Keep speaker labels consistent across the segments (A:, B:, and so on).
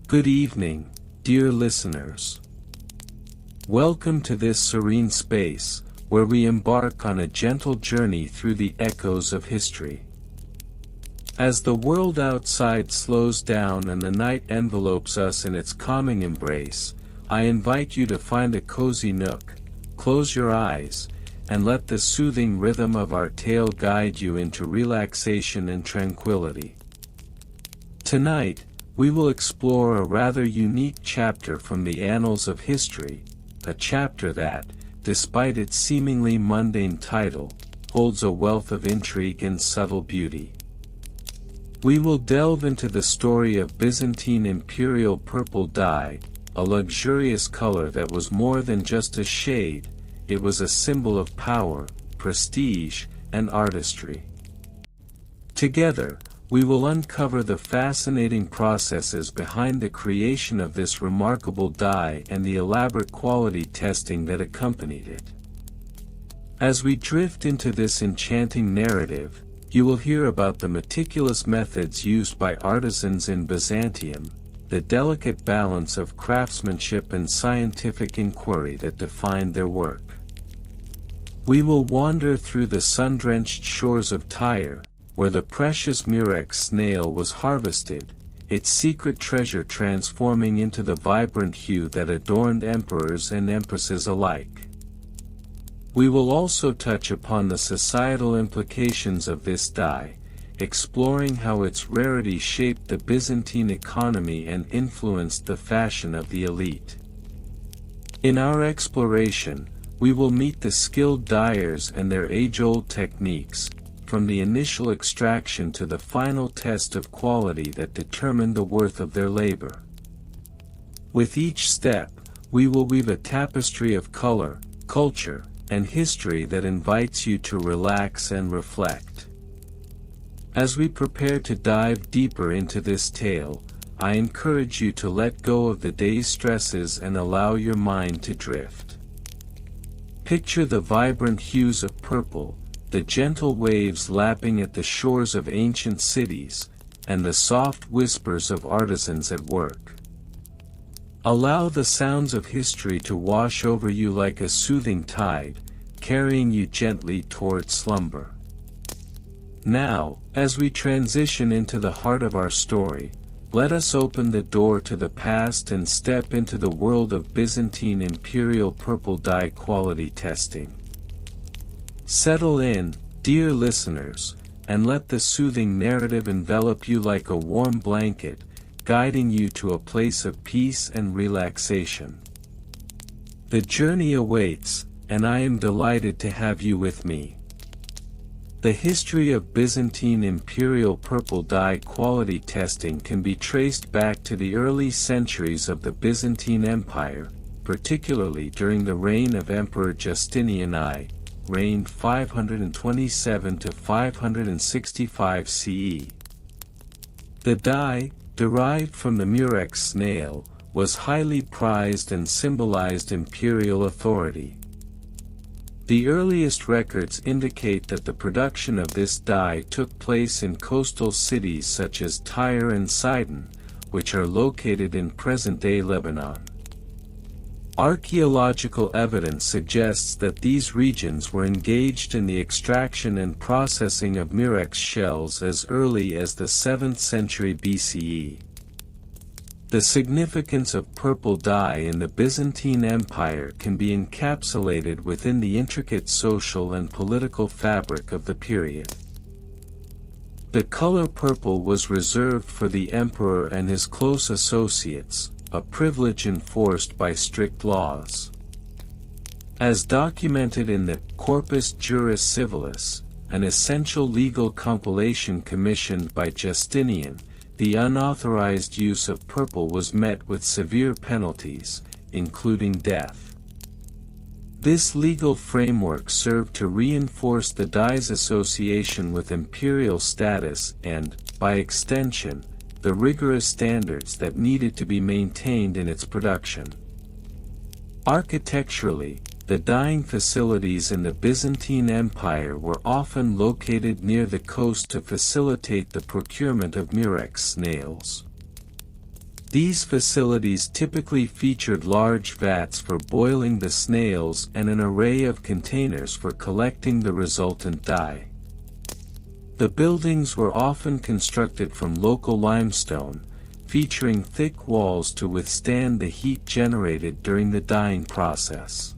A: Good evening, dear listeners. Welcome to this serene space, where we embark on a gentle journey through the echoes of history. As the world outside slows down and the night envelopes us in its calming embrace, I invite you to find a cozy nook, close your eyes, and let the soothing rhythm of our tale guide you into relaxation and tranquility. Tonight, we will explore a rather unique chapter from the annals of history, a chapter that, despite its seemingly mundane title, holds a wealth of intrigue and subtle beauty. We will delve into the story of Byzantine Imperial purple dye, a luxurious color that was more than just a shade, it was a symbol of power, prestige, and artistry. Together, we will uncover the fascinating processes behind the creation of this remarkable dye and the elaborate quality testing that accompanied it. As we drift into this enchanting narrative, you will hear about the meticulous methods used by artisans in Byzantium, the delicate balance of craftsmanship and scientific inquiry that defined their work. We will wander through the sun-drenched shores of Tyre, where the precious murex snail was harvested, its secret treasure transforming into the vibrant hue that adorned emperors and empresses alike. We will also touch upon the societal implications of this dye, exploring how its rarity shaped the Byzantine economy and influenced the fashion of the elite. In our exploration, we will meet the skilled dyers and their age-old techniques, from the initial extraction to the final test of quality that determined the worth of their labor. With each step, we will weave a tapestry of color, culture, and history that invites you to relax and reflect. As we prepare to dive deeper into this tale, I encourage you to let go of the day's stresses and allow your mind to drift. Picture the vibrant hues of purple, the gentle waves lapping at the shores of ancient cities, and the soft whispers of artisans at work. Allow the sounds of history to wash over you like a soothing tide, carrying you gently toward slumber. Now, as we transition into the heart of our story, let us open the door to the past and step into the world of Byzantine Imperial purple dye quality testing. Settle in, dear listeners, and let the soothing narrative envelop you like a warm blanket, guiding you to a place of peace and relaxation. The journey awaits, and I am delighted to have you with me. The history of Byzantine Imperial purple dye quality testing can be traced back to the early centuries of the Byzantine Empire, particularly during the reign of Emperor Justinian I, reigned 527 to 565 CE. The dye, derived from the murex snail, was highly prized and symbolized imperial authority. The earliest records indicate that the production of this dye took place in coastal cities such as Tyre and Sidon, which are located in present-day Lebanon. Archaeological evidence suggests that these regions were engaged in the extraction and processing of murex shells as early as the 7th century BCE. The significance of purple dye in the Byzantine Empire can be encapsulated within the intricate social and political fabric of the period. The color purple was reserved for the emperor and his close associates, a privilege enforced by strict laws. As documented in the Corpus Juris Civilis, an essential legal compilation commissioned by Justinian, the unauthorized use of purple was met with severe penalties, including death. This legal framework served to reinforce the dye's association with imperial status and, by extension, the rigorous standards that needed to be maintained in its production. Architecturally, the dyeing facilities in the Byzantine Empire were often located near the coast to facilitate the procurement of murex snails. These facilities typically featured large vats for boiling the snails and an array of containers for collecting the resultant dye. The buildings were often constructed from local limestone, featuring thick walls to withstand the heat generated during the dyeing process.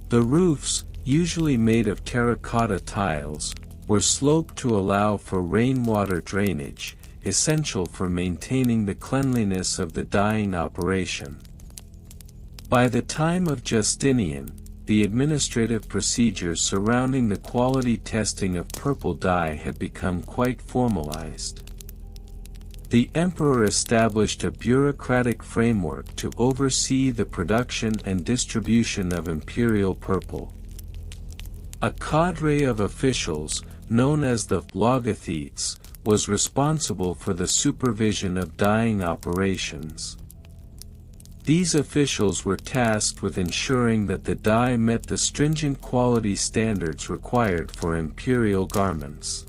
A: The roofs, usually made of terracotta tiles, were sloped to allow for rainwater drainage, essential for maintaining the cleanliness of the dyeing operation. By the time of Justinian, the administrative procedures surrounding the quality testing of purple dye had become quite formalized. The emperor established a bureaucratic framework to oversee the production and distribution of imperial purple. A cadre of officials, known as the logothetes, was responsible for the supervision of dyeing operations. These officials were tasked with ensuring that the dye met the stringent quality standards required for imperial garments.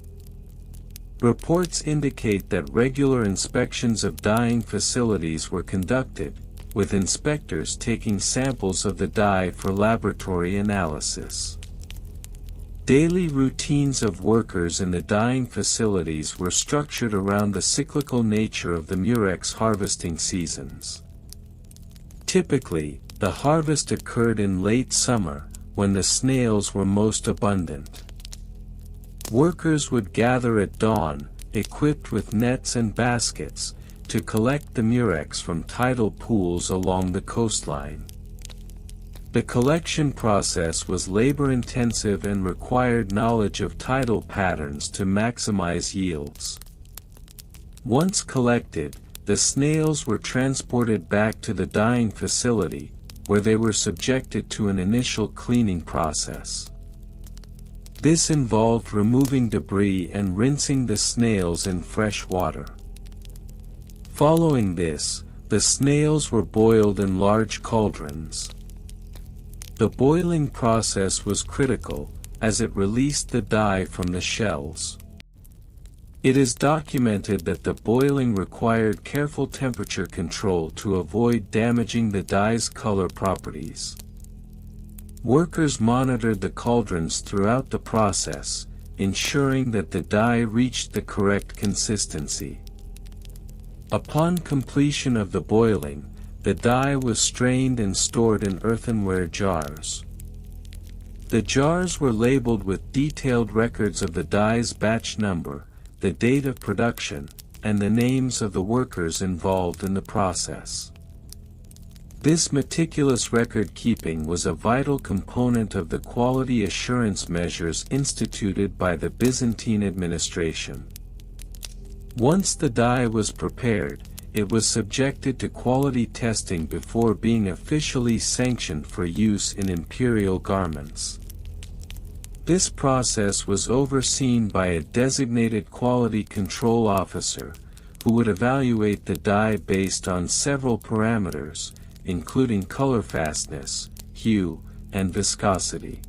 A: Reports indicate that regular inspections of dyeing facilities were conducted, with inspectors taking samples of the dye for laboratory analysis. Daily routines of workers in the dyeing facilities were structured around the cyclical nature of the murex harvesting seasons. Typically, the harvest occurred in late summer, when the snails were most abundant. Workers would gather at dawn, equipped with nets and baskets, to collect the murex from tidal pools along the coastline. The collection process was labor-intensive and required knowledge of tidal patterns to maximize yields. Once collected, the snails were transported back to the dyeing facility, where they were subjected to an initial cleaning process. This involved removing debris and rinsing the snails in fresh water. Following this, the snails were boiled in large cauldrons. The boiling process was critical, as it released the dye from the shells. It is documented that the boiling required careful temperature control to avoid damaging the dye's color properties. Workers monitored the cauldrons throughout the process, ensuring that the dye reached the correct consistency. Upon completion of the boiling, the dye was strained and stored in earthenware jars. The jars were labeled with detailed records of the dye's batch number, the date of production, and the names of the workers involved in the process. This meticulous record-keeping was a vital component of the quality assurance measures instituted by the Byzantine administration. Once the dye was prepared, it was subjected to quality testing before being officially sanctioned for use in imperial garments. This process was overseen by a designated quality control officer, who would evaluate the dye based on several parameters, including color fastness, hue, and viscosity.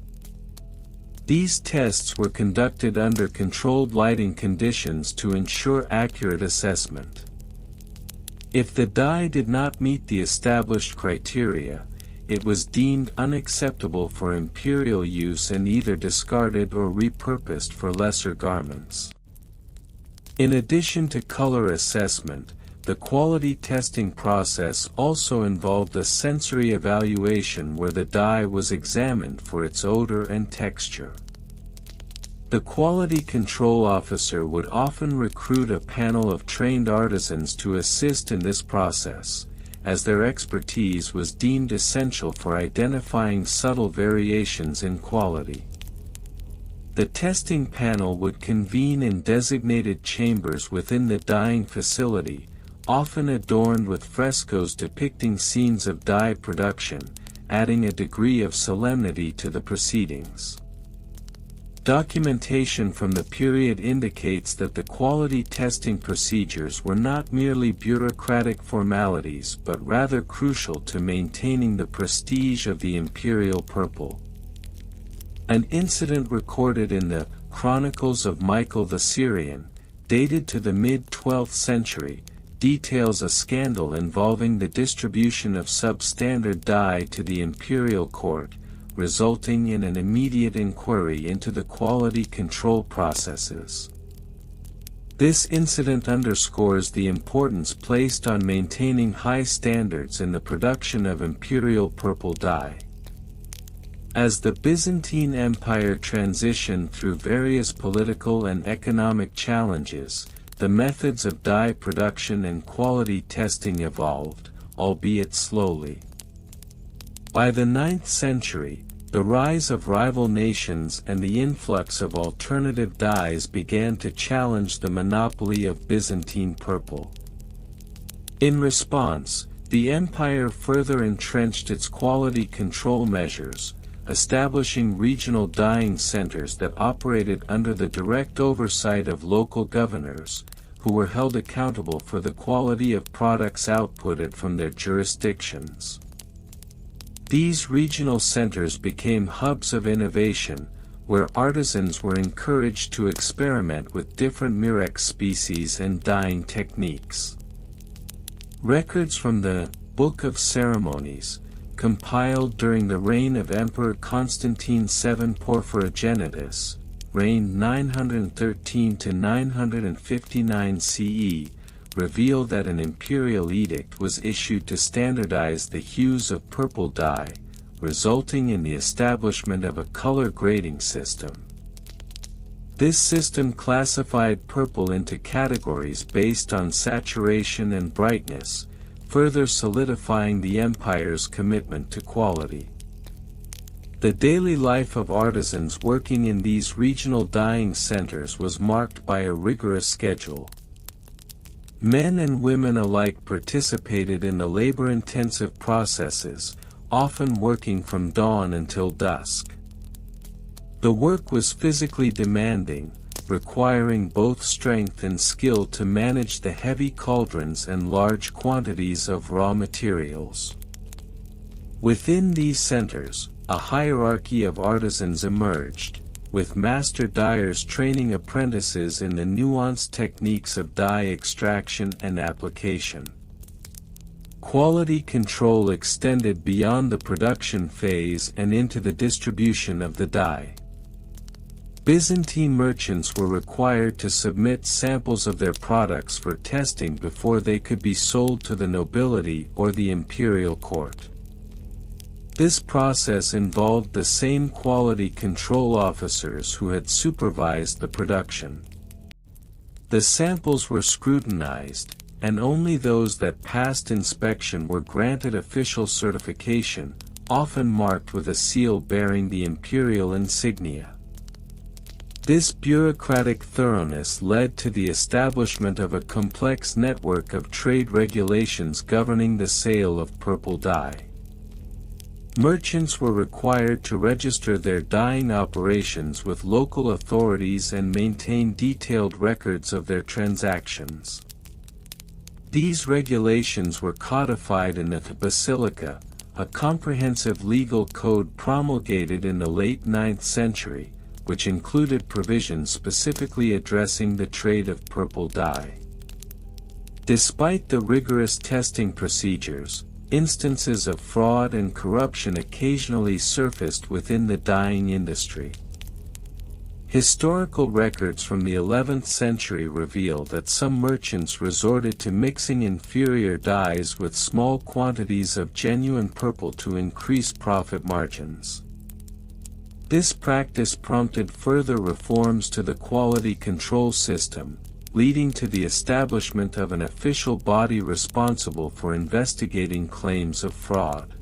A: These tests were conducted under controlled lighting conditions to ensure accurate assessment. If the dye did not meet the established criteria, it was deemed unacceptable for imperial use and either discarded or repurposed for lesser garments. In addition to color assessment, the quality testing process also involved a sensory evaluation where the dye was examined for its odor and texture. The quality control officer would often recruit a panel of trained artisans to assist in this process, as their expertise was deemed essential for identifying subtle variations in quality. The testing panel would convene in designated chambers within the dyeing facility, often adorned with frescoes depicting scenes of dye production, adding a degree of solemnity to the proceedings. Documentation from the period indicates that the quality testing procedures were not merely bureaucratic formalities but rather crucial to maintaining the prestige of the imperial purple. An incident recorded in the Chronicles of Michael the Syrian, dated to the mid-12th century, details a scandal involving the distribution of substandard dye to the imperial court, resulting in an immediate inquiry into the quality control processes. This incident underscores the importance placed on maintaining high standards in the production of imperial purple dye. As the Byzantine Empire transitioned through various political and economic challenges, the methods of dye production and quality testing evolved, albeit slowly. By the 9th century, the rise of rival nations and the influx of alternative dyes began to challenge the monopoly of Byzantine purple. In response, the empire further entrenched its quality control measures, establishing regional dyeing centers that operated under the direct oversight of local governors, who were held accountable for the quality of products outputted from their jurisdictions. These regional centers became hubs of innovation, where artisans were encouraged to experiment with different murex species and dyeing techniques. Records from the Book of Ceremonies, compiled during the reign of Emperor Constantine VII Porphyrogenitus, reigned 913 to 959 CE, reveal that an imperial edict was issued to standardize the hues of purple dye, resulting in the establishment of a color grading system. This system classified purple into categories based on saturation and brightness, further solidifying the empire's commitment to quality. The daily life of artisans working in these regional dyeing centers was marked by a rigorous schedule. Men and women alike participated in the labor-intensive processes, often working from dawn until dusk. The work was physically demanding, requiring both strength and skill to manage the heavy cauldrons and large quantities of raw materials. Within these centers, a hierarchy of artisans emerged, with master dyers training apprentices in the nuanced techniques of dye extraction and application. Quality control extended beyond the production phase and into the distribution of the dye. Byzantine merchants were required to submit samples of their products for testing before they could be sold to the nobility or the imperial court. This process involved the same quality control officers who had supervised the production. The samples were scrutinized, and only those that passed inspection were granted official certification, often marked with a seal bearing the imperial insignia. This bureaucratic thoroughness led to the establishment of a complex network of trade regulations governing the sale of purple dye. Merchants were required to register their dyeing operations with local authorities and maintain detailed records of their transactions. These regulations were codified in the Basilica, a comprehensive legal code promulgated in the late 9th century, which included provisions specifically addressing the trade of purple dye. Despite the rigorous testing procedures, instances of fraud and corruption occasionally surfaced within the dyeing industry. Historical records from the 11th century reveal that some merchants resorted to mixing inferior dyes with small quantities of genuine purple to increase profit margins. This practice prompted further reforms to the quality control system, leading to the establishment of an official body responsible for investigating claims of fraud.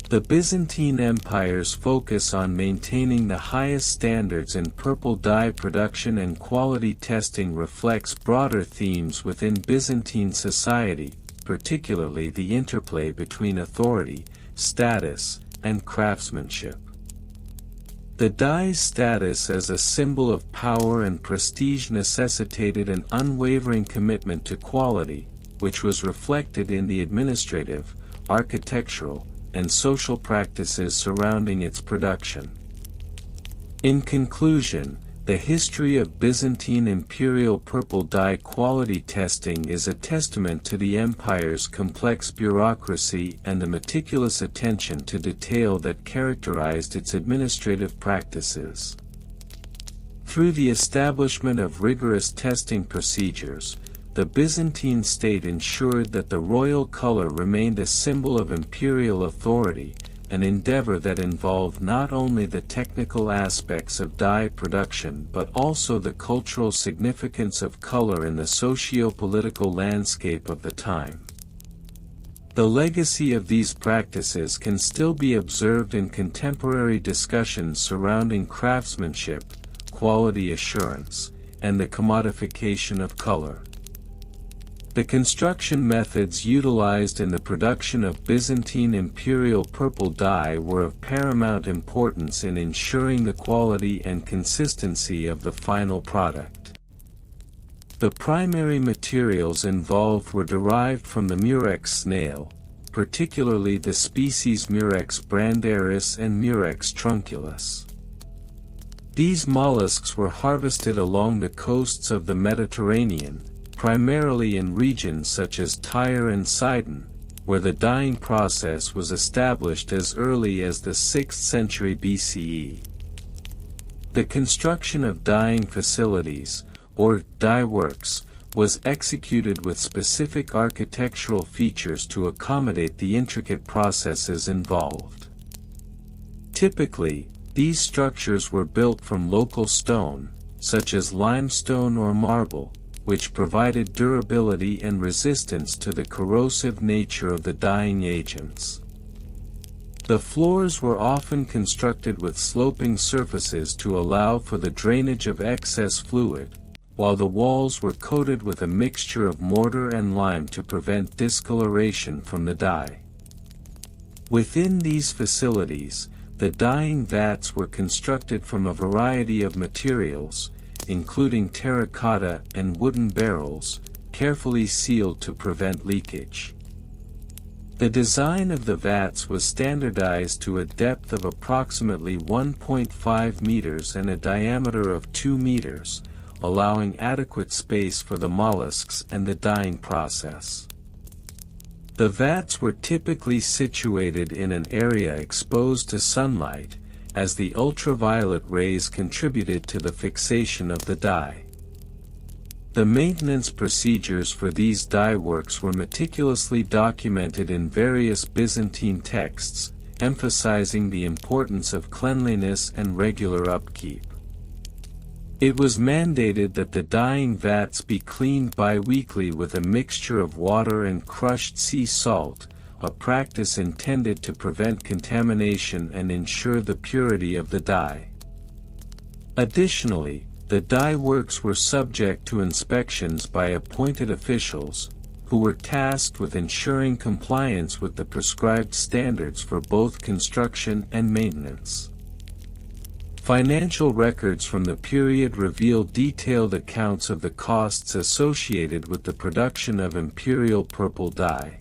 A: The Byzantine Empire's focus on maintaining the highest standards in purple dye production and quality testing reflects broader themes within Byzantine society, particularly the interplay between authority, status, and craftsmanship. The dye's status as a symbol of power and prestige necessitated an unwavering commitment to quality, which was reflected in the administrative, architectural, and social practices surrounding its production. In conclusion, The history of Byzantine imperial purple dye quality testing is a testament to the empire's complex bureaucracy and the meticulous attention to detail that characterized its administrative practices. Through the establishment of rigorous testing procedures, the Byzantine state ensured that the royal color remained a symbol of imperial authority, an endeavor that involved not only the technical aspects of dye production but also the cultural significance of color in the socio-political landscape of the time. The legacy of these practices can still be observed in contemporary discussions surrounding craftsmanship, quality assurance, and the commodification of color. The construction methods utilized in the production of Byzantine imperial purple dye were of paramount importance in ensuring the quality and consistency of the final product. The primary materials involved were derived from the murex snail, particularly the species Murex brandaris and Murex trunculus. These mollusks were harvested along the coasts of the Mediterranean, primarily in regions such as Tyre and Sidon, where the dyeing process was established as early as the 6th century BCE. The construction of dyeing facilities, or dye works, was executed with specific architectural features to accommodate the intricate processes involved. Typically, these structures were built from local stone, such as limestone or marble, which provided durability and resistance to the corrosive nature of the dyeing agents. The floors were often constructed with sloping surfaces to allow for the drainage of excess fluid, while the walls were coated with a mixture of mortar and lime to prevent discoloration from the dye. Within these facilities, the dyeing vats were constructed from a variety of materials, including terracotta and wooden barrels, carefully sealed to prevent leakage. The design of the vats was standardized to a depth of approximately 1.5 meters and a diameter of 2 meters, allowing adequate space for the mollusks and the dyeing process. The vats were typically situated in an area exposed to sunlight, as the ultraviolet rays contributed to the fixation of the dye. The maintenance procedures for these dye works were meticulously documented in various Byzantine texts, emphasizing the importance of cleanliness and regular upkeep. It was mandated that the dyeing vats be cleaned bi-weekly with a mixture of water and crushed sea salt, a practice intended to prevent contamination and ensure the purity of the dye. Additionally, the dye works were subject to inspections by appointed officials, who were tasked with ensuring compliance with the prescribed standards for both construction and maintenance. Financial records from the period reveal detailed accounts of the costs associated with the production of imperial purple dye.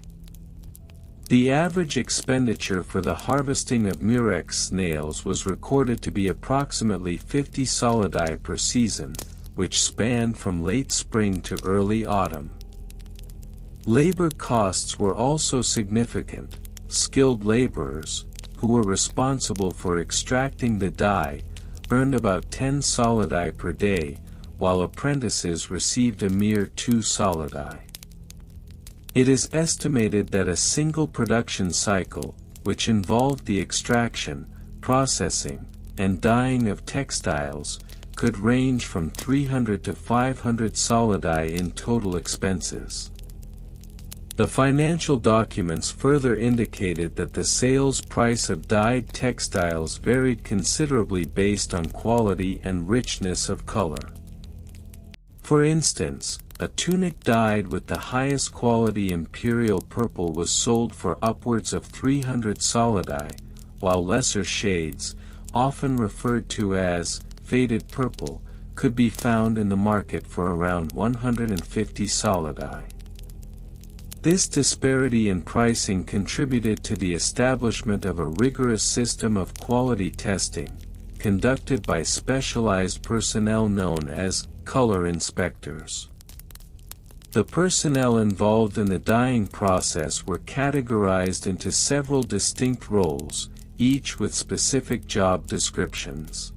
A: The average expenditure for the harvesting of murex snails was recorded to be approximately 50 solidi per season, which spanned from late spring to early autumn. Labor costs were also significant. Skilled laborers, who were responsible for extracting the dye, earned about 10 solidi per day, while apprentices received a mere 2 solidi. It is estimated that a single production cycle, which involved the extraction, processing, and dyeing of textiles, could range from 300 to 500 solidi in total expenses. The financial documents further indicated that the sales price of dyed textiles varied considerably based on quality and richness of color. For instance, a tunic dyed with the highest quality imperial purple was sold for upwards of 300 solidi, while lesser shades, often referred to as faded purple, could be found in the market for around 150 solidi. This disparity in pricing contributed to the establishment of a rigorous system of quality testing, conducted by specialized personnel known as color inspectors. The personnel involved in the dyeing process were categorized into several distinct roles, each with specific job descriptions.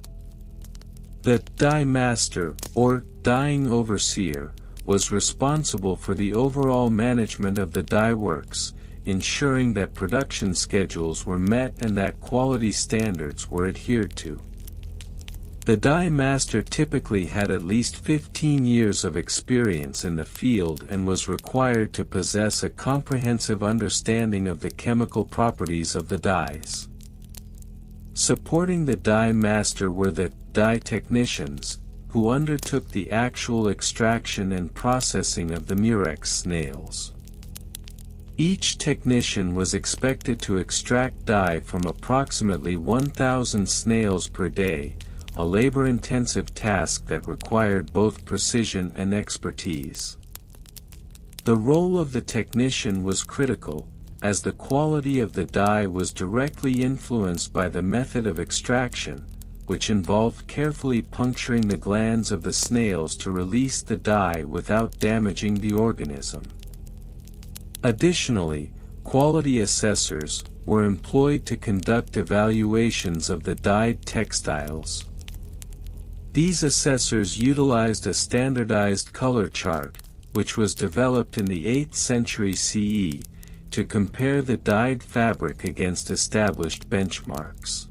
A: The dye master, or dyeing overseer, was responsible for the overall management of the dye works, ensuring that production schedules were met and that quality standards were adhered to. The dye master typically had at least 15 years of experience in the field and was required to possess a comprehensive understanding of the chemical properties of the dyes. Supporting the dye master were the dye technicians, who undertook the actual extraction and processing of the murex snails. Each technician was expected to extract dye from approximately 1,000 snails per day, a labor-intensive task that required both precision and expertise. The role of the technician was critical, as the quality of the dye was directly influenced by the method of extraction, which involved carefully puncturing the glands of the snails to release the dye without damaging the organism. Additionally, quality assessors were employed to conduct evaluations of the dyed textiles. These assessors utilized a standardized color chart, which was developed in the 8th century CE, to compare the dyed fabric against established benchmarks.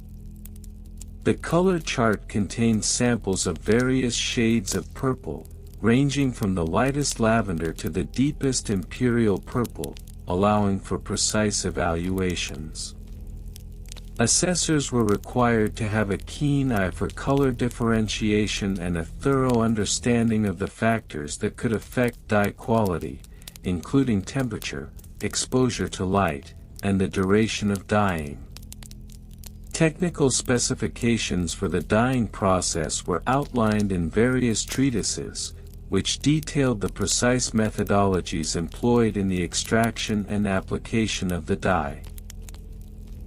A: The color chart contained samples of various shades of purple, ranging from the lightest lavender to the deepest imperial purple, allowing for precise evaluations. Assessors were required to have a keen eye for color differentiation and a thorough understanding of the factors that could affect dye quality, including temperature, exposure to light, and the duration of dyeing. Technical specifications for the dyeing process were outlined in various treatises, which detailed the precise methodologies employed in the extraction and application of the dye.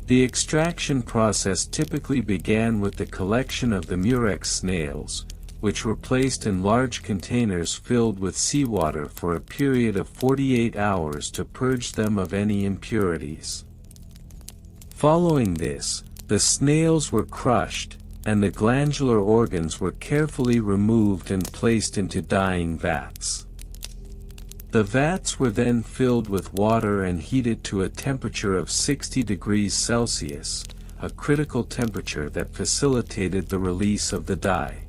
A: The extraction process typically began with the collection of the murex snails, which were placed in large containers filled with seawater for a period of 48 hours to purge them of any impurities. Following this, the snails were crushed, and the glandular organs were carefully removed and placed into dyeing vats. The vats were then filled with water and heated to a temperature of 60 degrees Celsius, a critical temperature that facilitated the release of the dye.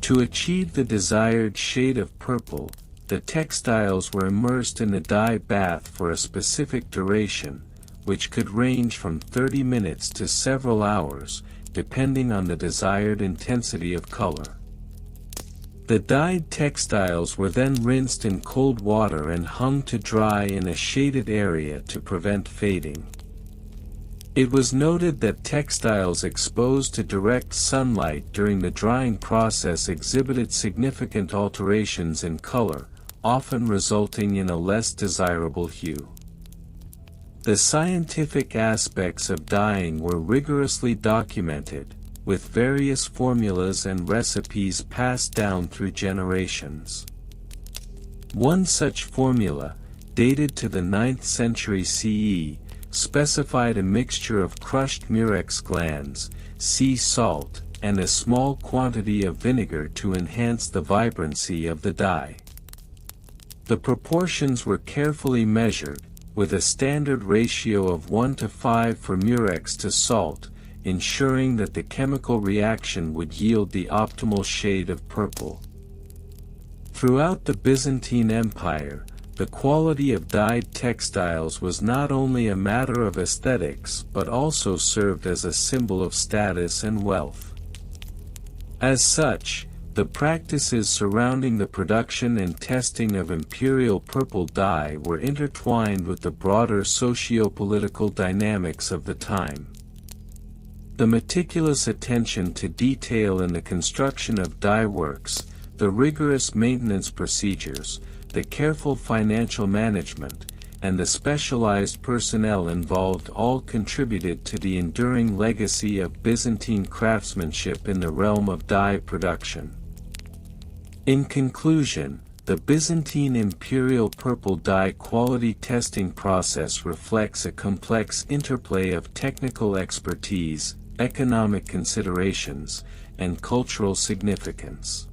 A: To achieve the desired shade of purple, the textiles were immersed in a dye bath for a specific duration, which could range from 30 minutes to several hours, depending on the desired intensity of color. The dyed textiles were then rinsed in cold water and hung to dry in a shaded area to prevent fading. It was noted that textiles exposed to direct sunlight during the drying process exhibited significant alterations in color, often resulting in a less desirable hue. The scientific aspects of dyeing were rigorously documented, with various formulas and recipes passed down through generations. One such formula, dated to the 9th century CE, specified a mixture of crushed murex glands, sea salt, and a small quantity of vinegar to enhance the vibrancy of the dye. The proportions were carefully measured, with a standard ratio of 1:5 for murex to salt, ensuring that the chemical reaction would yield the optimal shade of purple. Throughout the Byzantine Empire, the quality of dyed textiles was not only a matter of aesthetics but also served as a symbol of status and wealth. As such, the practices surrounding the production and testing of imperial purple dye were intertwined with the broader socio-political dynamics of the time. The meticulous attention to detail in the construction of dye works, the rigorous maintenance procedures, the careful financial management, and the specialized personnel involved all contributed to the enduring legacy of Byzantine craftsmanship in the realm of dye production. In conclusion, the Byzantine Imperial purple dye quality testing process reflects a complex interplay of technical expertise, economic considerations, and cultural significance.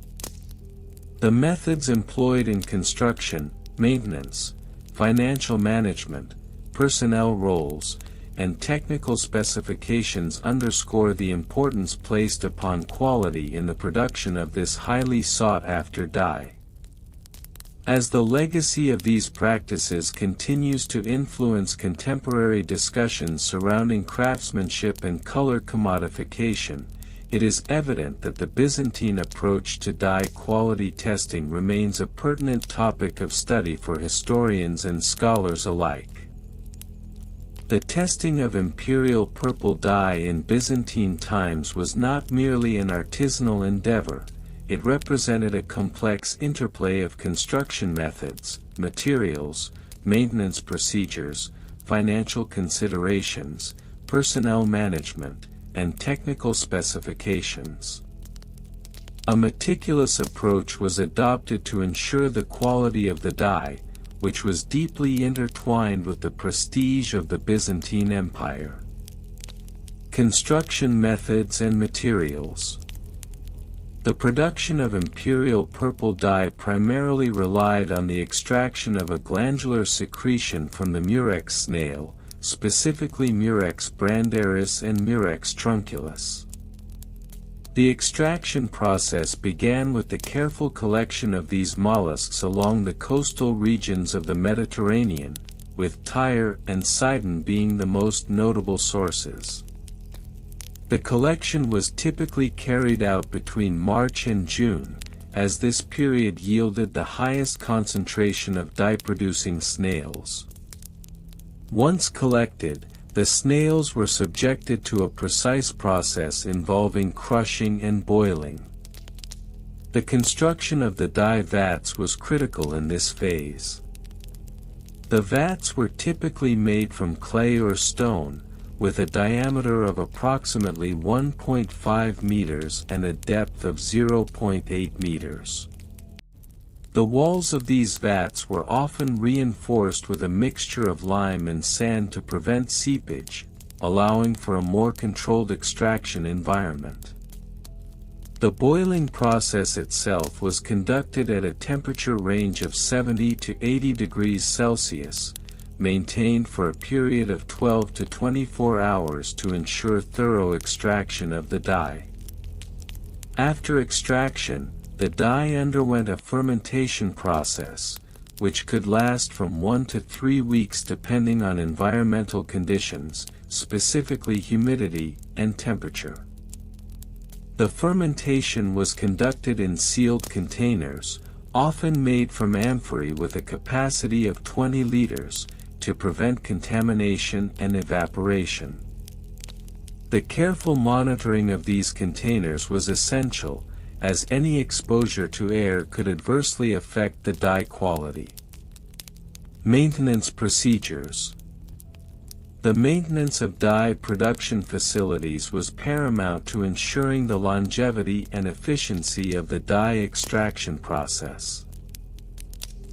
A: The methods employed in construction, maintenance, financial management, personnel roles, and technical specifications underscore the importance placed upon quality in the production of this highly sought-after dye. As the legacy of these practices continues to influence contemporary discussions surrounding craftsmanship and color commodification, it is evident that the Byzantine approach to dye quality testing remains a pertinent topic of study for historians and scholars alike. The testing of imperial purple dye in Byzantine times was not merely an artisanal endeavor, it represented a complex interplay of construction methods, materials, maintenance procedures, financial considerations, personnel management, and technical specifications. A meticulous approach was adopted to ensure the quality of the dye, which was deeply intertwined with the prestige of the Byzantine Empire. Construction methods and materials. The production of imperial purple dye primarily relied on the extraction of a glandular secretion from the murex snail, specifically Murex brandaris and Murex trunculus. The extraction process began with the careful collection of these mollusks along the coastal regions of the Mediterranean, with Tyre and Sidon being the most notable sources. The collection was typically carried out between March and June, as this period yielded the highest concentration of dye-producing snails. Once collected, the snails were subjected to a precise process involving crushing and boiling. The construction of the dye vats was critical in this phase. The vats were typically made from clay or stone, with a diameter of approximately 1.5 meters and a depth of 0.8 meters. The walls of these vats were often reinforced with a mixture of lime and sand to prevent seepage, allowing for a more controlled extraction environment. The boiling process itself was conducted at a temperature range of 70 to 80 degrees Celsius, maintained for a period of 12 to 24 hours to ensure thorough extraction of the dye. After extraction, the dye underwent a fermentation process, which could last from 1 to 3 weeks depending on environmental conditions, specifically humidity and temperature. The fermentation was conducted in sealed containers, often made from amphorae with a capacity of 20 liters, to prevent contamination and evaporation. The careful monitoring of these containers was essential, as any exposure to air could adversely affect the dye quality. Maintenance procedures. The maintenance of dye production facilities was paramount to ensuring the longevity and efficiency of the dye extraction process.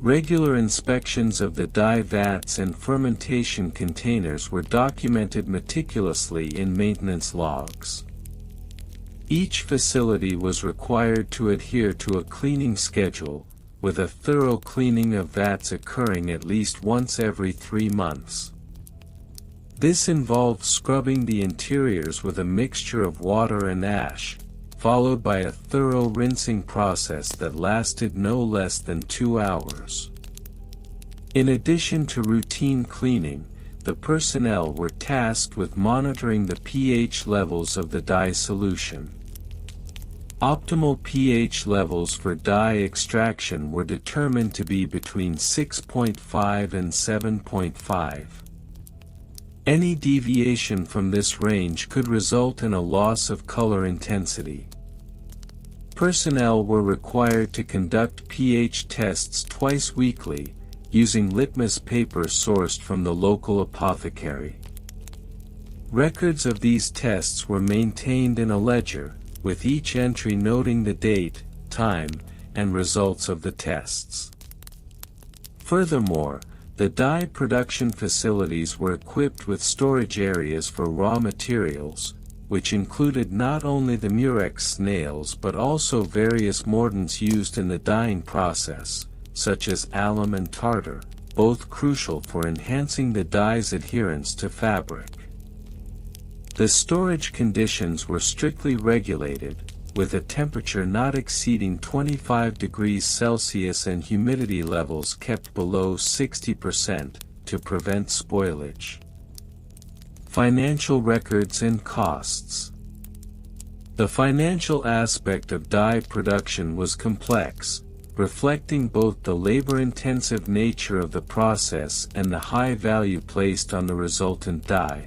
A: Regular inspections of the dye vats and fermentation containers were documented meticulously in maintenance logs. Each facility was required to adhere to a cleaning schedule, with a thorough cleaning of vats occurring at least once every 3 months. This involved scrubbing the interiors with a mixture of water and ash, followed by a thorough rinsing process that lasted no less than 2 hours. In addition to routine cleaning, the personnel were tasked with monitoring the pH levels of the dye solution. Optimal pH levels for dye extraction were determined to be between 6.5 and 7.5. Any deviation from this range could result in a loss of color intensity. Personnel were required to conduct pH tests twice weekly, using litmus paper sourced from the local apothecary. Records of these tests were maintained in a ledger, with each entry noting the date, time, and results of the tests. Furthermore, the dye production facilities were equipped with storage areas for raw materials, which included not only the murex snails but also various mordants used in the dyeing process, such as alum and tartar, both crucial for enhancing the dye's adherence to fabric. The storage conditions were strictly regulated, with a temperature not exceeding 25 degrees Celsius and humidity levels kept below 60% to prevent spoilage. Financial records and costs. The financial aspect of dye production was complex, reflecting both the labor-intensive nature of the process and the high value placed on the resultant dye.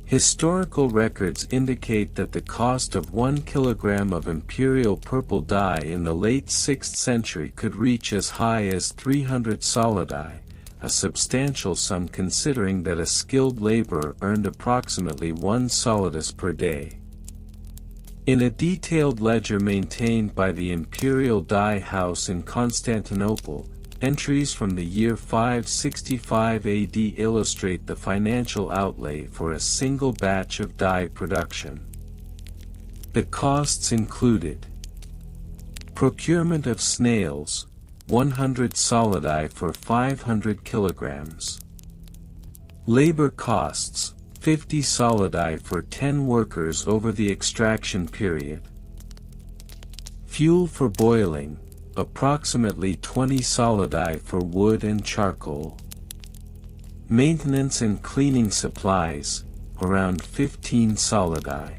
A: Historical records indicate that the cost of 1 kilogram of imperial purple dye in the late 6th century could reach as high as 300 solidi, a substantial sum considering that a skilled laborer earned approximately 1 solidus per day. In a detailed ledger maintained by the Imperial Dye House in Constantinople, entries from the year 565 AD illustrate the financial outlay for a single batch of dye production. The costs included: procurement of snails, 100 solidi for 500 kilograms. Labor costs, 50 solidi for 10 workers over the extraction period. Fuel for boiling, approximately 20 solidi for wood and charcoal. Maintenance and cleaning supplies, around 15 solidi.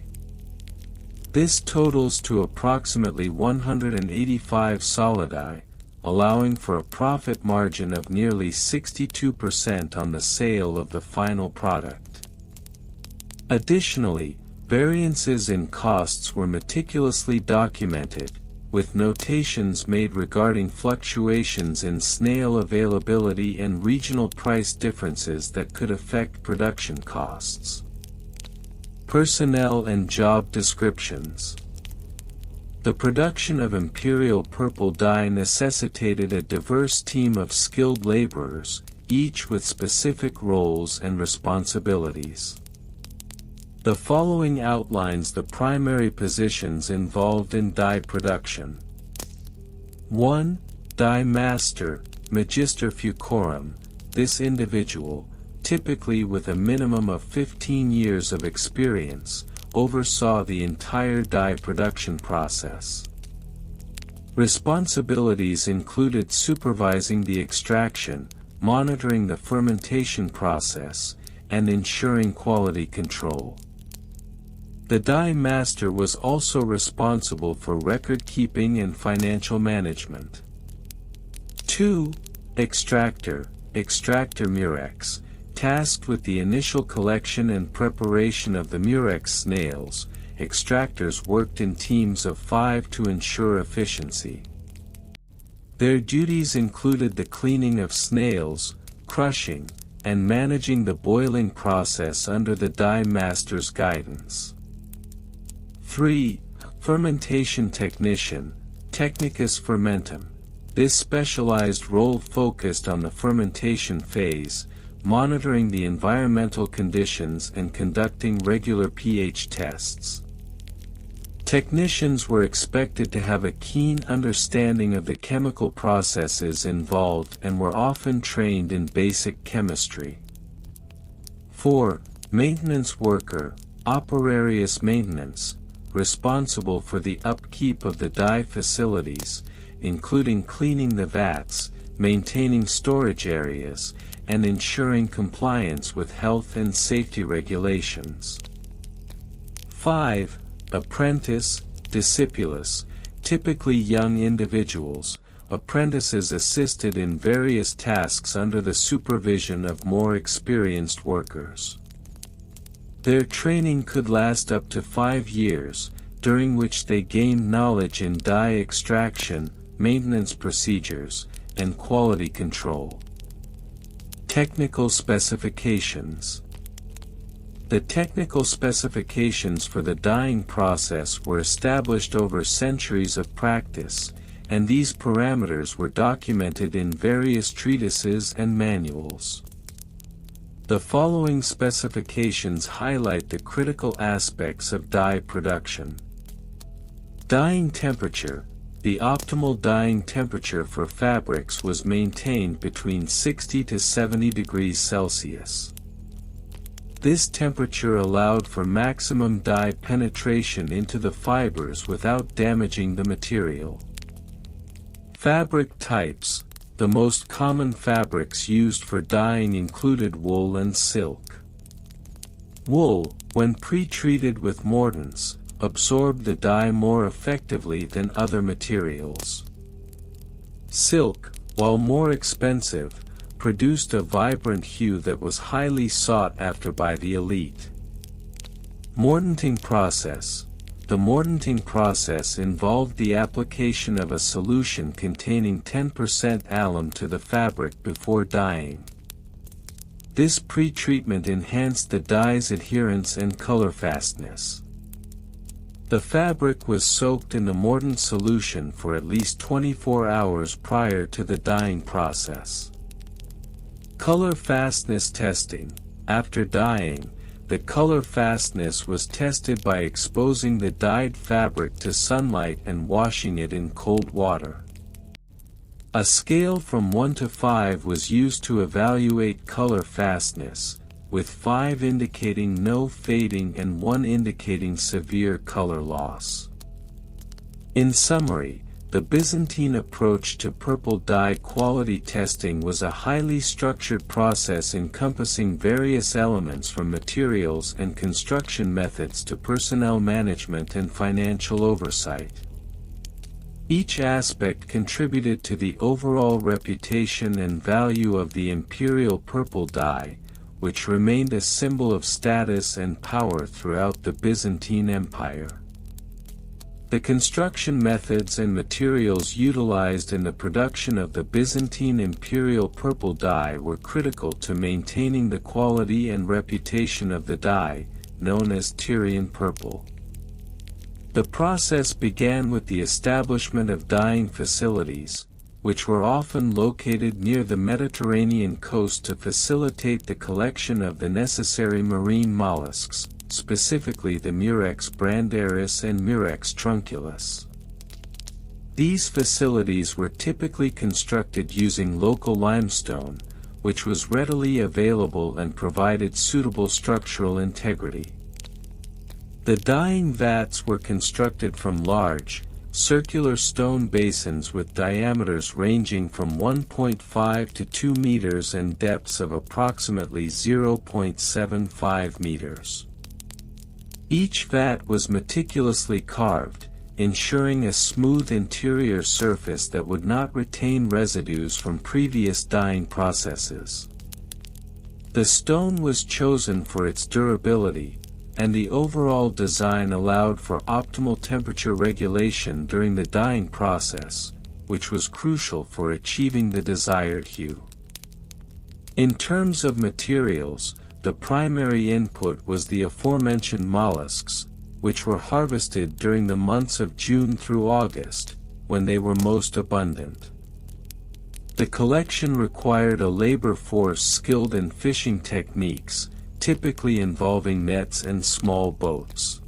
A: This totals to approximately 185 solidi, allowing for a profit margin of nearly 62% on the sale of the final product. Additionally, variances in costs were meticulously documented, with notations made regarding fluctuations in snail availability and regional price differences that could affect production costs. Personnel and job descriptions. The production of imperial purple dye necessitated a diverse team of skilled laborers, each with specific roles and responsibilities. The following outlines the primary positions involved in dye production. 1. Dye master, Magister Fucorum. This individual, typically with a minimum of 15 years of experience, oversaw the entire dye production process. Responsibilities included supervising the extraction, monitoring the fermentation process, and ensuring quality control. The dye master was also responsible for record-keeping and financial management. 2. Extractor, Extractor Murex, tasked with the initial collection and preparation of the murex snails. Extractors worked in teams of 5 to ensure efficiency. Their duties included the cleaning of snails, crushing, and managing the boiling process under the dye master's guidance. 3. Fermentation technician, Technicus fermentum. This specialized role focused on the fermentation phase, monitoring the environmental conditions and conducting regular pH tests. Technicians were expected to have a keen understanding of the chemical processes involved and were often trained in basic chemistry. 4. Maintenance worker, Operarius maintenance, responsible for the upkeep of the dye facilities, including cleaning the vats, maintaining storage areas, and ensuring compliance with health and safety regulations. 5. Apprentice, Discipulus, typically young individuals. Apprentices assisted in various tasks under the supervision of more experienced workers. Their training could last up to 5 years, during which they gained knowledge in dye extraction, maintenance procedures, and quality control. Technical specifications. The technical specifications for the dyeing process were established over centuries of practice, and these parameters were documented in various treatises and manuals. The following specifications highlight the critical aspects of dye production. Dyeing temperature. The optimal dyeing temperature for fabrics was maintained between 60 to 70 degrees Celsius. This temperature allowed for maximum dye penetration into the fibers without damaging the material. Fabric types. The most common fabrics used for dyeing included wool and silk. Wool, when pre-treated with mordants, absorbed the dye more effectively than other materials. Silk, while more expensive, produced a vibrant hue that was highly sought after by the elite. Mordanting process. The mordanting process involved the application of a solution containing 10% alum to the fabric before dyeing. This pre-treatment enhanced the dye's adherence and color fastness. The fabric was soaked in the mordant solution for at least 24 hours prior to the dyeing process. Color fastness testing. After dyeing, the color fastness was tested by exposing the dyed fabric to sunlight and washing it in cold water. A scale from 1 to 5 was used to evaluate color fastness, with 5 indicating no fading and 1 indicating severe color loss. In summary, the Byzantine approach to purple dye quality testing was a highly structured process encompassing various elements from materials and construction methods to personnel management and financial oversight. Each aspect contributed to the overall reputation and value of the imperial purple dye, which remained a symbol of status and power throughout the Byzantine Empire. The construction methods and materials utilized in the production of the Byzantine imperial purple dye were critical to maintaining the quality and reputation of the dye, known as Tyrian purple. The process began with the establishment of dyeing facilities, which were often located near the Mediterranean coast to facilitate the collection of the necessary marine mollusks, specifically the Murex brandaris and Murex trunculus. These facilities were typically constructed using local limestone, which was readily available and provided suitable structural integrity. The dyeing vats were constructed from large, circular stone basins with diameters ranging from 1.5 to 2 meters and depths of approximately 0.75 meters. Each vat was meticulously carved, ensuring a smooth interior surface that would not retain residues from previous dyeing processes. The stone was chosen for its durability, and the overall design allowed for optimal temperature regulation during the dyeing process, which was crucial for achieving the desired hue. In terms of materials, the primary input was the aforementioned mollusks, which were harvested during the months of June through August, when they were most abundant. The collection required a labor force skilled in fishing techniques, typically involving nets and small boats.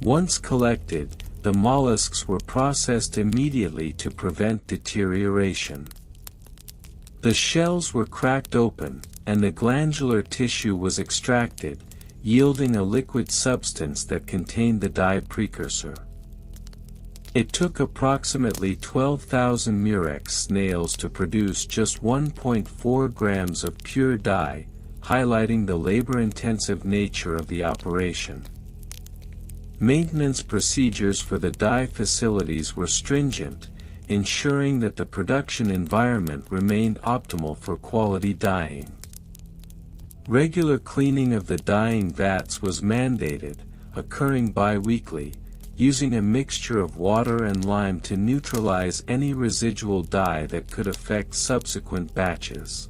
A: Once collected, the mollusks were processed immediately to prevent deterioration. The shells were cracked open, and the glandular tissue was extracted, yielding a liquid substance that contained the dye precursor. It took approximately 12,000 Murex snails to produce just 1.4 grams of pure dye, highlighting the labor-intensive nature of the operation. Maintenance procedures for the dye facilities were stringent, ensuring that the production environment remained optimal for quality dyeing. Regular cleaning of the dyeing vats was mandated, occurring bi-weekly, using a mixture of water and lime to neutralize any residual dye that could affect subsequent batches.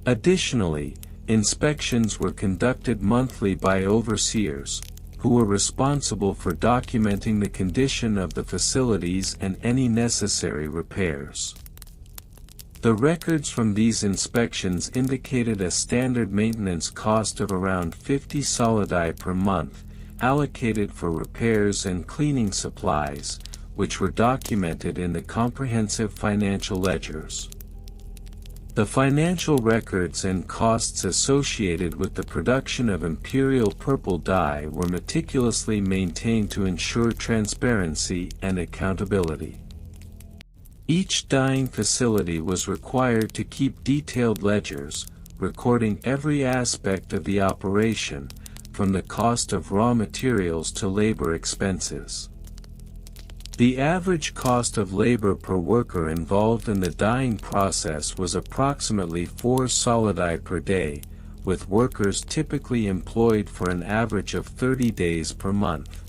A: Additionally, inspections were conducted monthly by overseers, who were responsible for documenting the condition of the facilities and any necessary repairs. The records from these inspections indicated a standard maintenance cost of around 50 solidi per month, allocated for repairs and cleaning supplies, which were documented in the comprehensive financial ledgers. The financial records and costs associated with the production of imperial purple dye were meticulously maintained to ensure transparency and accountability. Each dyeing facility was required to keep detailed ledgers, recording every aspect of the operation, from the cost of raw materials to labor expenses. The average cost of labor per worker involved in the dyeing process was approximately 4 solidi per day, with workers typically employed for an average of 30 days per month.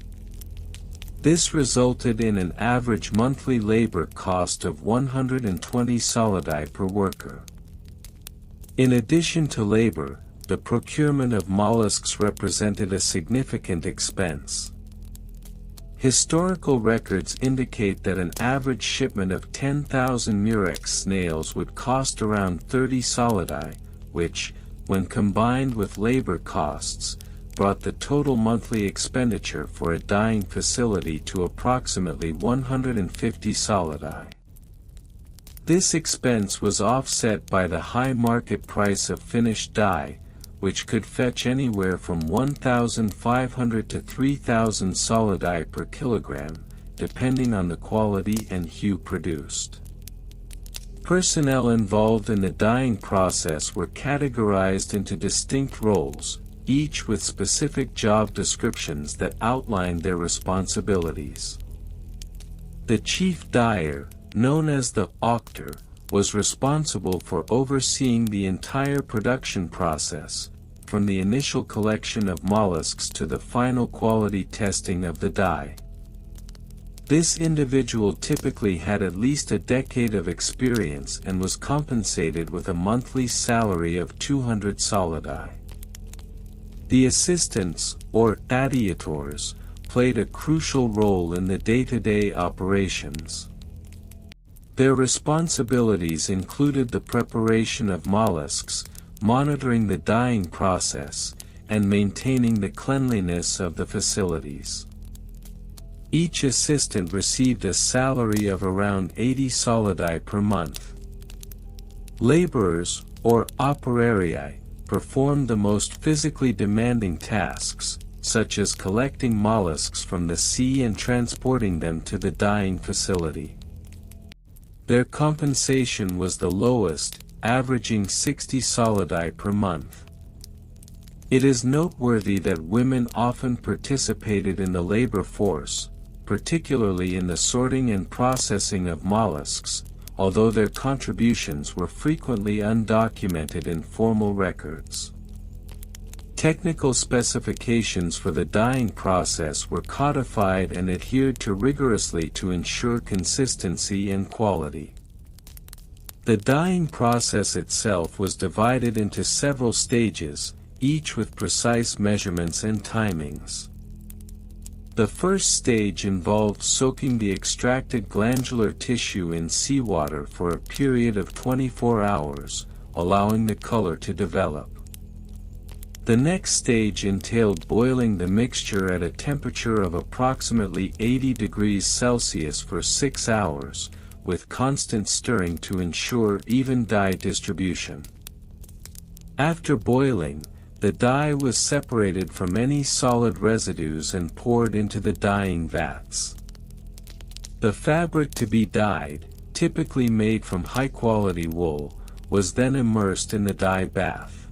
A: This resulted in an average monthly labor cost of 120 solidi per worker. In addition to labor, the procurement of mollusks represented a significant expense. Historical records indicate that an average shipment of 10,000 murex snails would cost around 30 solidi, which, when combined with labor costs, brought the total monthly expenditure for a dyeing facility to approximately 150 solidi. This expense was offset by the high market price of finished dye, which could fetch anywhere from 1,500 to 3,000 solidi per kilogram, depending on the quality and hue produced. Personnel involved in the dyeing process were categorized into distinct roles, each with specific job descriptions that outlined their responsibilities. The chief dyer, known as the auctor, was responsible for overseeing the entire production process, from the initial collection of mollusks to the final quality testing of the dye. This individual typically had at least a decade of experience and was compensated with a monthly salary of 200 solidi. The assistants, or adiutors, played a crucial role in the day-to-day operations. Their responsibilities included the preparation of mollusks, monitoring the dyeing process, and maintaining the cleanliness of the facilities. Each assistant received a salary of around 80 solidi per month. Laborers, or operarii, performed the most physically demanding tasks, such as collecting mollusks from the sea and transporting them to the dyeing facility. Their compensation was the lowest, averaging 60 solidi per month. It is noteworthy that women often participated in the labor force, particularly in the sorting and processing of mollusks, although their contributions were frequently undocumented in formal records. Technical specifications for the dyeing process were codified and adhered to rigorously to ensure consistency and quality. The dyeing process itself was divided into several stages, each with precise measurements and timings. The first stage involved soaking the extracted glandular tissue in seawater for a period of 24 hours, allowing the color to develop. The next stage entailed boiling the mixture at a temperature of approximately 80 degrees Celsius for 6 hours, with constant stirring to ensure even dye distribution. After boiling, the dye was separated from any solid residues and poured into the dyeing vats. The fabric to be dyed, typically made from high-quality wool, was then immersed in the dye bath.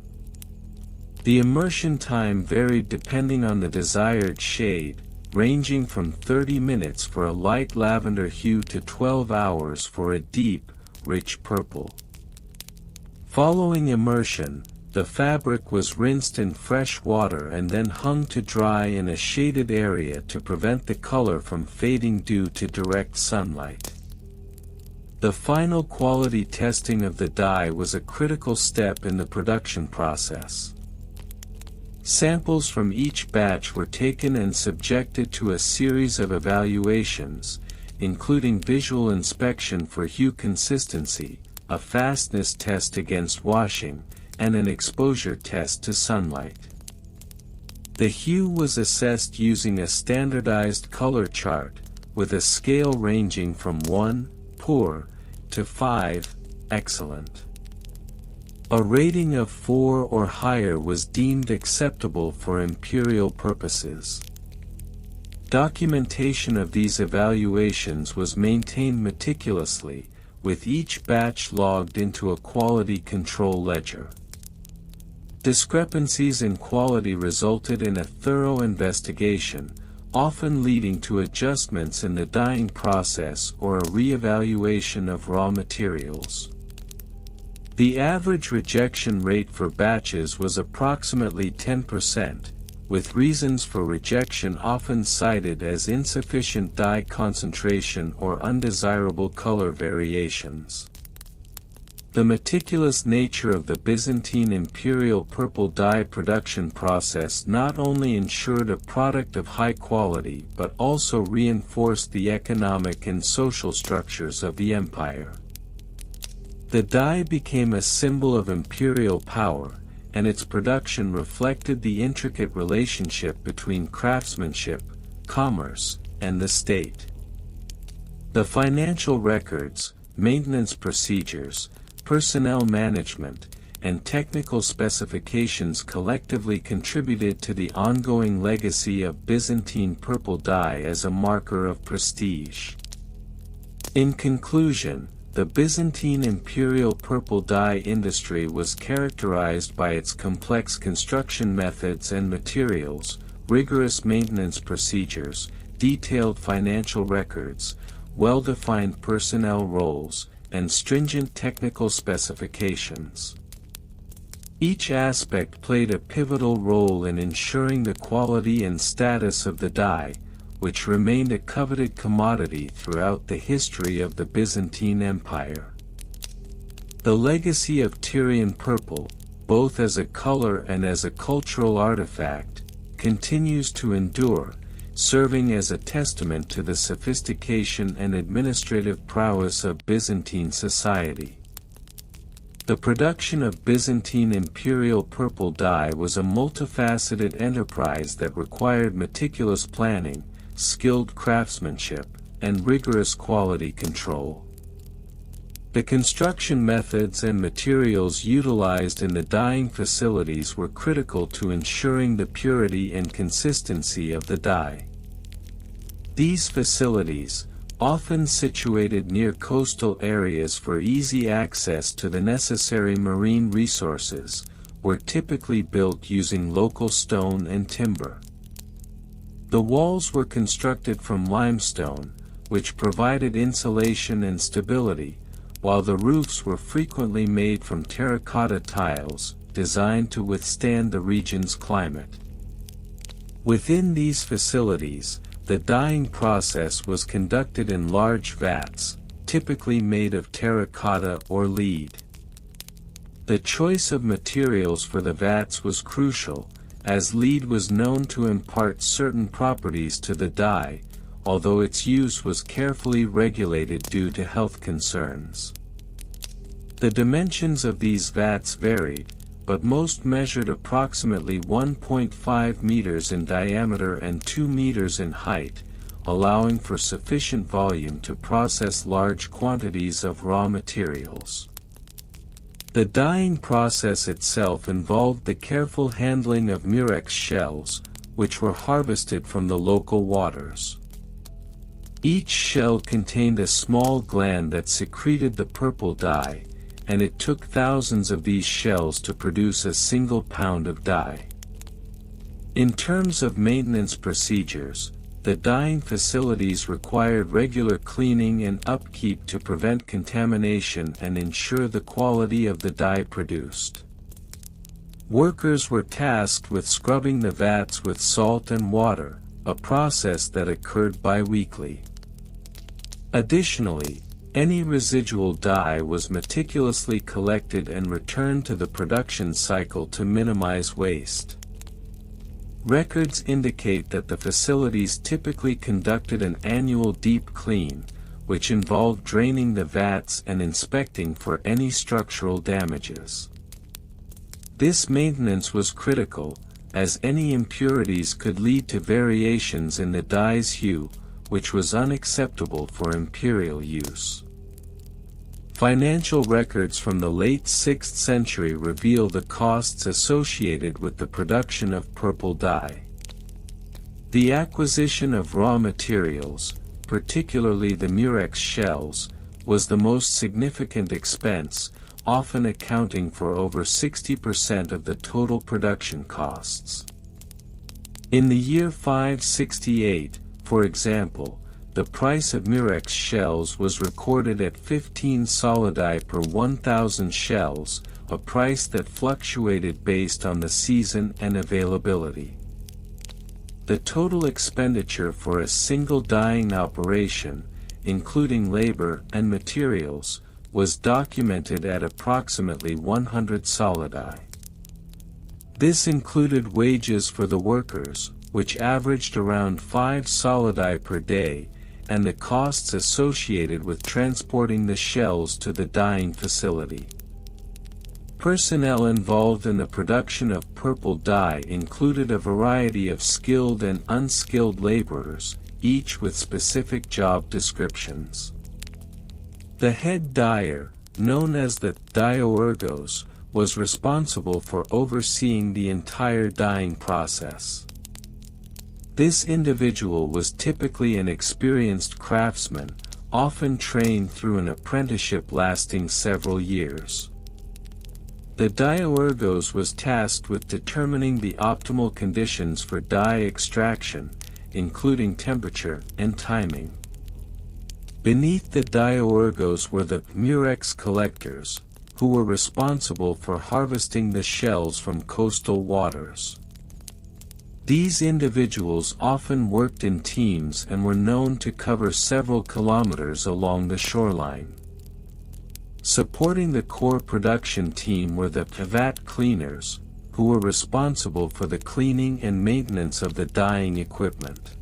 A: The immersion time varied depending on the desired shade, ranging from 30 minutes for a light lavender hue to 12 hours for a deep, rich purple. Following immersion, The fabric was rinsed in fresh water and then hung to dry in a shaded area to prevent the color from fading due to direct sunlight. The final quality testing of the dye was a critical step in the production process. Samples from each batch were taken and subjected to a series of evaluations, including visual inspection for hue consistency, a fastness test against washing, and an exposure test to sunlight. The hue was assessed using a standardized color chart, with a scale ranging from 1, poor, to 5, excellent. A rating of 4 or higher was deemed acceptable for imperial purposes. Documentation of these evaluations was maintained meticulously, with each batch logged into a quality control ledger. Discrepancies in quality resulted in a thorough investigation, often leading to adjustments in the dyeing process or a re-evaluation of raw materials. The average rejection rate for batches was approximately 10%, with reasons for rejection often cited as insufficient dye concentration or undesirable color variations. The meticulous nature of the Byzantine imperial purple dye production process not only ensured a product of high quality but also reinforced the economic and social structures of the empire. The dye became a symbol of imperial power, and its production reflected the intricate relationship between craftsmanship, commerce, and the state. The financial records, maintenance procedures, personnel management, and technical specifications collectively contributed to the ongoing legacy of Byzantine purple dye as a marker of prestige. In conclusion, the Byzantine imperial purple dye industry was characterized by its complex construction methods and materials, rigorous maintenance procedures, detailed financial records, well-defined personnel roles, and stringent technical specifications. Each aspect played a pivotal role in ensuring the quality and status of the dye, which remained a coveted commodity throughout the history of the Byzantine Empire. The legacy of Tyrian purple, both as a color and as a cultural artifact, continues to endure, serving as a testament to the sophistication and administrative prowess of Byzantine society. The production of Byzantine imperial purple dye was a multifaceted enterprise that required meticulous planning, skilled craftsmanship, and rigorous quality control. The construction methods and materials utilized in the dyeing facilities were critical to ensuring the purity and consistency of the dye. These facilities, often situated near coastal areas for easy access to the necessary marine resources, were typically built using local stone and timber. The walls were constructed from limestone, which provided insulation and stability, while the roofs were frequently made from terracotta tiles, designed to withstand the region's climate. Within these facilities, the dyeing process was conducted in large vats, typically made of terracotta or lead. The choice of materials for the vats was crucial, as lead was known to impart certain properties to the dye, although its use was carefully regulated due to health concerns. The dimensions of these vats varied, but most measured approximately 1.5 meters in diameter and 2 meters in height, allowing for sufficient volume to process large quantities of raw materials. The dyeing process itself involved the careful handling of murex shells, which were harvested from the local waters. Each shell contained a small gland that secreted the purple dye, and it took thousands of these shells to produce a single pound of dye. In terms of maintenance procedures, the dyeing facilities required regular cleaning and upkeep to prevent contamination and ensure the quality of the dye produced. Workers were tasked with scrubbing the vats with salt and water, a process that occurred bi-weekly. Additionally, any residual dye was meticulously collected and returned to the production cycle to minimize waste. Records indicate that the facilities typically conducted an annual deep clean, which involved draining the vats and inspecting for any structural damages. This maintenance was critical, as any impurities could lead to variations in the dye's hue, which was unacceptable for imperial use. Financial records from the late 6th century reveal the costs associated with the production of purple dye. The acquisition of raw materials, particularly the murex shells, was the most significant expense, often accounting for over 60% of the total production costs. In the year 568, for example, the price of murex shells was recorded at 15 solidi per 1,000 shells, a price that fluctuated based on the season and availability. The total expenditure for a single dyeing operation, including labor and materials, was documented at approximately 100 solidi. This included wages for the workers, which averaged around 5 solidi per day, and the costs associated with transporting the shells to the dyeing facility. Personnel involved in the production of purple dye included a variety of skilled and unskilled laborers, each with specific job descriptions. The head dyer, known as the dyeorgos, was responsible for overseeing the entire dyeing process. This individual was typically an experienced craftsman, often trained through an apprenticeship lasting several years. The dyeorgos was tasked with determining the optimal conditions for dye extraction, including temperature and timing. Beneath the dyeorgos were the murex collectors, who were responsible for harvesting the shells from coastal waters. These individuals often worked in teams and were known to cover several kilometers along the shoreline. Supporting the core production team were the vat cleaners, who were responsible for the cleaning and maintenance of the dyeing equipment.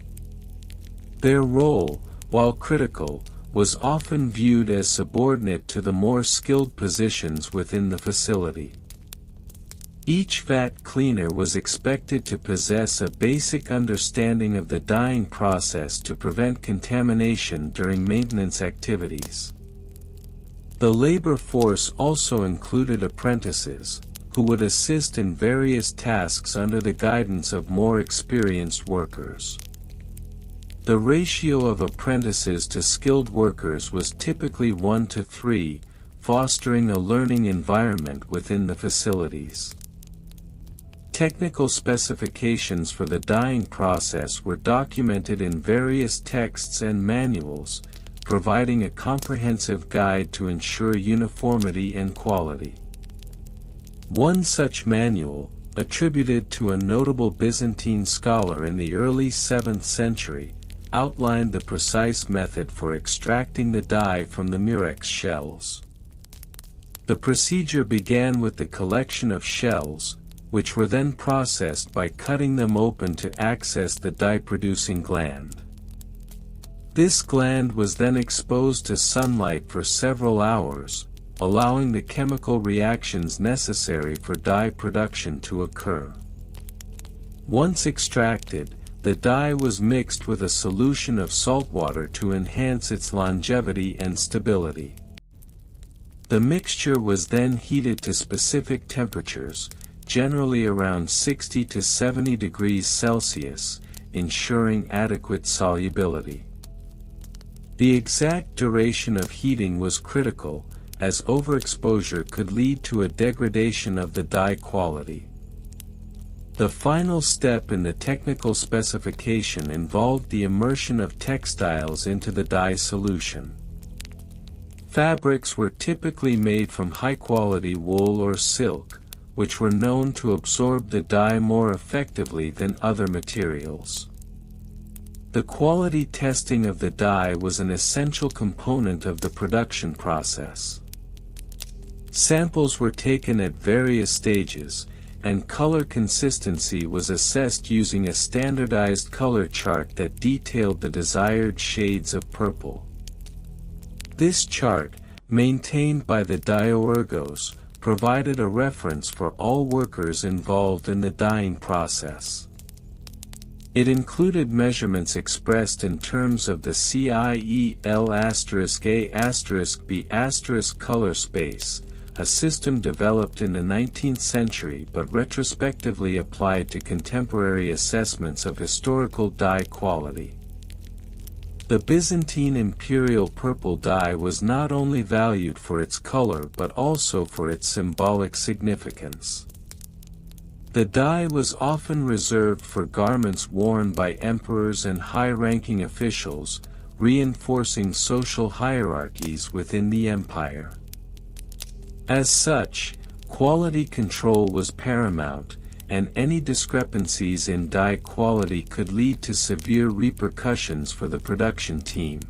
A: Their role, while critical, was often viewed as subordinate to the more skilled positions within the facility. Each vat cleaner was expected to possess a basic understanding of the dyeing process to prevent contamination during maintenance activities. The labor force also included apprentices, who would assist in various tasks under the guidance of more experienced workers. The ratio of apprentices to skilled workers was typically 1:3, fostering a learning environment within the facilities. Technical specifications for the dyeing process were documented in various texts and manuals, providing a comprehensive guide to ensure uniformity and quality. One such manual, attributed to a notable Byzantine scholar in the early 7th century, outlined the precise method for extracting the dye from the murex shells. The procedure began with the collection of shells, which were then processed by cutting them open to access the dye-producing gland. This gland was then exposed to sunlight for several hours, allowing the chemical reactions necessary for dye production to occur. Once extracted, the dye was mixed with a solution of salt water to enhance its longevity and stability. The mixture was then heated to specific temperatures, generally around 60 to 70 degrees Celsius, ensuring adequate solubility. The exact duration of heating was critical, as overexposure could lead to a degradation of the dye quality. The final step in the technical specification involved the immersion of textiles into the dye solution. Fabrics were typically made from high-quality wool or silk, which were known to absorb the dye more effectively than other materials. The quality testing of the dye was an essential component of the production process. Samples were taken at various stages, and color consistency was assessed using a standardized color chart that detailed the desired shades of purple. This chart, maintained by the dyeergos, provided a reference for all workers involved in the dyeing process. It included measurements expressed in terms of the CIEL*A*B* color space, a system developed in the 19th century but retrospectively applied to contemporary assessments of historical dye quality. The Byzantine Imperial purple dye was not only valued for its color but also for its symbolic significance. The dye was often reserved for garments worn by emperors and high-ranking officials, reinforcing social hierarchies within the empire. As such, quality control was paramount, and any discrepancies in dye quality could lead to severe repercussions for the production team.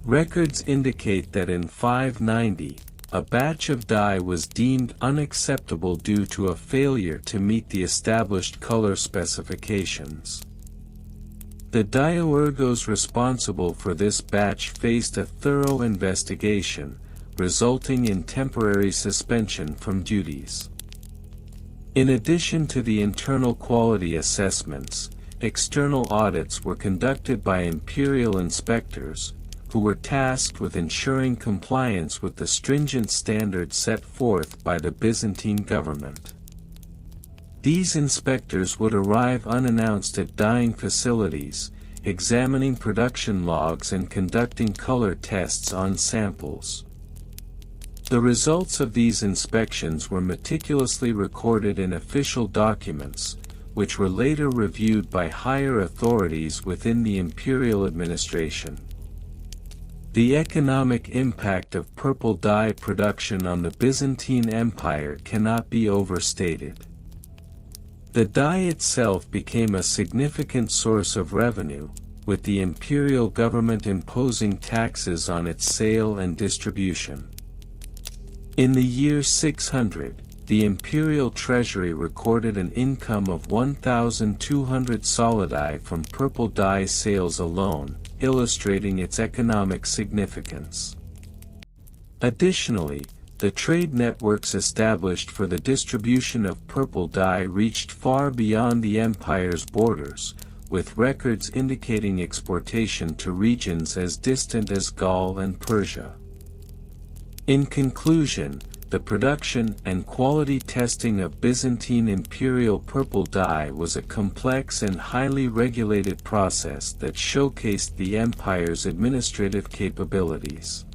A: Records indicate that in 590, a batch of dye was deemed unacceptable due to a failure to meet the established color specifications. The dyeergos responsible for this batch faced a thorough investigation, resulting in temporary suspension from duties. In addition to the internal quality assessments, external audits were conducted by imperial inspectors, who were tasked with ensuring compliance with the stringent standards set forth by the Byzantine government. These inspectors would arrive unannounced at dyeing facilities, examining production logs and conducting color tests on samples. The results of these inspections were meticulously recorded in official documents, which were later reviewed by higher authorities within the imperial administration. The economic impact of purple dye production on the Byzantine Empire cannot be overstated. The dye itself became a significant source of revenue, with the imperial government imposing taxes on its sale and distribution. In the year 600, the imperial treasury recorded an income of 1,200 solidi from purple dye sales alone, illustrating its economic significance. Additionally, the trade networks established for the distribution of purple dye reached far beyond the empire's borders, with records indicating exportation to regions as distant as Gaul and Persia. In conclusion, the production and quality testing of Byzantine imperial purple dye was a complex and highly regulated process that showcased the empire's administrative capabilities.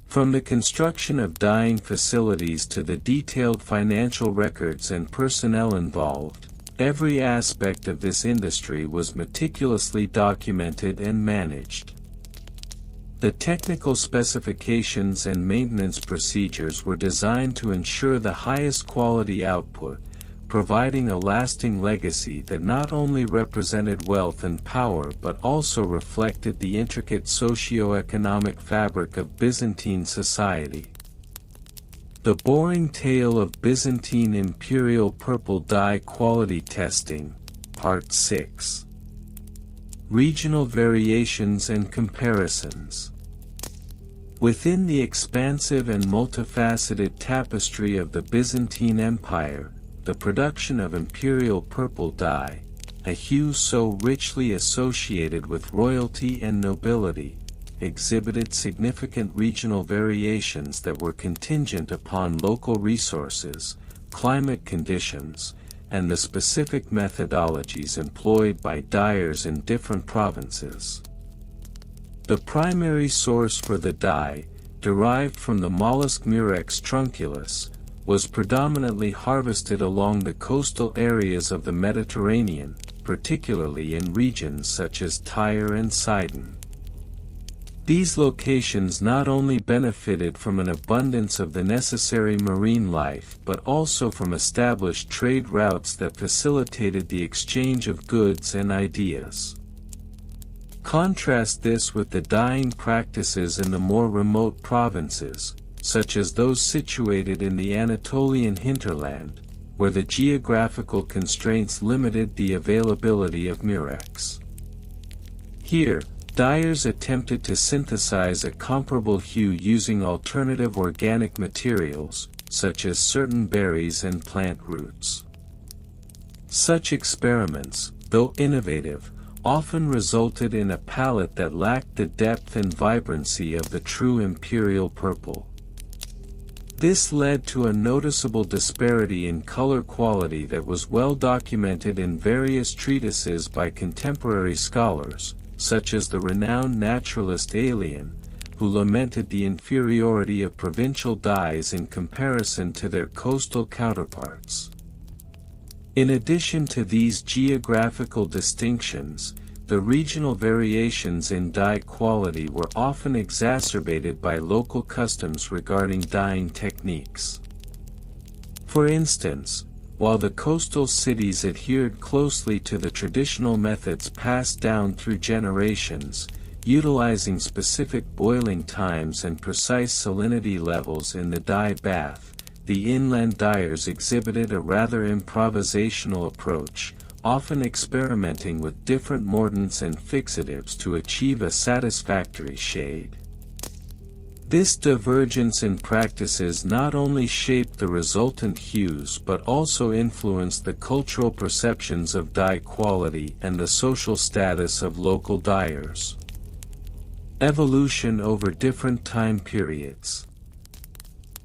A: From the construction of dyeing facilities to the detailed financial records and personnel involved, every aspect of this industry was meticulously documented and managed. The technical specifications and maintenance procedures were designed to ensure the highest quality output, providing a lasting legacy that not only represented wealth and power but also reflected the intricate socio-economic fabric of Byzantine society. The boring tale of Byzantine imperial purple dye quality testing, Part 6. Regional variations and comparisons. Within the expansive and multifaceted tapestry of the Byzantine Empire, the production of imperial purple dye, a hue so richly associated with royalty and nobility, exhibited significant regional variations that were contingent upon local resources, climate conditions, and the specific methodologies employed by dyers in different provinces. The primary source for the dye, derived from the mollusk Murex trunculus, was predominantly harvested along the coastal areas of the Mediterranean, particularly in regions such as Tyre and Sidon. These locations not only benefited from an abundance of the necessary marine life but also from established trade routes that facilitated the exchange of goods and ideas. Contrast this with the dyeing practices in the more remote provinces, such as those situated in the Anatolian hinterland, where the geographical constraints limited the availability of murex. Here, dyers attempted to synthesize a comparable hue using alternative organic materials, such as certain berries and plant roots. Such experiments, though innovative, often resulted in a palette that lacked the depth and vibrancy of the true imperial purple. This led to a noticeable disparity in color quality that was well documented in various treatises by contemporary scholars, such as the renowned naturalist Alien, who lamented the inferiority of provincial dyes in comparison to their coastal counterparts. In addition to these geographical distinctions, the regional variations in dye quality were often exacerbated by local customs regarding dyeing techniques. For instance, while the coastal cities adhered closely to the traditional methods passed down through generations, utilizing specific boiling times and precise salinity levels in the dye bath, the inland dyers exhibited a rather improvisational approach, often experimenting with different mordants and fixatives to achieve a satisfactory shade. This divergence in practices not only shaped the resultant hues but also influenced the cultural perceptions of dye quality and the social status of local dyers. Evolution over different time periods.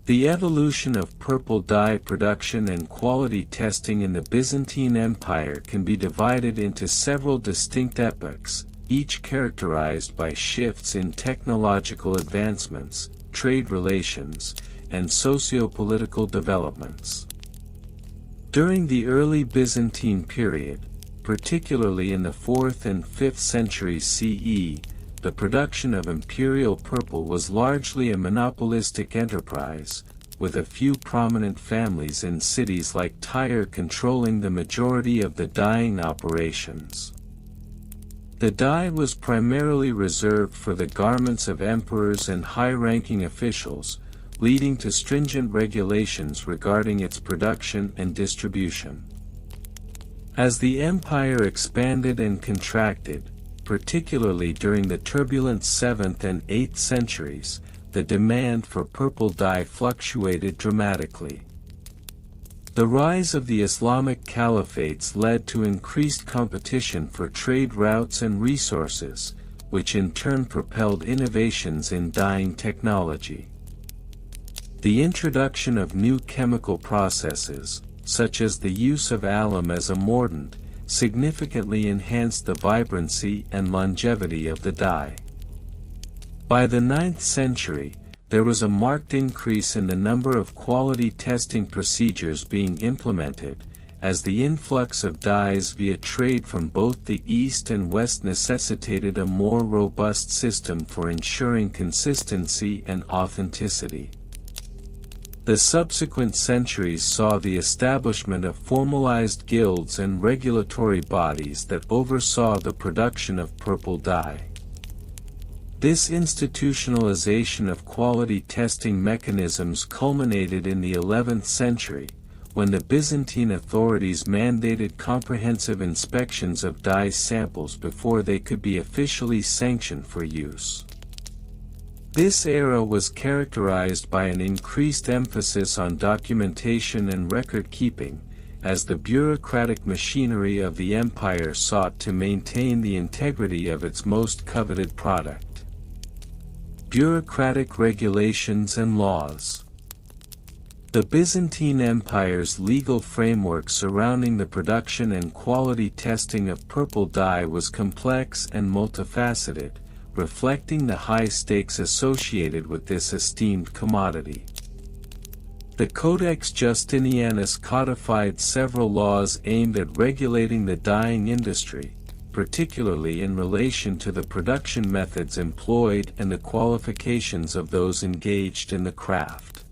A: The evolution of purple dye production and quality testing in the Byzantine Empire can be divided into several distinct epochs, each characterized by shifts in technological advancements, trade relations, and socio-political developments. During the early Byzantine period, particularly in the 4th and 5th centuries CE, the production of imperial purple was largely a monopolistic enterprise, with a few prominent families in cities like Tyre controlling the majority of the dyeing operations. The dye was primarily reserved for the garments of emperors and high-ranking officials, leading to stringent regulations regarding its production and distribution. As the empire expanded and contracted, particularly during the turbulent 7th and 8th centuries, the demand for purple dye fluctuated dramatically. The rise of the Islamic caliphates led to increased competition for trade routes and resources, which in turn propelled innovations in dyeing technology. The introduction of new chemical processes, such as the use of alum as a mordant, significantly enhanced the vibrancy and longevity of the dye. By the 9th century, there was a marked increase in the number of quality testing procedures being implemented, as the influx of dyes via trade from both the East and West necessitated a more robust system for ensuring consistency and authenticity. The subsequent centuries saw the establishment of formalized guilds and regulatory bodies that oversaw the production of purple dye. This institutionalization of quality testing mechanisms culminated in the 11th century, when the Byzantine authorities mandated comprehensive inspections of dye samples before they could be officially sanctioned for use. This era was characterized by an increased emphasis on documentation and record-keeping, as the bureaucratic machinery of the empire sought to maintain the integrity of its most coveted product. Bureaucratic regulations and laws. The Byzantine Empire's legal framework surrounding the production and quality testing of purple dye was complex and multifaceted, reflecting the high stakes associated with this esteemed commodity. The Codex Justinianus codified several laws aimed at regulating the dyeing industry, particularly in relation to the production methods employed and the qualifications of those engaged in the craft.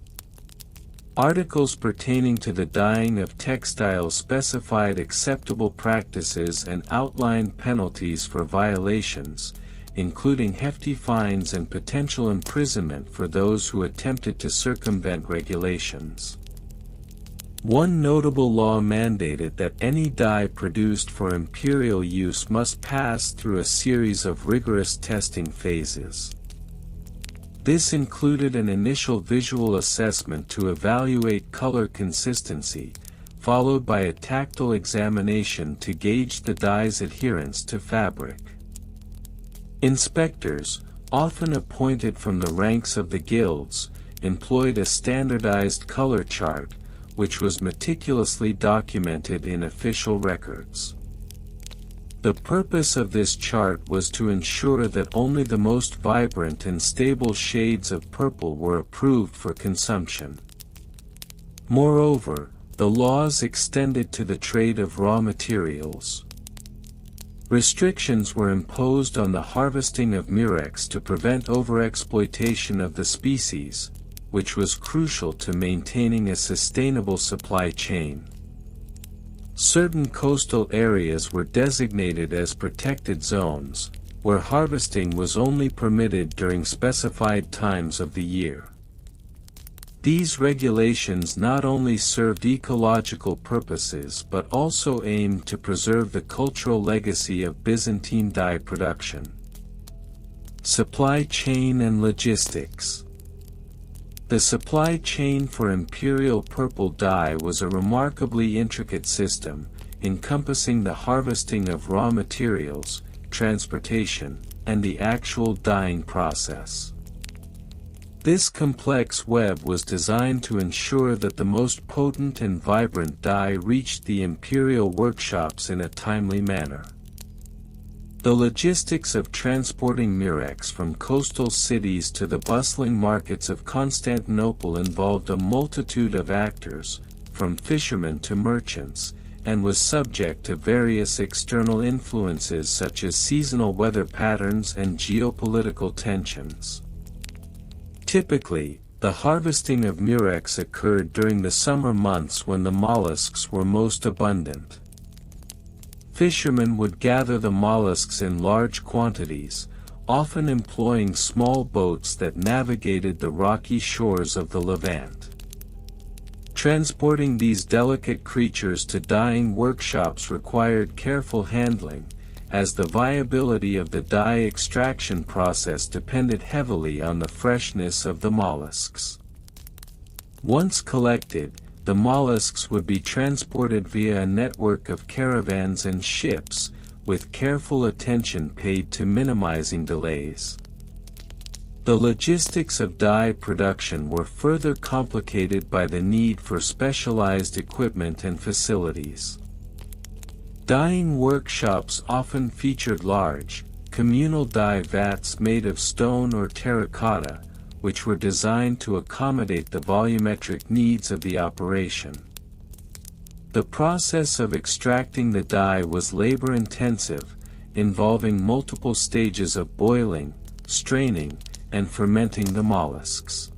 A: Articles pertaining to the dyeing of textiles specified acceptable practices and outlined penalties for violations, including hefty fines and potential imprisonment for those who attempted to circumvent regulations. One notable law mandated that any dye produced for imperial use must pass through a series of rigorous testing phases. This included an initial visual assessment to evaluate color consistency, followed by a tactile examination to gauge the dye's adherence to fabric. Inspectors, often appointed from the ranks of the guilds, employed a standardized color chart, which was meticulously documented in official records. The purpose of this chart was to ensure that only the most vibrant and stable shades of purple were approved for consumption. Moreover, the laws extended to the trade of raw materials. Restrictions were imposed on the harvesting of murex to prevent overexploitation of the species, which was crucial to maintaining a sustainable supply chain. Certain coastal areas were designated as protected zones, where harvesting was only permitted during specified times of the year. These regulations not only served ecological purposes but also aimed to preserve the cultural legacy of Byzantine dye production. Supply chain and logistics. The supply chain for imperial purple dye was a remarkably intricate system, encompassing the harvesting of raw materials, transportation, and the actual dyeing process. This complex web was designed to ensure that the most potent and vibrant dye reached the imperial workshops in a timely manner. The logistics of transporting murex from coastal cities to the bustling markets of Constantinople involved a multitude of actors, from fishermen to merchants, and was subject to various external influences such as seasonal weather patterns and geopolitical tensions. Typically, the harvesting of murex occurred during the summer months when the mollusks were most abundant. Fishermen would gather the mollusks in large quantities, often employing small boats that navigated the rocky shores of the Levant. Transporting these delicate creatures to dyeing workshops required careful handling, as the viability of the dye extraction process depended heavily on the freshness of the mollusks. Once collected, the mollusks would be transported via a network of caravans and ships, with careful attention paid to minimizing delays. The logistics of dye production were further complicated by the need for specialized equipment and facilities. Dyeing workshops often featured large, communal dye vats made of stone or terracotta, which were designed to accommodate the volumetric needs of the operation. The process of extracting the dye was labor-intensive, involving multiple stages of boiling, straining, and fermenting the mollusks.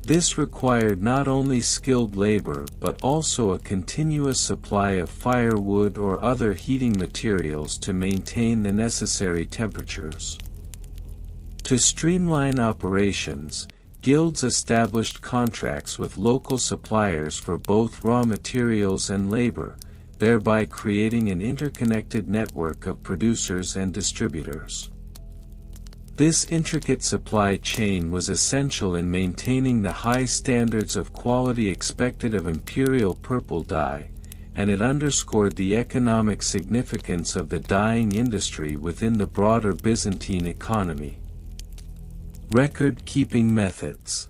A: This required not only skilled labor but also a continuous supply of firewood or other heating materials to maintain the necessary temperatures. To streamline operations, guilds established contracts with local suppliers for both raw materials and labor, thereby creating an interconnected network of producers and distributors. This intricate supply chain was essential in maintaining the high standards of quality expected of imperial purple dye, and it underscored the economic significance of the dyeing industry within the broader Byzantine economy. Record-keeping methods.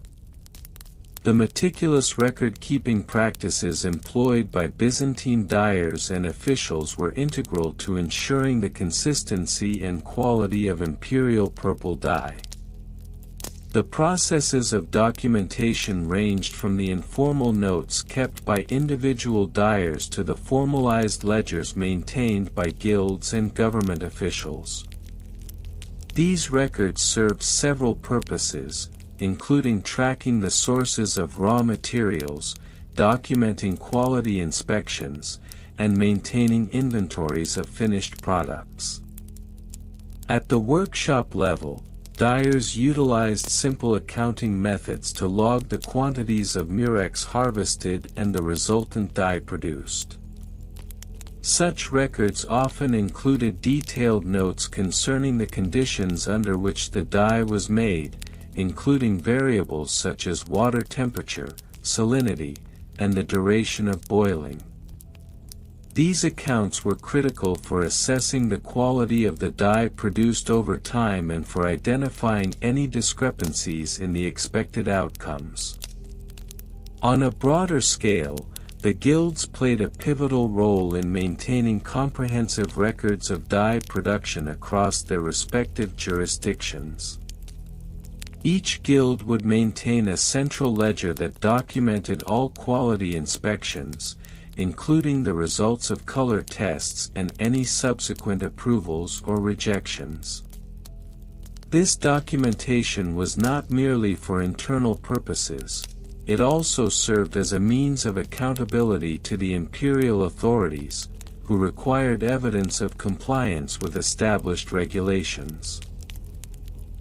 A: The meticulous record-keeping practices employed by Byzantine dyers and officials were integral to ensuring the consistency and quality of imperial purple dye. The processes of documentation ranged from the informal notes kept by individual dyers to the formalized ledgers maintained by guilds and government officials. These records served several purposes, including tracking the sources of raw materials, documenting quality inspections, and maintaining inventories of finished products. At the workshop level, dyers utilized simple accounting methods to log the quantities of murex harvested and the resultant dye produced. Such records often included detailed notes concerning the conditions under which the dye was made, including variables such as water temperature, salinity, and the duration of boiling. These accounts were critical for assessing the quality of the dye produced over time and for identifying any discrepancies in the expected outcomes. On a broader scale, the guilds played a pivotal role in maintaining comprehensive records of dye production across their respective jurisdictions. Each guild would maintain a central ledger that documented all quality inspections, including the results of color tests and any subsequent approvals or rejections. This documentation was not merely for internal purposes, it also served as a means of accountability to the imperial authorities, who required evidence of compliance with established regulations.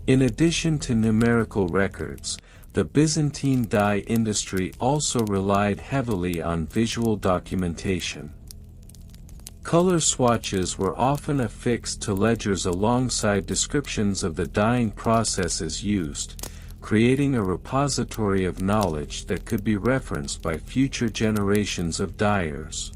A: In addition to numerical records, the Byzantine dye industry also relied heavily on visual documentation. Color swatches were often affixed to ledgers alongside descriptions of the dyeing processes used, creating a repository of knowledge that could be referenced by future generations of dyers.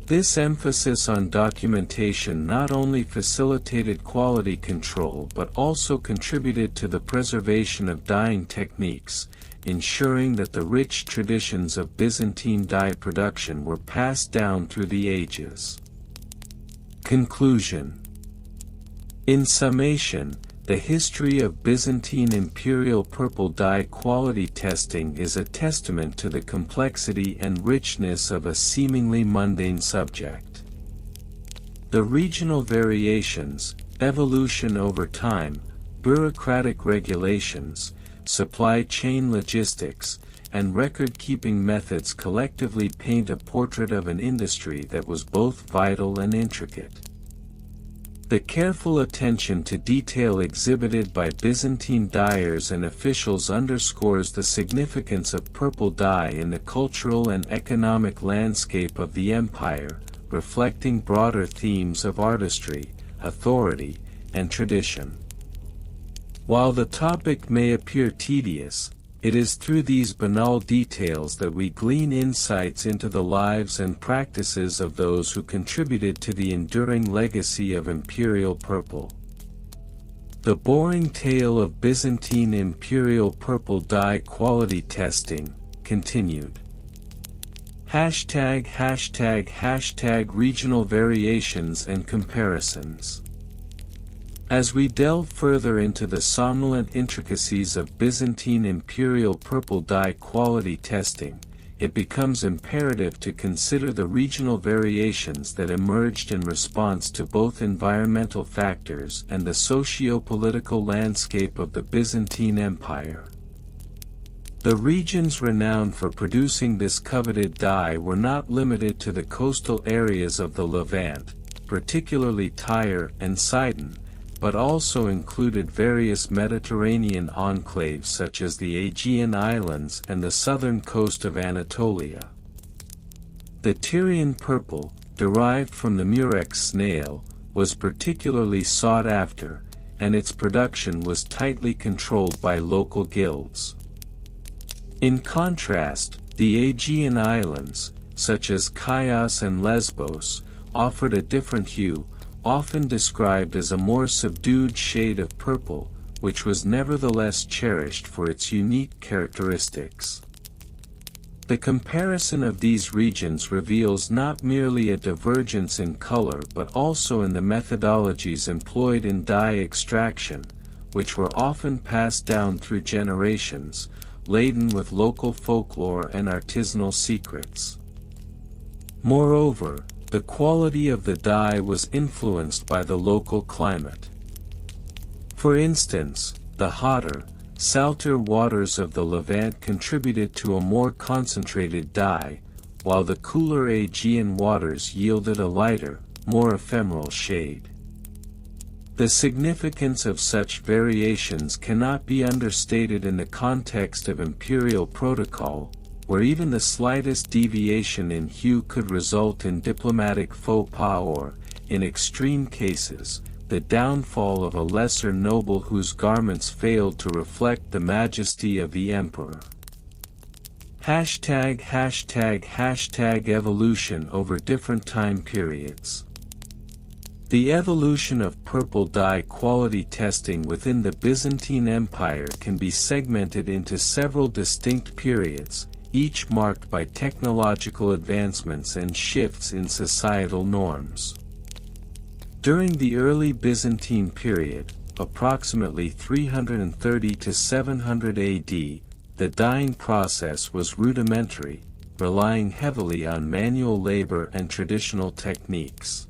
A: This emphasis on documentation not only facilitated quality control but also contributed to the preservation of dyeing techniques, ensuring that the rich traditions of Byzantine dye production were passed down through the ages. Conclusion. In summation, the history of Byzantine imperial purple dye quality testing is a testament to the complexity and richness of a seemingly mundane subject. The regional variations, evolution over time, bureaucratic regulations, supply chain logistics, and record-keeping methods collectively paint a portrait of an industry that was both vital and intricate. The careful attention to detail exhibited by Byzantine dyers and officials underscores the significance of purple dye in the cultural and economic landscape of the empire, reflecting broader themes of artistry, authority, and tradition. While the topic may appear tedious, it is through these banal details that we glean insights into the lives and practices of those who contributed to the enduring legacy of imperial purple. The boring tale of Byzantine imperial purple dye quality testing continued. ### regional variations and comparisons. As we delve further into the somnolent intricacies of Byzantine imperial purple dye quality testing, it becomes imperative to consider the regional variations that emerged in response to both environmental factors and the socio-political landscape of the Byzantine Empire. The regions renowned for producing this coveted dye were not limited to the coastal areas of the Levant, particularly Tyre and Sidon, but also included various Mediterranean enclaves such as the Aegean Islands and the southern coast of Anatolia. The Tyrian purple, derived from the murex snail, was particularly sought after, and its production was tightly controlled by local guilds. In contrast, the Aegean Islands, such as Chios and Lesbos, offered a different hue, often described as a more subdued shade of purple, which was nevertheless cherished for its unique characteristics. The comparison of these regions reveals not merely a divergence in color but also in the methodologies employed in dye extraction, which were often passed down through generations, laden with local folklore and artisanal secrets. Moreover, the quality of the dye was influenced by the local climate. For instance, the hotter, salter waters of the Levant contributed to a more concentrated dye, while the cooler Aegean waters yielded a lighter, more ephemeral shade. The significance of such variations cannot be understated in the context of imperial protocol, where even the slightest deviation in hue could result in diplomatic faux pas or, in extreme cases, the downfall of a lesser noble whose garments failed to reflect the majesty of the emperor. #Evolution over different time periods. The evolution of purple dye quality testing within the Byzantine Empire can be segmented into several distinct periods, each marked by technological advancements and shifts in societal norms. During the early Byzantine period, approximately 330 to 700 AD, the dyeing process was rudimentary, relying heavily on manual labor and traditional techniques.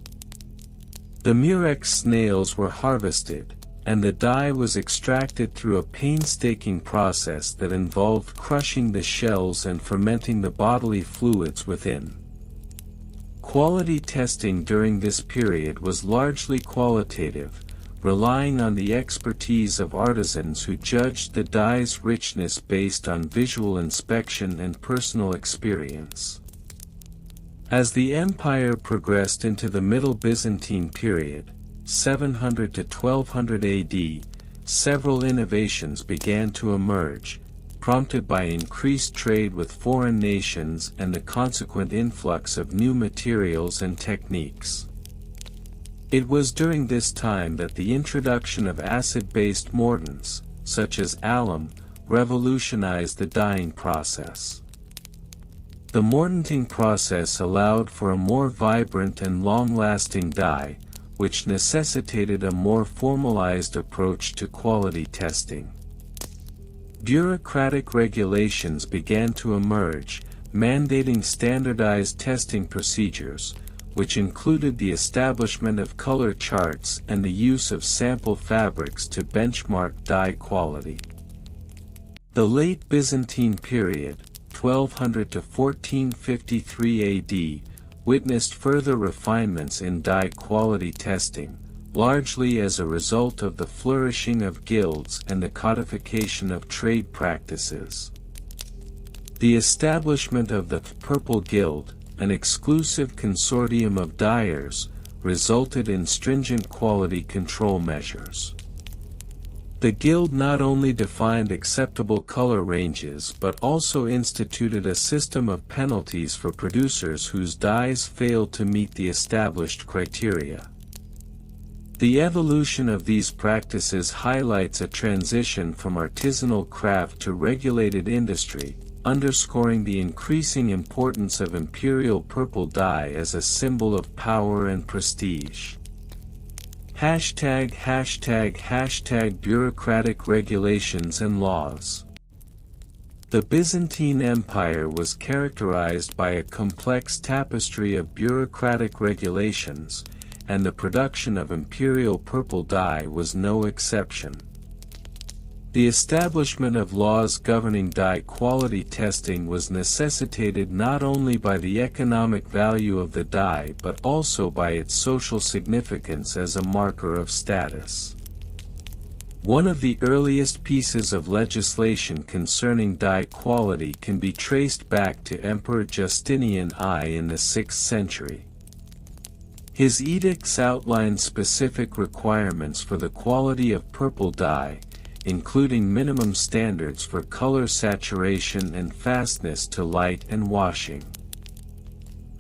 A: The murex snails were harvested, and the dye was extracted through a painstaking process that involved crushing the shells and fermenting the bodily fluids within. Quality testing during this period was largely qualitative, relying on the expertise of artisans who judged the dye's richness based on visual inspection and personal experience. As the empire progressed into the Middle Byzantine period, 700 to 1200 AD, several innovations began to emerge, prompted by increased trade with foreign nations and the consequent influx of new materials and techniques. It was during this time that the introduction of acid-based mordants, such as alum, revolutionized the dyeing process. The mordanting process allowed for a more vibrant and long-lasting dye, which necessitated a more formalized approach to quality testing. Bureaucratic regulations began to emerge, mandating standardized testing procedures, which included the establishment of color charts and the use of sample fabrics to benchmark dye quality. The late Byzantine period, 1200 to 1453 AD, witnessed further refinements in dye quality testing, largely as a result of the flourishing of guilds and the codification of trade practices. The establishment of the Purple Guild, an exclusive consortium of dyers, resulted in stringent quality control measures. The guild not only defined acceptable color ranges but also instituted a system of penalties for producers whose dyes failed to meet the established criteria. The evolution of these practices highlights a transition from artisanal craft to regulated industry, underscoring the increasing importance of imperial purple dye as a symbol of power and prestige. Bureaucratic regulations and laws. The Byzantine Empire was characterized by a complex tapestry of bureaucratic regulations, and the production of imperial purple dye was no exception. The establishment of laws governing dye quality testing was necessitated not only by the economic value of the dye but also by its social significance as a marker of status. One of the earliest pieces of legislation concerning dye quality can be traced back to Emperor Justinian I in the 6th century. His edicts outlined specific requirements for the quality of purple dye, including minimum standards for color saturation and fastness to light and washing.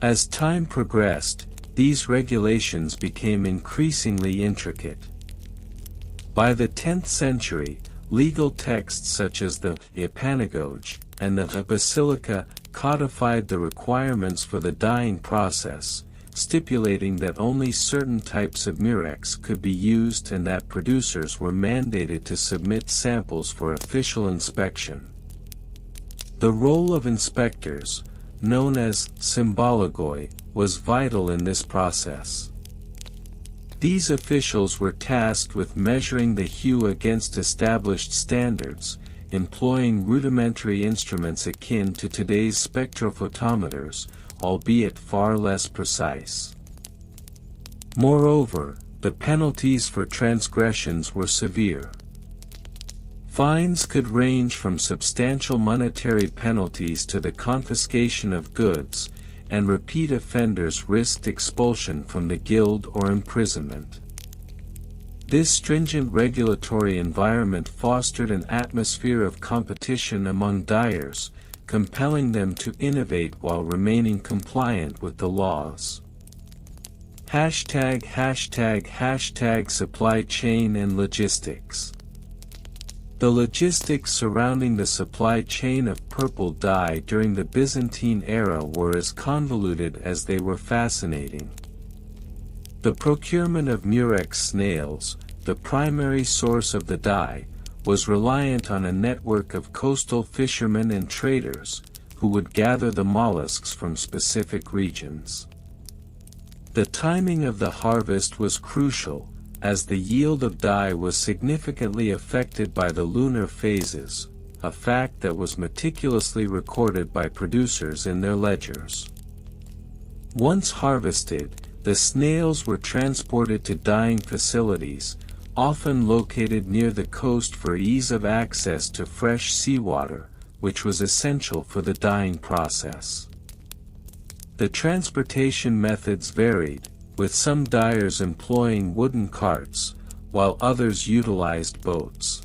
A: As time progressed, these regulations became increasingly intricate. By the 10th century, legal texts such as the Epanagoge and the Basilica codified the requirements for the dyeing process, stipulating that only certain types of murex could be used and that producers were mandated to submit samples for official inspection. The role of inspectors, known as symbologoi, was vital in this process. These officials were tasked with measuring the hue against established standards, employing rudimentary instruments akin to today's spectrophotometers, albeit far less precise. Moreover, the penalties for transgressions were severe. Fines could range from substantial monetary penalties to the confiscation of goods, and repeat offenders risked expulsion from the guild or imprisonment. This stringent regulatory environment fostered an atmosphere of competition among dyers, compelling them to innovate while remaining compliant with the laws. ### Supply chain and logistics. The logistics surrounding the supply chain of purple dye during the Byzantine era were as convoluted as they were fascinating. The procurement of murex snails, the primary source of the dye, was reliant on a network of coastal fishermen and traders, who would gather the mollusks from specific regions. The timing of the harvest was crucial, as the yield of dye was significantly affected by the lunar phases, a fact that was meticulously recorded by producers in their ledgers. Once harvested, the snails were transported to dyeing facilities, often located near the coast for ease of access to fresh seawater, which was essential for the dyeing process. The transportation methods varied, with some dyers employing wooden carts, while others utilized boats.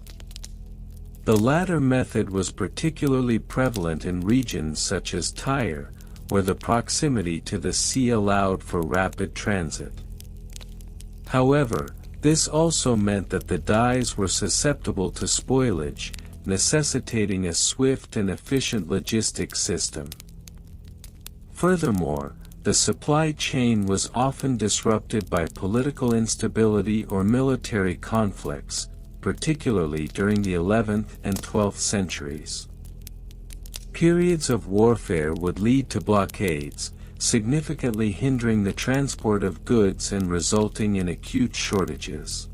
A: The latter method was particularly prevalent in regions such as Tyre, where the proximity to the sea allowed for rapid transit. However, this also meant that the dyes were susceptible to spoilage, necessitating a swift and efficient logistics system. Furthermore, the supply chain was often disrupted by political instability or military conflicts, particularly during the 11th and 12th centuries. Periods of warfare would lead to blockades, significantly hindering the transport of goods and resulting in acute shortages.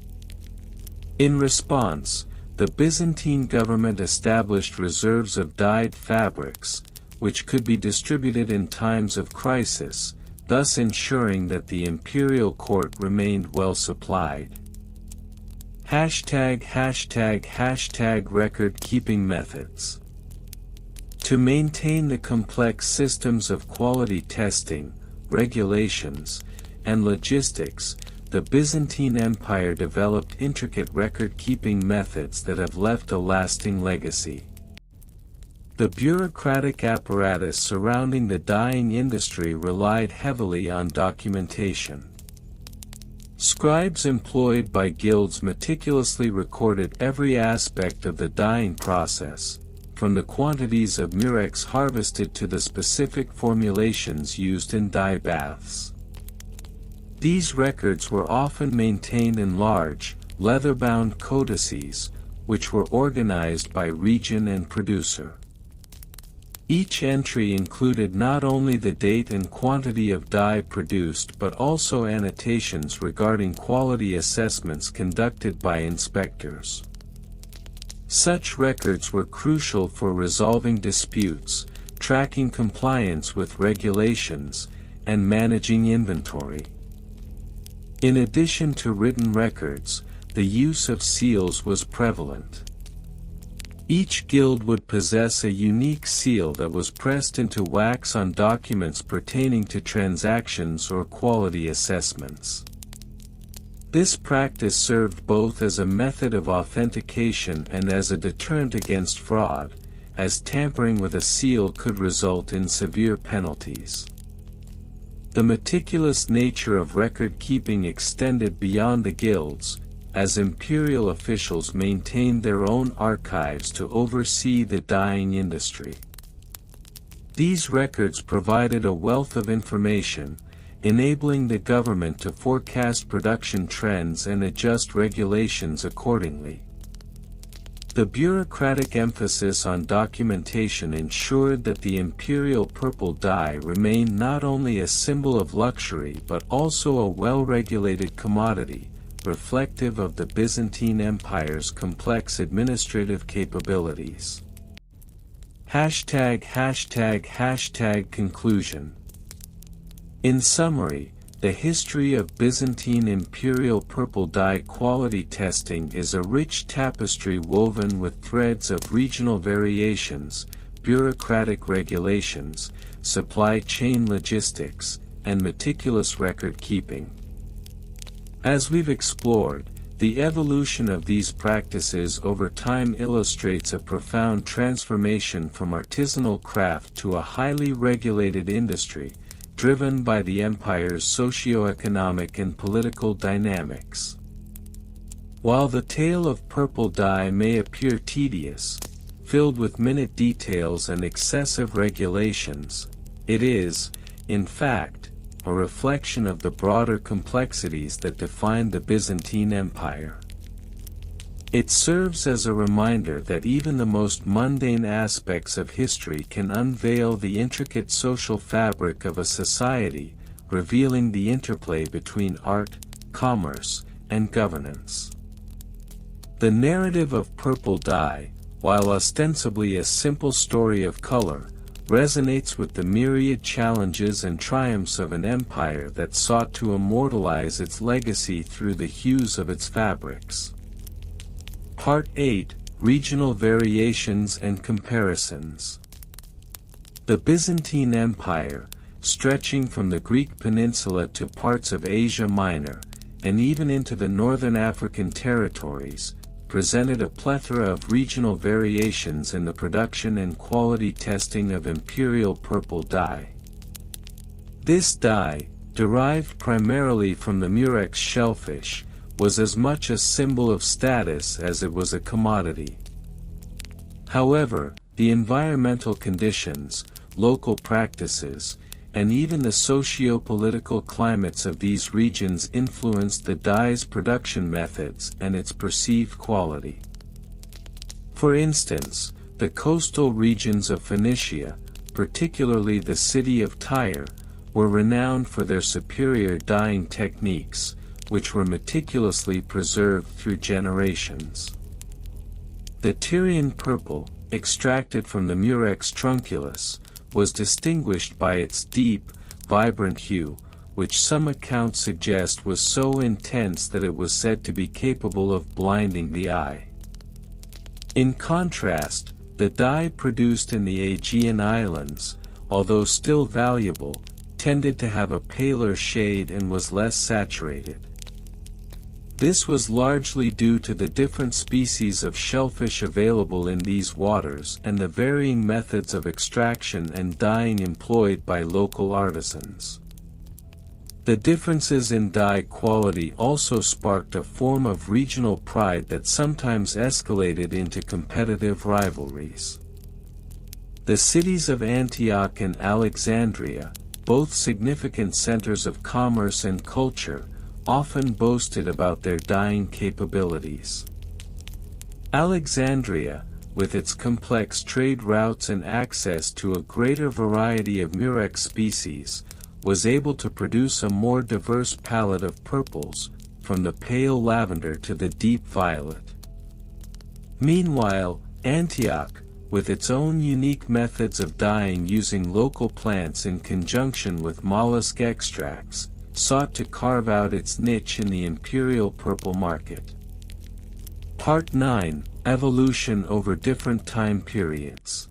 A: In response, the Byzantine government established reserves of dyed fabrics, which could be distributed in times of crisis, thus ensuring that the imperial court remained well supplied. ### Record-keeping methods. To maintain the complex systems of quality testing, regulations, and logistics, the Byzantine Empire developed intricate record-keeping methods that have left a lasting legacy. The bureaucratic apparatus surrounding the dyeing industry relied heavily on documentation. Scribes employed by guilds meticulously recorded every aspect of the dyeing process, from the quantities of murex harvested to the specific formulations used in dye baths. These records were often maintained in large, leather-bound codices, which were organized by region and producer. Each entry included not only the date and quantity of dye produced but also annotations regarding quality assessments conducted by inspectors. Such records were crucial for resolving disputes, tracking compliance with regulations, and managing inventory. In addition to written records, the use of seals was prevalent. Each guild would possess a unique seal that was pressed into wax on documents pertaining to transactions or quality assessments. This practice served both as a method of authentication and as a deterrent against fraud, as tampering with a seal could result in severe penalties. The meticulous nature of record-keeping extended beyond the guilds, as imperial officials maintained their own archives to oversee the dyeing industry. These records provided a wealth of information, enabling the government to forecast production trends and adjust regulations accordingly. The bureaucratic emphasis on documentation ensured that the imperial purple dye remained not only a symbol of luxury but also a well-regulated commodity, reflective of the Byzantine Empire's complex administrative capabilities. Conclusion. In summary, the history of Byzantine imperial purple dye quality testing is a rich tapestry woven with threads of regional variations, bureaucratic regulations, supply chain logistics, and meticulous record-keeping. As we've explored, the evolution of these practices over time illustrates a profound transformation from artisanal craft to a highly regulated industry, driven by the empire's socio-economic and political dynamics. While the tale of purple dye may appear tedious, filled with minute details and excessive regulations, it is, in fact, a reflection of the broader complexities that defined the Byzantine Empire. It serves as a reminder that even the most mundane aspects of history can unveil the intricate social fabric of a society, revealing the interplay between art, commerce, and governance. The narrative of purple dye, while ostensibly a simple story of color, resonates with the myriad challenges and triumphs of an empire that sought to immortalize its legacy through the hues of its fabrics. Part 8, Regional Variations and Comparisons. The Byzantine Empire, stretching from the Greek peninsula to parts of Asia Minor, and even into the northern African territories, presented a plethora of regional variations in the production and quality testing of imperial purple dye. This dye, derived primarily from the murex shellfish, was as much a symbol of status as it was a commodity. However, the environmental conditions, local practices, and even the socio-political climates of these regions influenced the dye's production methods and its perceived quality. For instance, the coastal regions of Phoenicia, particularly the city of Tyre, were renowned for their superior dyeing techniques, which were meticulously preserved through generations. The Tyrian purple, extracted from the murex trunculus, was distinguished by its deep, vibrant hue, which some accounts suggest was so intense that it was said to be capable of blinding the eye. In contrast, the dye produced in the Aegean Islands, although still valuable, tended to have a paler shade and was less saturated. This was largely due to the different species of shellfish available in these waters and the varying methods of extraction and dyeing employed by local artisans. The differences in dye quality also sparked a form of regional pride that sometimes escalated into competitive rivalries. The cities of Antioch and Alexandria, both significant centers of commerce and culture, often boasted about their dyeing capabilities. Alexandria, with its complex trade routes and access to a greater variety of murex species, was able to produce a more diverse palette of purples, from the pale lavender to the deep violet. Meanwhile, Antioch, with its own unique methods of dyeing using local plants in conjunction with mollusk extracts, sought to carve out its niche in the imperial purple market. Part 9, Evolution over different time periods.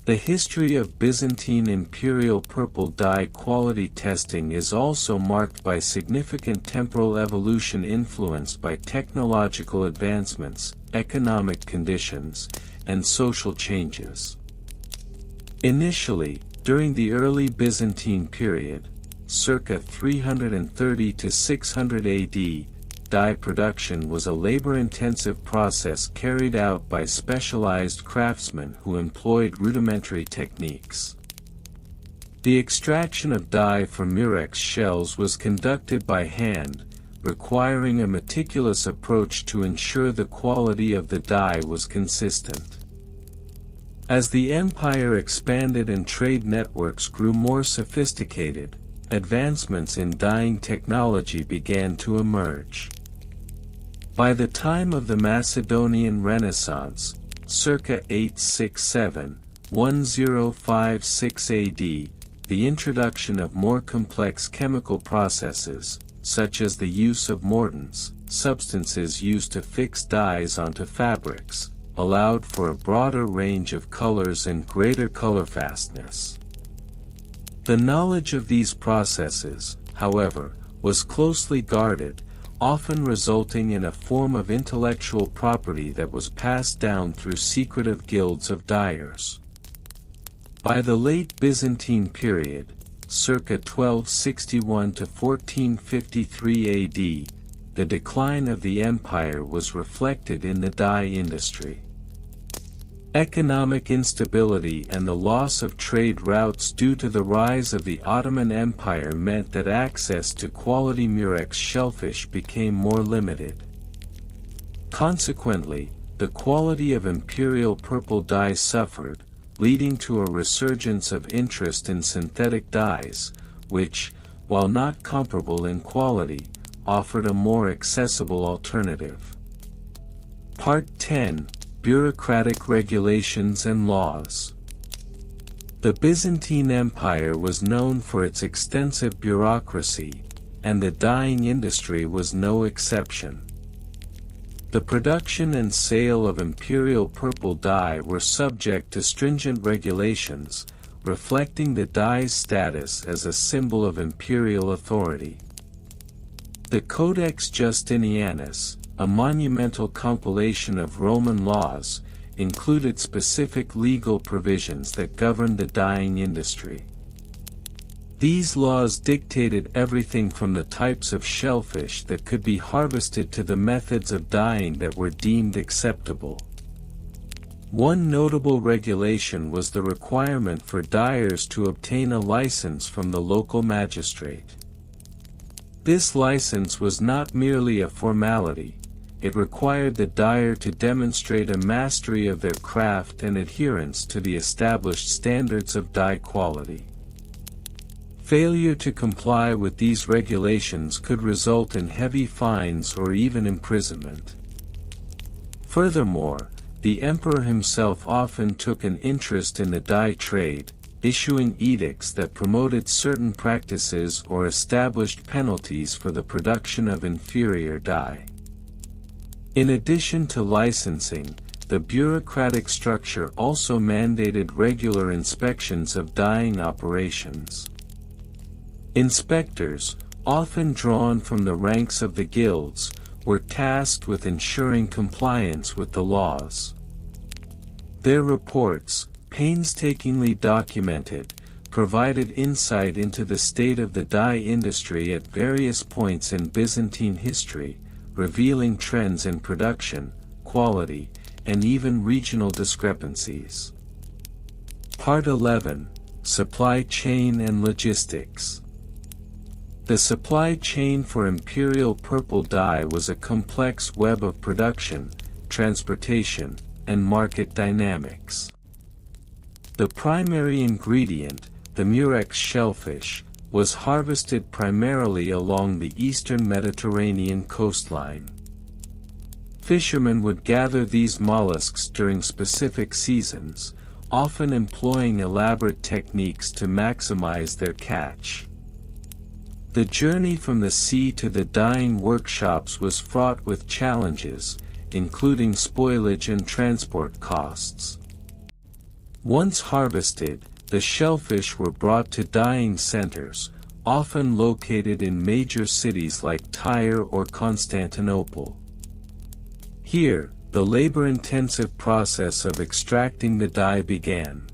A: The history of Byzantine imperial purple dye quality testing is also marked by significant temporal evolution influenced by technological advancements, economic conditions, and social changes. Initially, during the early Byzantine period, circa 330 to 600 AD, dye production was a labor-intensive process carried out by specialized craftsmen who employed rudimentary techniques. The extraction of dye from murex shells was conducted by hand, requiring a meticulous approach to ensure the quality of the dye was consistent. As the empire expanded and trade networks grew more sophisticated, advancements in dyeing technology began to emerge. By the time of the Macedonian Renaissance, circa 867–1056 AD, the introduction of more complex chemical processes, such as the use of mordants, substances used to fix dyes onto fabrics, allowed for a broader range of colors and greater color fastness. The knowledge of these processes, however, was closely guarded, often resulting in a form of intellectual property that was passed down through secretive guilds of dyers. By the late Byzantine period, circa 1261 to 1453 AD, the decline of the empire was reflected in the dye industry. Economic instability and the loss of trade routes due to the rise of the Ottoman Empire meant that access to quality murex shellfish became more limited. Consequently, the quality of imperial purple dye suffered, leading to a resurgence of interest in synthetic dyes, which, while not comparable in quality, offered a more accessible alternative. Part 10: Bureaucratic Regulations and Laws. The Byzantine Empire was known for its extensive bureaucracy, and the dyeing industry was no exception. The production and sale of imperial purple dye were subject to stringent regulations, reflecting the dye's status as a symbol of imperial authority. The Codex Justinianus, a monumental compilation of Roman laws, included specific legal provisions that governed the dyeing industry. These laws dictated everything from the types of shellfish that could be harvested to the methods of dyeing that were deemed acceptable. One notable regulation was the requirement for dyers to obtain a license from the local magistrate. This license was not merely a formality, it required the dyer to demonstrate a mastery of their craft and adherence to the established standards of dye quality. Failure to comply with these regulations could result in heavy fines or even imprisonment. Furthermore, the emperor himself often took an interest in the dye trade, issuing edicts that promoted certain practices or established penalties for the production of inferior dye. In addition to licensing, the bureaucratic structure also mandated regular inspections of dyeing operations. Inspectors, often drawn from the ranks of the guilds, were tasked with ensuring compliance with the laws. Their reports, painstakingly documented, provided insight into the state of the dye industry at various points in Byzantine history, revealing trends in production, quality, and even regional discrepancies. Part 11: Supply Chain and Logistics. The supply chain for imperial purple dye was a complex web of production, transportation, and market dynamics. The primary ingredient, the murex shellfish, was harvested primarily along the eastern Mediterranean coastline. Fishermen would gather these mollusks during specific seasons, often employing elaborate techniques to maximize their catch. The journey from the sea to the dyeing workshops was fraught with challenges, including spoilage and transport costs. Once harvested, the shellfish were brought to dyeing centers, often located in major cities like Tyre or Constantinople. Here, the labor-intensive process of extracting the dye began.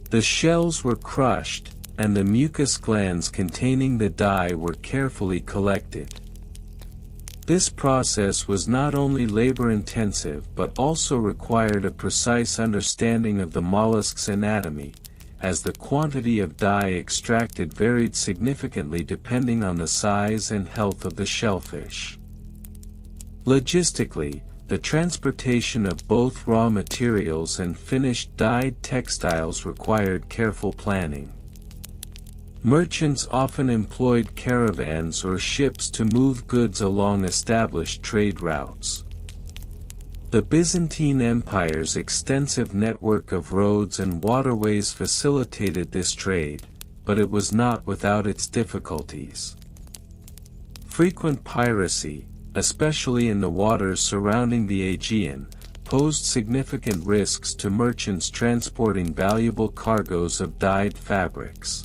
A: The shells were crushed, and the mucus glands containing the dye were carefully collected. This process was not only labor-intensive but also required a precise understanding of the mollusk's anatomy, as the quantity of dye extracted varied significantly depending on the size and health of the shellfish. Logistically, the transportation of both raw materials and finished dyed textiles required careful planning. Merchants often employed caravans or ships to move goods along established trade routes. The Byzantine Empire's extensive network of roads and waterways facilitated this trade, but it was not without its difficulties. Frequent piracy, especially in the waters surrounding the Aegean, posed significant risks to merchants transporting valuable cargoes of dyed fabrics.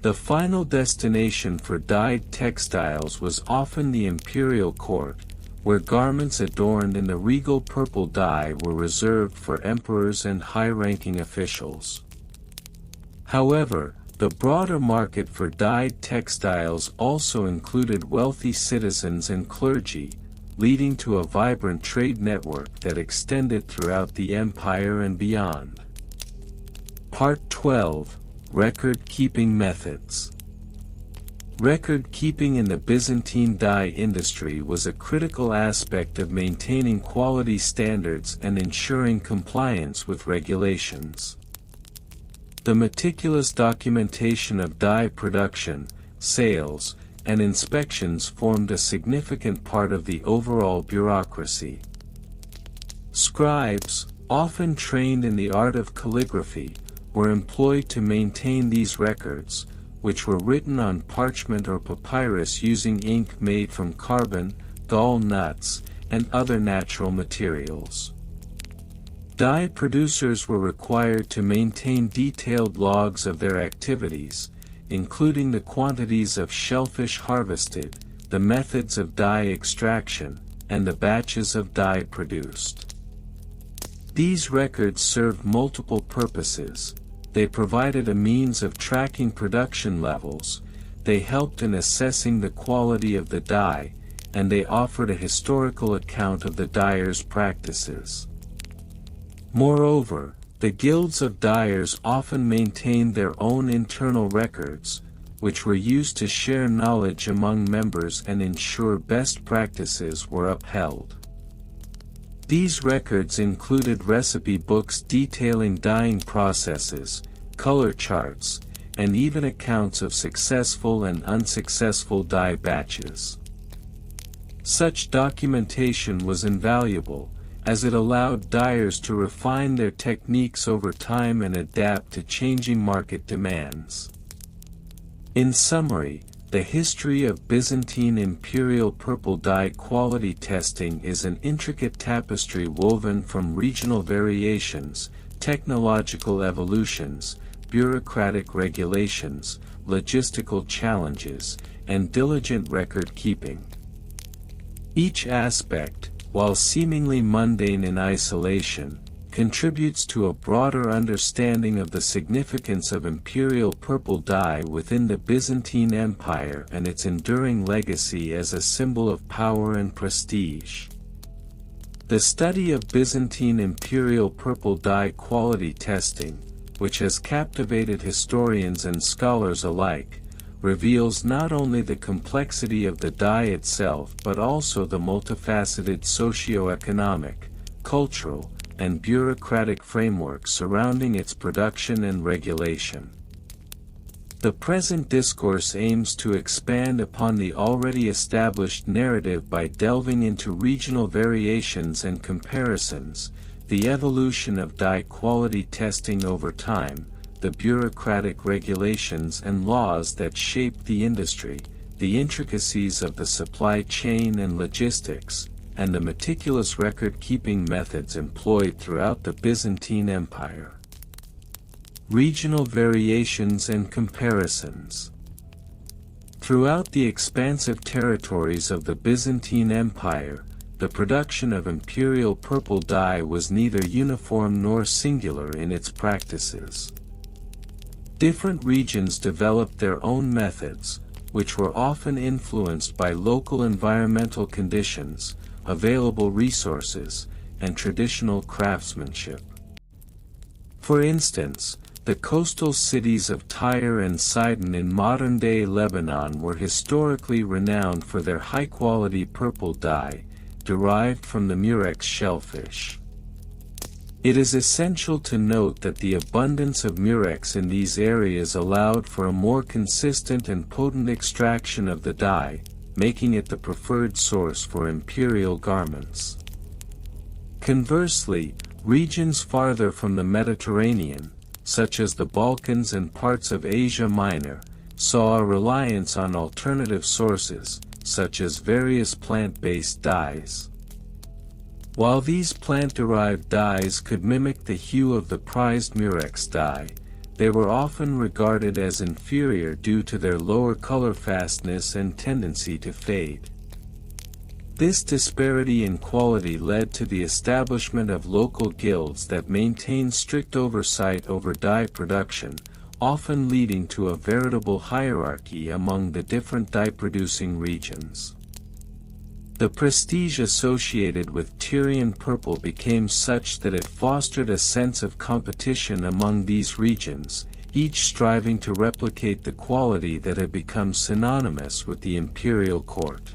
A: The final destination for dyed textiles was often the imperial court, where garments adorned in the regal purple dye were reserved for emperors and high-ranking officials. However, the broader market for dyed textiles also included wealthy citizens and clergy, leading to a vibrant trade network that extended throughout the empire and beyond. Part 12: Record-keeping methods. Record-keeping in the Byzantine dye industry was a critical aspect of maintaining quality standards and ensuring compliance with regulations. The meticulous documentation of dye production, sales, and inspections formed a significant part of the overall bureaucracy. Scribes, often trained in the art of calligraphy, were employed to maintain these records, which were written on parchment or papyrus using ink made from carbon, gall nuts, and other natural materials. Dye producers were required to maintain detailed logs of their activities, including the quantities of shellfish harvested, the methods of dye extraction, and the batches of dye produced. These records served multiple purposes. They provided a means of tracking production levels, they helped in assessing the quality of the dye, and they offered a historical account of the dyers' practices. Moreover, the guilds of dyers often maintained their own internal records, which were used to share knowledge among members and ensure best practices were upheld. These records included recipe books detailing dyeing processes, color charts, and even accounts of successful and unsuccessful dye batches. Such documentation was invaluable, as it allowed dyers to refine their techniques over time and adapt to changing market demands. In summary, the history of Byzantine imperial purple dye quality testing is an intricate tapestry woven from regional variations, technological evolutions, bureaucratic regulations, logistical challenges, and diligent record-keeping. Each aspect, while seemingly mundane in isolation, contributes to a broader understanding of the significance of imperial purple dye within the Byzantine Empire and its enduring legacy as a symbol of power and prestige. The study of Byzantine imperial purple dye quality testing, which has captivated historians and scholars alike, reveals not only the complexity of the dye itself but also the multifaceted socio-economic, cultural, and bureaucratic framework surrounding its production and regulation. The present discourse aims to expand upon the already established narrative by delving into regional variations and comparisons, the evolution of dye quality testing over time, the bureaucratic regulations and laws that shape the industry, the intricacies of the supply chain and logistics, and the meticulous record-keeping methods employed throughout the Byzantine Empire. Regional variations and comparisons. Throughout the expansive territories of the Byzantine Empire, the production of imperial purple dye was neither uniform nor singular in its practices. Different regions developed their own methods, which were often influenced by local environmental conditions, available resources, and traditional craftsmanship. For instance, The coastal cities of Tyre and Sidon in modern-day Lebanon were historically renowned for their high-quality purple dye, derived from the murex shellfish. It is essential to note that the abundance of murex in these areas allowed for a more consistent and potent extraction of the dye, making it the preferred source for imperial garments. Conversely, regions farther from the Mediterranean, such as the Balkans and parts of Asia Minor, saw a reliance on alternative sources, such as various plant-based dyes. While these plant-derived dyes could mimic the hue of the prized murex dye, they were often regarded as inferior due to their lower color fastness and tendency to fade. This disparity in quality led to the establishment of local guilds that maintained strict oversight over dye production, often leading to a veritable hierarchy among the different dye-producing regions. The prestige associated with Tyrian purple became such that it fostered a sense of competition among these regions, each striving to replicate the quality that had become synonymous with the imperial court.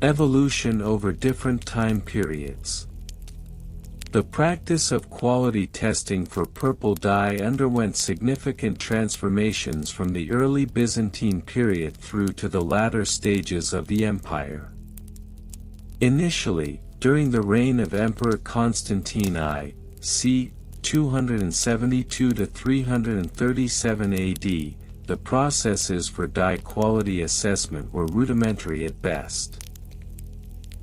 A: Evolution over different time periods. The practice of quality testing for purple dye underwent significant transformations from the early Byzantine period through to the latter stages of the empire. Initially, during the reign of Emperor Constantine I, c. 272 to 337 AD, the processes for dye quality assessment were rudimentary at best.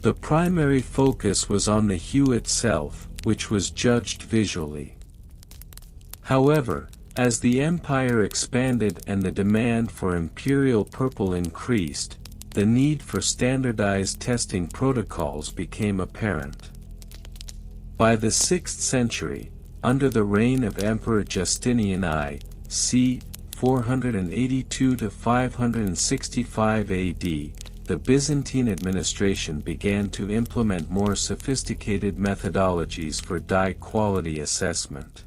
A: The primary focus was on the hue itself, which was judged visually. However, as the empire expanded and the demand for imperial purple increased, the need for standardized testing protocols became apparent. By the 6th century, under the reign of Emperor Justinian I, c. 482 to 565 AD, the Byzantine administration began to implement more sophisticated methodologies for dye quality assessment.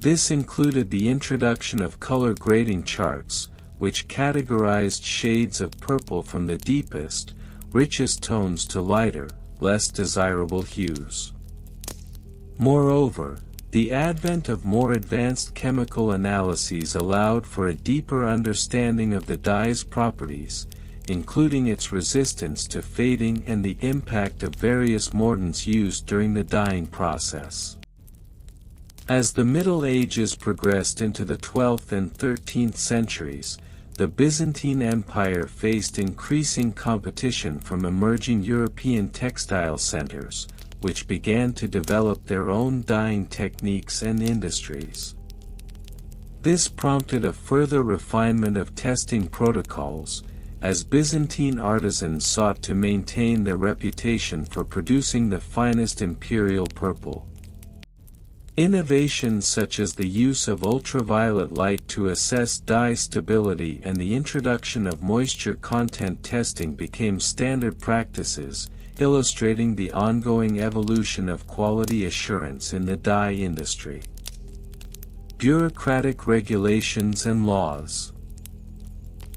A: This included the introduction of color grading charts, which categorized shades of purple from the deepest, richest tones to lighter, less desirable hues. Moreover, the advent of more advanced chemical analyses allowed for a deeper understanding of the dye's properties, including its resistance to fading and the impact of various mordants used during the dyeing process. As the Middle Ages progressed into the 12th and 13th centuries, the Byzantine Empire faced increasing competition from emerging European textile centers, which began to develop their own dyeing techniques and industries. This prompted a further refinement of testing protocols, as Byzantine artisans sought to maintain their reputation for producing the finest imperial purple. Innovations such as the use of ultraviolet light to assess dye stability and the introduction of moisture content testing became standard practices, illustrating the ongoing evolution of quality assurance in the dye industry. Bureaucratic regulations and laws.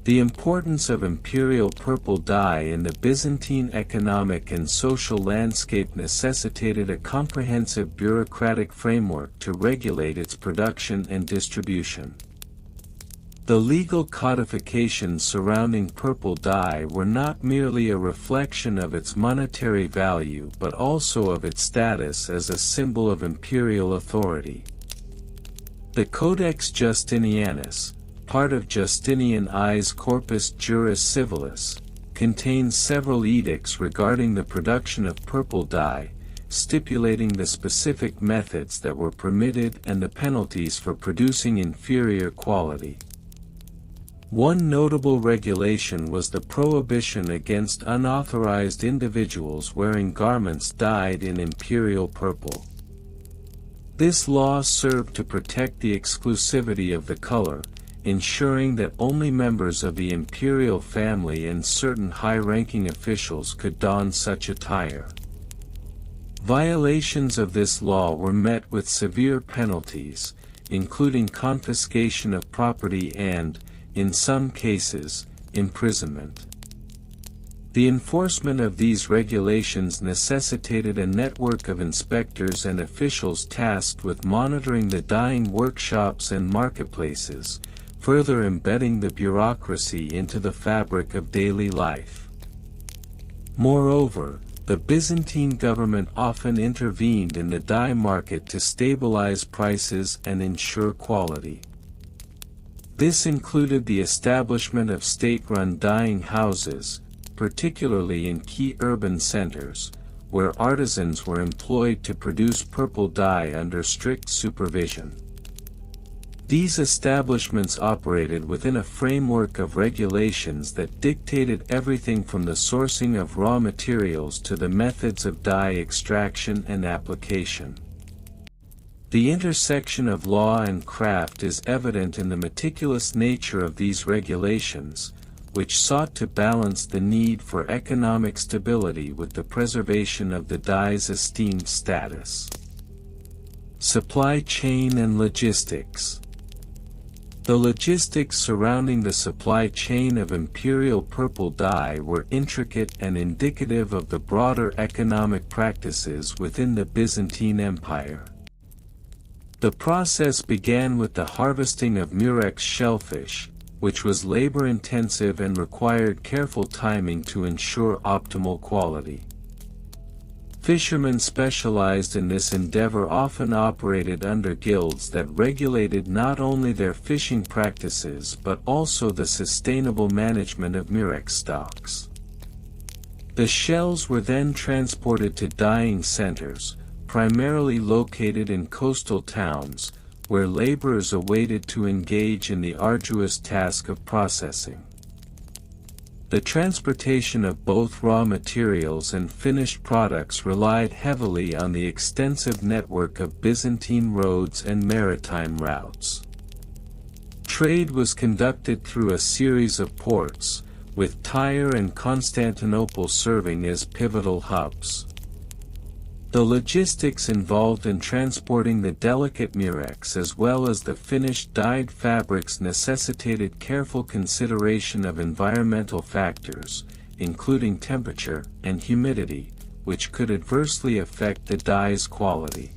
A: The importance of imperial purple dye in the Byzantine economic and social landscape necessitated a comprehensive bureaucratic framework to regulate its production and distribution. The legal codifications surrounding purple dye were not merely a reflection of its monetary value but also of its status as a symbol of imperial authority. The Codex Justinianus, part of Justinian I's Corpus Juris Civilis, contains several edicts regarding the production of purple dye, stipulating the specific methods that were permitted and the penalties for producing inferior quality. One notable regulation was the prohibition against unauthorized individuals wearing garments dyed in imperial purple. This law served to protect the exclusivity of the color, ensuring that only members of the imperial family and certain high-ranking officials could don such attire. Violations of this law were met with severe penalties, including confiscation of property and, in some cases, imprisonment. The enforcement of these regulations necessitated a network of inspectors and officials tasked with monitoring the dyeing workshops and marketplaces, further embedding the bureaucracy into the fabric of daily life. Moreover, the Byzantine government often intervened in the dye market to stabilize prices and ensure quality. This included the establishment of state-run dyeing houses, particularly in key urban centers, where artisans were employed to produce purple dye under strict supervision. These establishments operated within a framework of regulations that dictated everything from the sourcing of raw materials to the methods of dye extraction and application. The intersection of law and craft is evident in the meticulous nature of these regulations, which sought to balance the need for economic stability with the preservation of the dye's esteemed status. Supply chain and logistics. The logistics surrounding the supply chain of imperial purple dye were intricate and indicative of the broader economic practices within the Byzantine Empire. The process began with the harvesting of murex shellfish, which was labor-intensive and required careful timing to ensure optimal quality. Fishermen specialized in this endeavor often operated under guilds that regulated not only their fishing practices but also the sustainable management of murex stocks. The shells were then transported to dyeing centers, primarily located in coastal towns, where laborers awaited to engage in the arduous task of processing. The transportation of both raw materials and finished products relied heavily on the extensive network of Byzantine roads and maritime routes. Trade was conducted through a series of ports, with Tyre and Constantinople serving as pivotal hubs. The logistics involved in transporting the delicate murex as well as the finished dyed fabrics necessitated careful consideration of environmental factors, including temperature and humidity, which could adversely affect the dye's quality.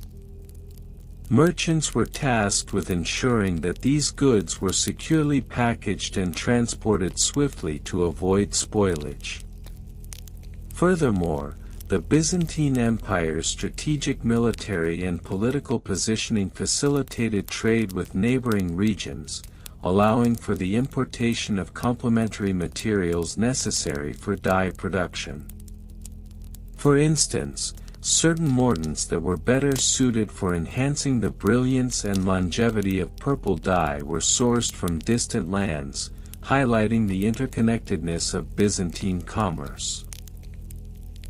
A: Merchants were tasked with ensuring that these goods were securely packaged and transported swiftly to avoid spoilage. Furthermore, the Byzantine Empire's strategic military and political positioning facilitated trade with neighboring regions, allowing for the importation of complementary materials necessary for dye production. For instance, certain mordants that were better suited for enhancing the brilliance and longevity of purple dye were sourced from distant lands, highlighting the interconnectedness of Byzantine commerce.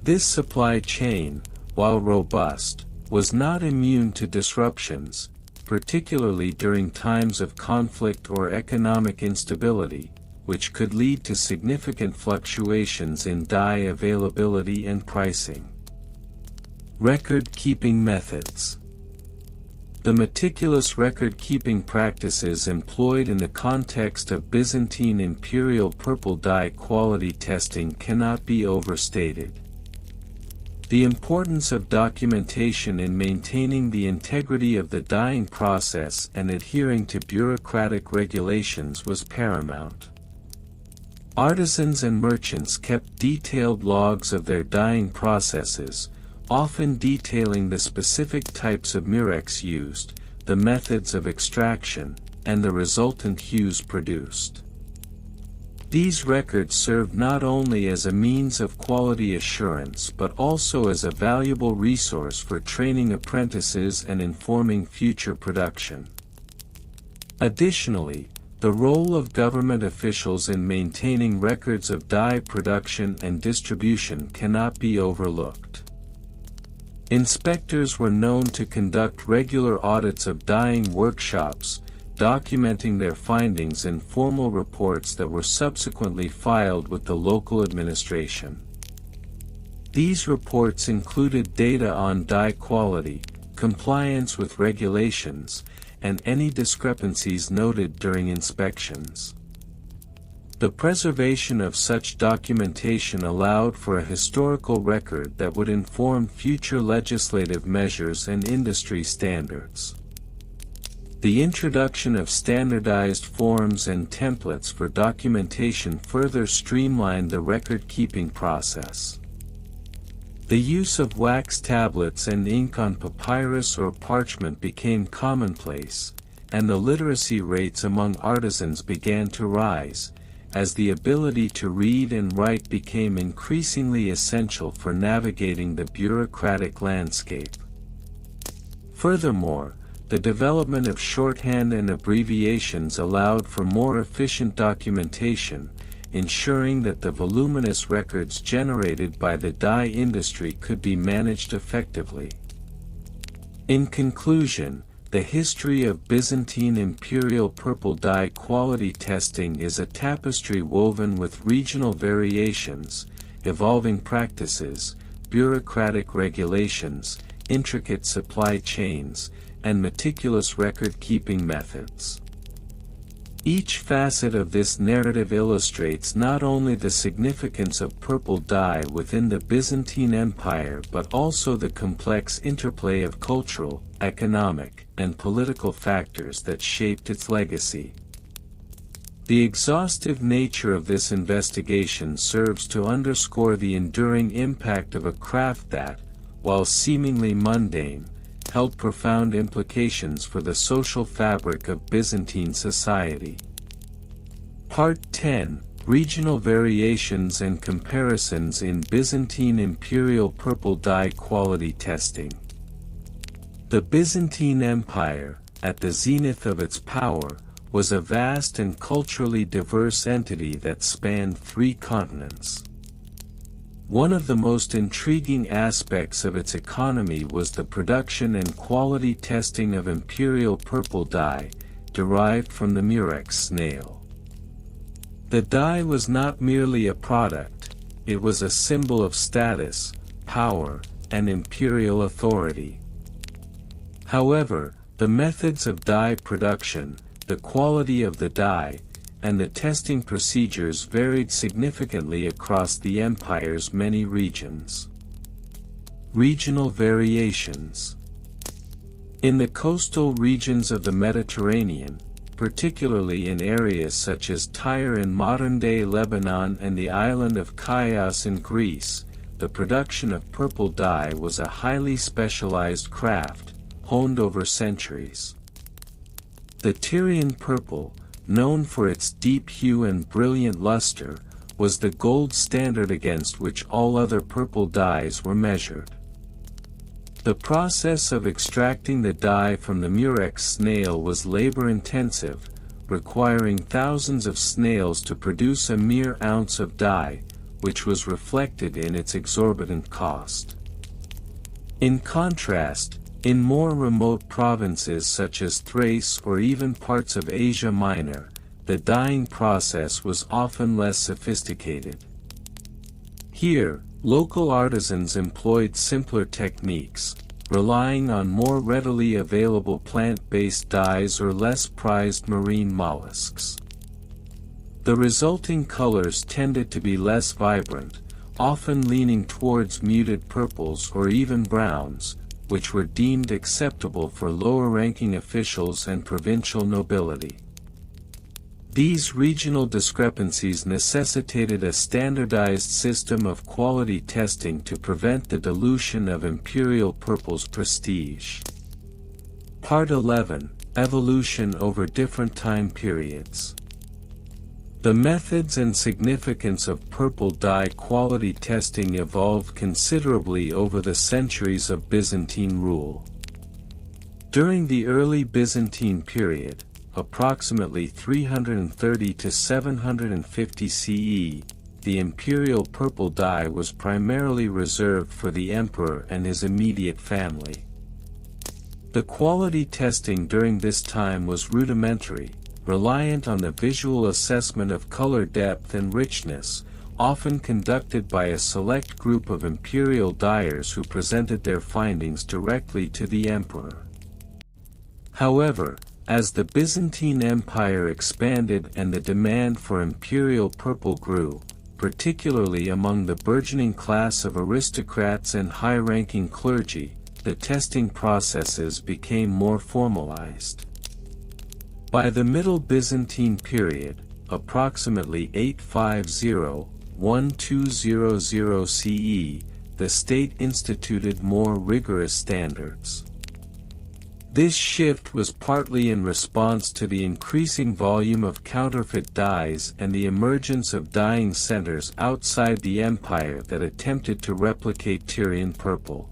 A: This supply chain, while robust, was not immune to disruptions, particularly during times of conflict or economic instability, which could lead to significant fluctuations in dye availability and pricing. Record-keeping methods. The meticulous record-keeping practices employed in the context of Byzantine imperial purple dye quality testing cannot be overstated. The importance of documentation in maintaining the integrity of the dyeing process and adhering to bureaucratic regulations was paramount. Artisans and merchants kept detailed logs of their dyeing processes, often detailing the specific types of murex used, the methods of extraction, and the resultant hues produced. These records served not only as a means of quality assurance but also as a valuable resource for training apprentices and informing future production. Additionally, the role of government officials in maintaining records of dye production and distribution cannot be overlooked. Inspectors were known to conduct regular audits of dyeing workshops, documenting their findings in formal reports that were subsequently filed with the local administration. These reports included data on dye quality, compliance with regulations, and any discrepancies noted during inspections. The preservation of such documentation allowed for a historical record that would inform future legislative measures and industry standards. The introduction of standardized forms and templates for documentation further streamlined the record-keeping process. The use of wax tablets and ink on papyrus or parchment became commonplace, and the literacy rates among artisans began to rise, as the ability to read and write became increasingly essential for navigating the bureaucratic landscape. Furthermore, the development of shorthand and abbreviations allowed for more efficient documentation, ensuring that the voluminous records generated by the dye industry could be managed effectively. In conclusion, the history of Byzantine imperial purple dye quality testing is a tapestry woven with regional variations, evolving practices, bureaucratic regulations, intricate supply chains, and meticulous record-keeping methods. Each facet of this narrative illustrates not only the significance of purple dye within the Byzantine Empire but also the complex interplay of cultural, economic, and political factors that shaped its legacy. The exhaustive nature of this investigation serves to underscore the enduring impact of a craft that, while seemingly mundane, held profound implications for the social fabric of Byzantine society. Part 10: Regional Variations and Comparisons in Byzantine Imperial Purple Dye Quality Testing. The Byzantine Empire, at the zenith of its power, was a vast and culturally diverse entity that spanned 3 continents. One of the most intriguing aspects of its economy was the production and quality testing of imperial purple dye, derived from the murex snail. The dye was not merely a product, it was a symbol of status, power, and imperial authority. However, the methods of dye production, the quality of the dye, and the testing procedures varied significantly across the empire's many regions. Regional variations. In the coastal regions of the Mediterranean, particularly in areas such as Tyre in modern-day Lebanon and the island of Chios in Greece, the production of purple dye was a highly specialized craft, honed over centuries. The Tyrian purple, known for its deep hue and brilliant luster, was the gold standard against which all other purple dyes were measured. The process of extracting the dye from the murex snail was labor-intensive, requiring thousands of snails to produce a mere ounce of dye, which was reflected in its exorbitant cost. In contrast, in more remote provinces such as Thrace or even parts of Asia Minor, the dyeing process was often less sophisticated. Here, local artisans employed simpler techniques, relying on more readily available plant-based dyes or less prized marine mollusks. The resulting colors tended to be less vibrant, often leaning towards muted purples or even browns, which were deemed acceptable for lower-ranking officials and provincial nobility. These regional discrepancies necessitated a standardized system of quality testing to prevent the dilution of imperial purple's prestige. Part 11: Evolution over different time periods. The methods and significance of purple dye quality testing evolved considerably over the centuries of Byzantine rule. During the early Byzantine period, approximately 330 to 750 CE, the imperial purple dye was primarily reserved for the emperor and his immediate family. The quality testing during this time was rudimentary, reliant on the visual assessment of color depth and richness, often conducted by a select group of imperial dyers who presented their findings directly to the emperor. However, As the Byzantine Empire expanded and the demand for imperial purple grew, particularly among the burgeoning class of aristocrats and high-ranking clergy, the testing processes became more formalized. By the Middle Byzantine period, approximately 850–1200 CE, the state instituted more rigorous standards. This shift was partly in response to the increasing volume of counterfeit dyes and the emergence of dyeing centers outside the empire that attempted to replicate Tyrian purple.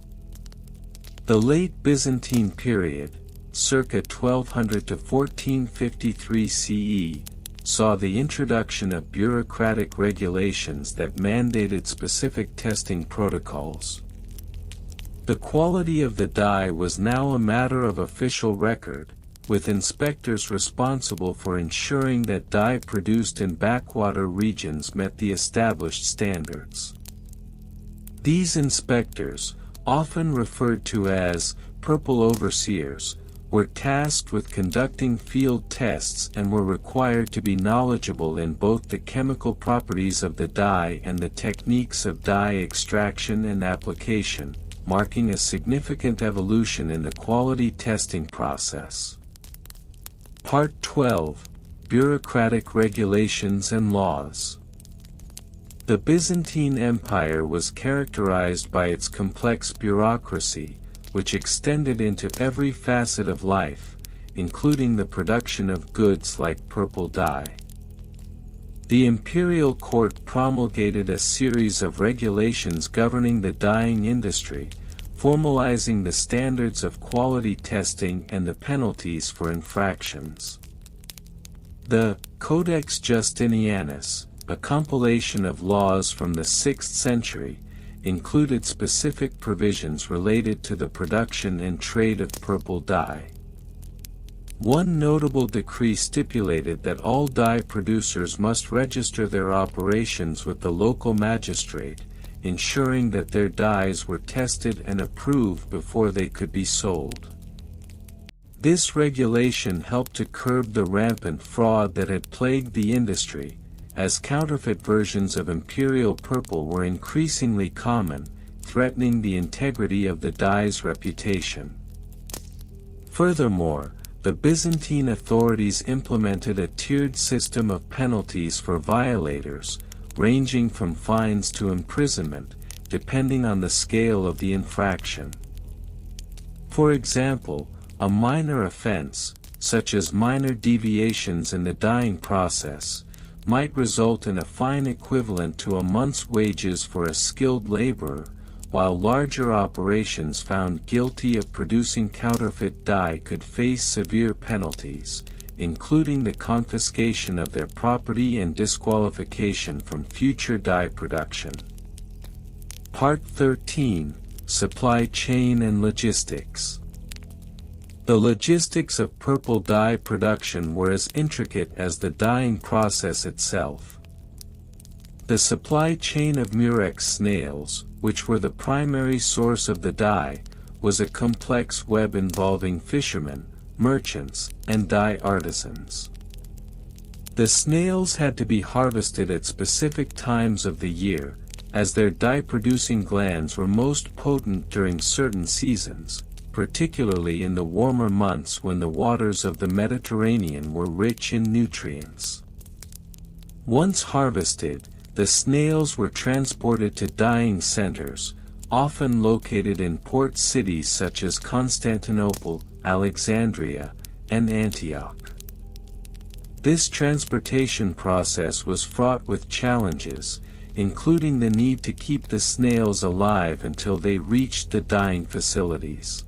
A: The late Byzantine period, circa 1200 to 1453 CE, saw the introduction of bureaucratic regulations that mandated specific testing protocols. The quality of the dye was now a matter of official record, with inspectors responsible for ensuring that dye produced in backwater regions met the established standards. These inspectors, often referred to as purple overseers, were tasked with conducting field tests and were required to be knowledgeable in both the chemical properties of the dye and the techniques of dye extraction and application, marking a significant evolution in the quality testing process. Part 12: Bureaucratic Regulations and Laws. The Byzantine Empire was characterized by its complex bureaucracy, which extended into every facet of life, including the production of goods like purple dye. The imperial court promulgated a series of regulations governing the dyeing industry, formalizing the standards of quality testing and the penalties for infractions. The Codex Justinianus, a compilation of laws from the 6th century, included specific provisions related to the production and trade of purple dye. One notable decree stipulated that all dye producers must register their operations with the local magistrate, ensuring that their dyes were tested and approved before they could be sold. This regulation helped to curb the rampant fraud that had plagued the industry, as counterfeit versions of imperial purple were increasingly common, threatening the integrity of the dye's reputation. Furthermore, the Byzantine authorities implemented a tiered system of penalties for violators, ranging from fines to imprisonment, depending on the scale of the infraction. For example, a minor offense, such as minor deviations in the dyeing process, might result in a fine equivalent to a month's wages for a skilled laborer, while larger operations found guilty of producing counterfeit dye could face severe penalties, including the confiscation of their property and disqualification from future dye production. Part 13: Supply Chain and Logistics. The logistics of purple dye production were as intricate as the dyeing process itself. The supply chain of murex snails, which were the primary source of the dye, was a complex web involving fishermen, merchants, and dye artisans. The snails had to be harvested at specific times of the year, as their dye-producing glands were most potent during certain seasons, particularly in the warmer months when the waters of the Mediterranean were rich in nutrients. Once harvested, the snails were transported to dyeing centers, often located in port cities such as Constantinople, Alexandria, and Antioch. This transportation process was fraught with challenges, including the need to keep the snails alive until they reached the dyeing facilities.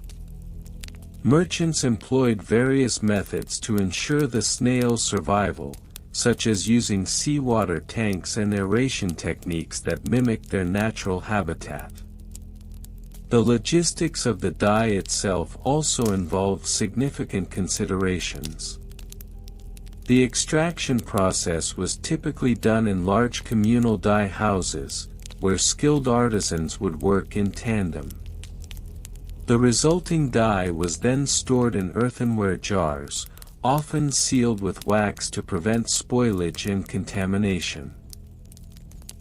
A: Merchants employed various methods to ensure the snails' survival, such as using seawater tanks and aeration techniques that mimicked their natural habitat. The logistics of the dye itself also involved significant considerations. The extraction process was typically done in large communal dye houses, where skilled artisans would work in tandem. The resulting dye was then stored in earthenware jars, often sealed with wax to prevent spoilage and contamination.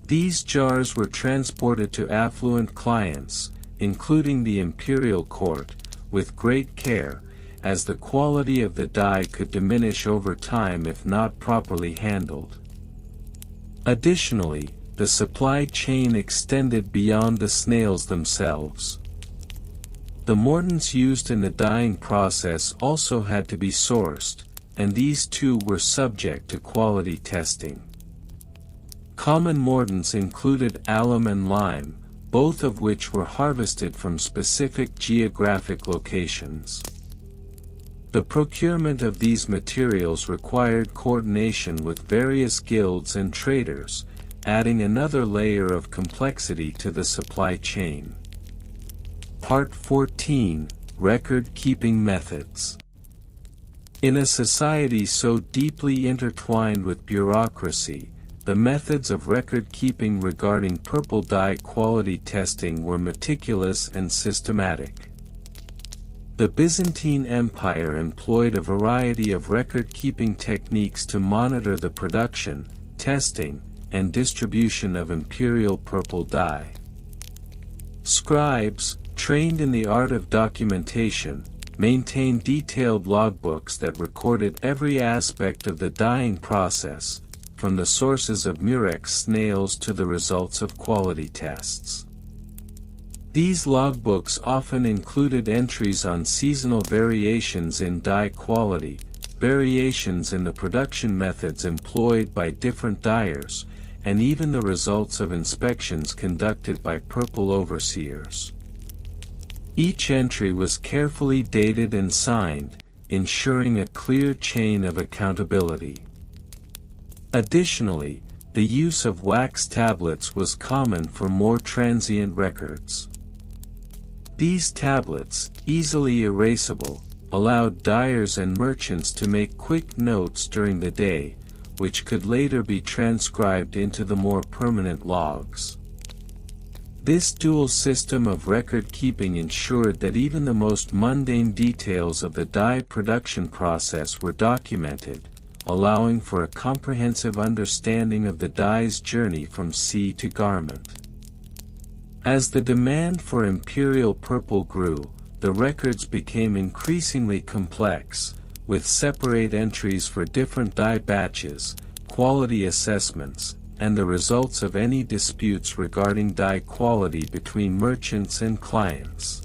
A: These jars were transported to affluent clients, including the imperial court, with great care, as the quality of the dye could diminish over time if not properly handled. Additionally, the supply chain extended beyond the snails themselves. The mordants used in the dyeing process also had to be sourced, and these too were subject to quality testing. Common mordants included alum and lime, both of which were harvested from specific geographic locations. The procurement of these materials required coordination with various guilds and traders, adding another layer of complexity to the supply chain. Part 14: Record-Keeping Methods. In a society so deeply intertwined with bureaucracy, the methods of record-keeping regarding purple dye quality testing were meticulous and systematic. The Byzantine Empire employed a variety of record-keeping techniques to monitor the production, testing, and distribution of imperial purple dye. Scribes, trained in the art of documentation, maintained detailed logbooks that recorded every aspect of the dyeing process, from the sources of murex snails to the results of quality tests. These logbooks often included entries on seasonal variations in dye quality, variations in the production methods employed by different dyers, and even the results of inspections conducted by purple overseers. Each entry was carefully dated and signed, ensuring a clear chain of accountability. Additionally, the use of wax tablets was common for more transient records. These tablets, easily erasable, allowed dyers and merchants to make quick notes during the day, which could later be transcribed into the more permanent logs. This dual system of record-keeping ensured that even the most mundane details of the dye production process were documented, allowing for a comprehensive understanding of the dye's journey from seed to garment. As the demand for imperial purple grew, the records became increasingly complex, with separate entries for different dye batches, quality assessments, and the results of any disputes regarding dye quality between merchants and clients.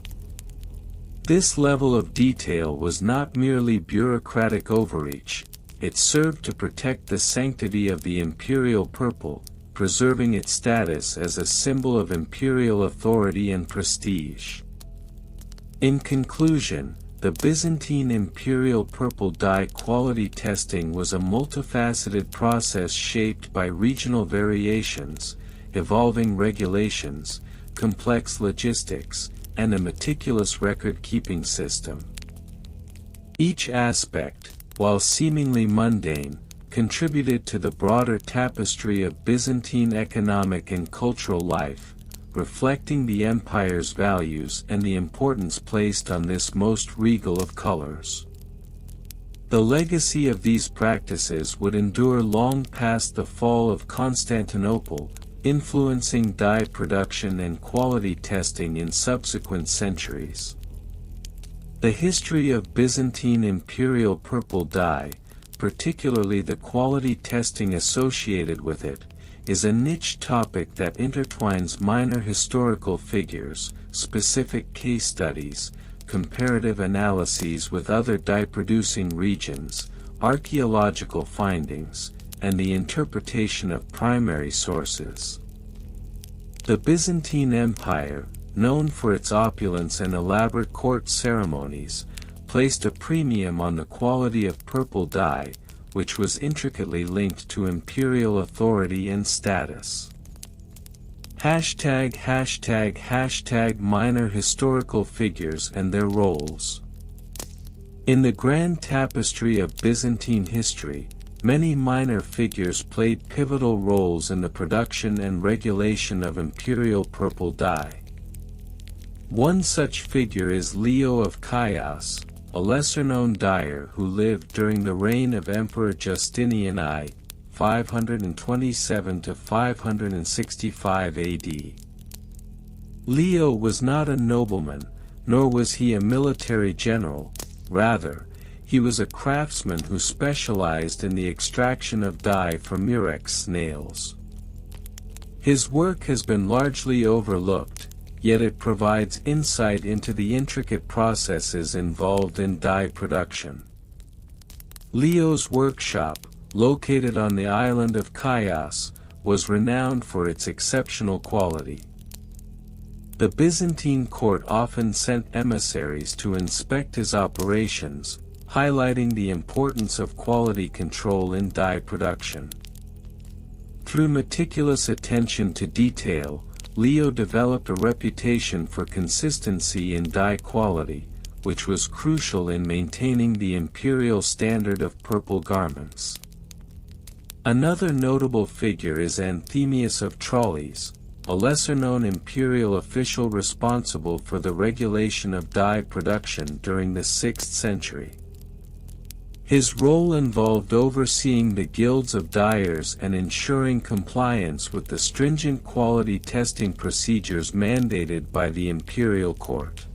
A: This level of detail was not merely bureaucratic overreach, it served to protect the sanctity of the imperial purple, preserving its status as a symbol of imperial authority and prestige. In conclusion, the Byzantine imperial purple dye quality testing was a multifaceted process shaped by regional variations, evolving regulations, complex logistics, and a meticulous record-keeping system. Each aspect, while seemingly mundane, contributed to the broader tapestry of Byzantine economic and cultural life, reflecting the empire's values and the importance placed on this most regal of colors. The legacy of these practices would endure long past the fall of Constantinople, influencing dye production and quality testing in subsequent centuries. The history of Byzantine imperial purple dye, particularly the quality testing associated with it, is a niche topic that intertwines minor historical figures, specific case studies, comparative analyses with other dye-producing regions, archaeological findings, and the interpretation of primary sources. The Byzantine Empire, known for its opulence and elaborate court ceremonies, placed a premium on the quality of purple dye, which was intricately linked to imperial authority and status. Minor historical figures and their roles. In the grand tapestry of Byzantine history, many minor figures played pivotal roles in the production and regulation of imperial purple dye. One such figure is Leo of Chios, a lesser-known dyer who lived during the reign of Emperor Justinian I, 527 to 565 AD. Leo was not a nobleman, nor was he a military general. Rather, he was a craftsman who specialized in the extraction of dye from murex snails. His work has been largely overlooked, yet it provides insight into the intricate processes involved in dye production. Leo's workshop, located on the island of Chios, was renowned for its exceptional quality. The Byzantine court often sent emissaries to inspect his operations, highlighting the importance of quality control in dye production. Through meticulous attention to detail, Leo developed a reputation for consistency in dye quality, which was crucial in maintaining the imperial standard of purple garments. Another notable figure is Anthemius of Tralles, a lesser-known imperial official responsible for the regulation of dye production during the 6th century. His role involved overseeing the guilds of dyers and ensuring compliance with the stringent quality testing procedures mandated by the imperial court.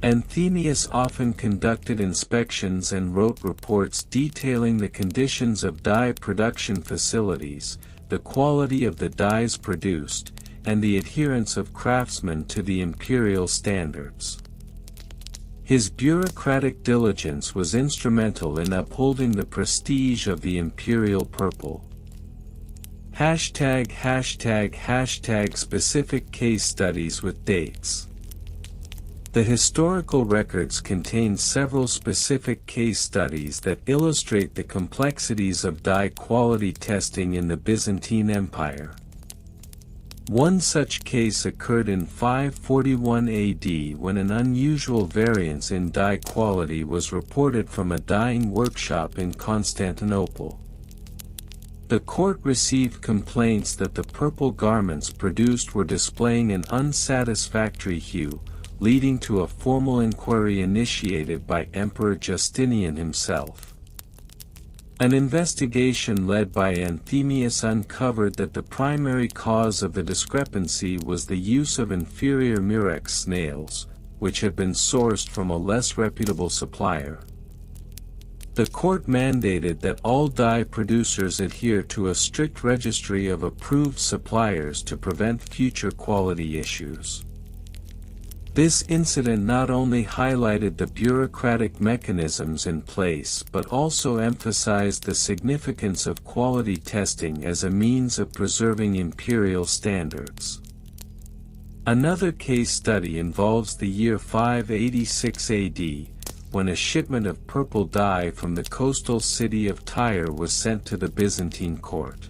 A: Anthemius often conducted inspections and wrote reports detailing the conditions of dye production facilities, the quality of the dyes produced, and the adherence of craftsmen to the imperial standards. His bureaucratic diligence was instrumental in upholding the prestige of the imperial purple. ### Specific case studies with dates. The historical records contain several specific case studies that illustrate the complexities of dye quality testing in the Byzantine Empire. One such case occurred in 541 AD when an unusual variance in dye quality was reported from a dyeing workshop in Constantinople. The court received complaints that the purple garments produced were displaying an unsatisfactory hue, leading to a formal inquiry initiated by Emperor Justinian himself. An investigation led by Anthemius uncovered that the primary cause of the discrepancy was the use of inferior murex snails, which had been sourced from a less reputable supplier. The court mandated that all dye producers adhere to a strict registry of approved suppliers to prevent future quality issues. This incident not only highlighted the bureaucratic mechanisms in place but also emphasized the significance of quality testing as a means of preserving imperial standards. Another case study involves the year 586 AD, when a shipment of purple dye from the coastal city of Tyre was sent to the Byzantine court.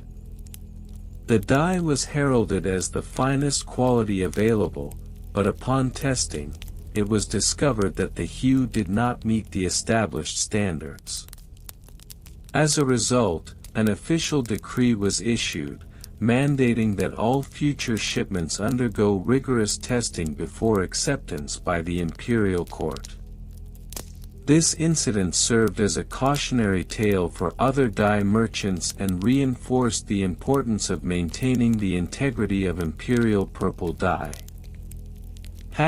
A: The dye was heralded as the finest quality available, but upon testing, it was discovered that the hue did not meet the established standards. As a result, an official decree was issued, mandating that all future shipments undergo rigorous testing before acceptance by the imperial court. This incident served as a cautionary tale for other dye merchants and reinforced the importance of maintaining the integrity of imperial purple dye. ###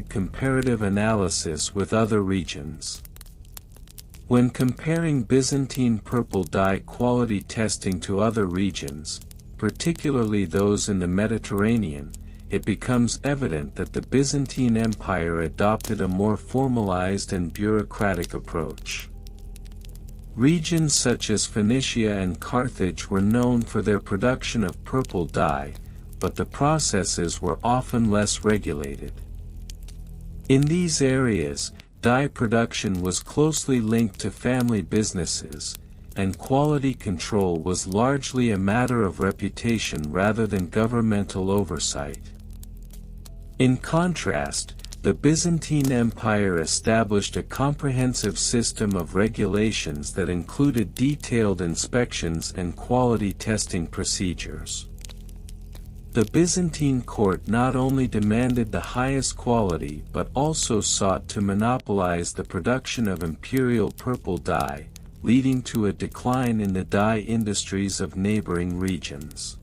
A: Comparative analysis with other regions. When comparing Byzantine purple dye quality testing to other regions, particularly those in the Mediterranean, it becomes evident that the Byzantine Empire adopted a more formalized and bureaucratic approach. Regions such as Phoenicia and Carthage were known for their production of purple dye, but the processes were often less regulated. In these areas, dye production was closely linked to family businesses, and quality control was largely a matter of reputation rather than governmental oversight. In contrast, the Byzantine Empire established a comprehensive system of regulations that included detailed inspections and quality testing procedures. The Byzantine court not only demanded the highest quality but also sought to monopolize the production of imperial purple dye, leading to a decline in the dye industries of neighboring regions.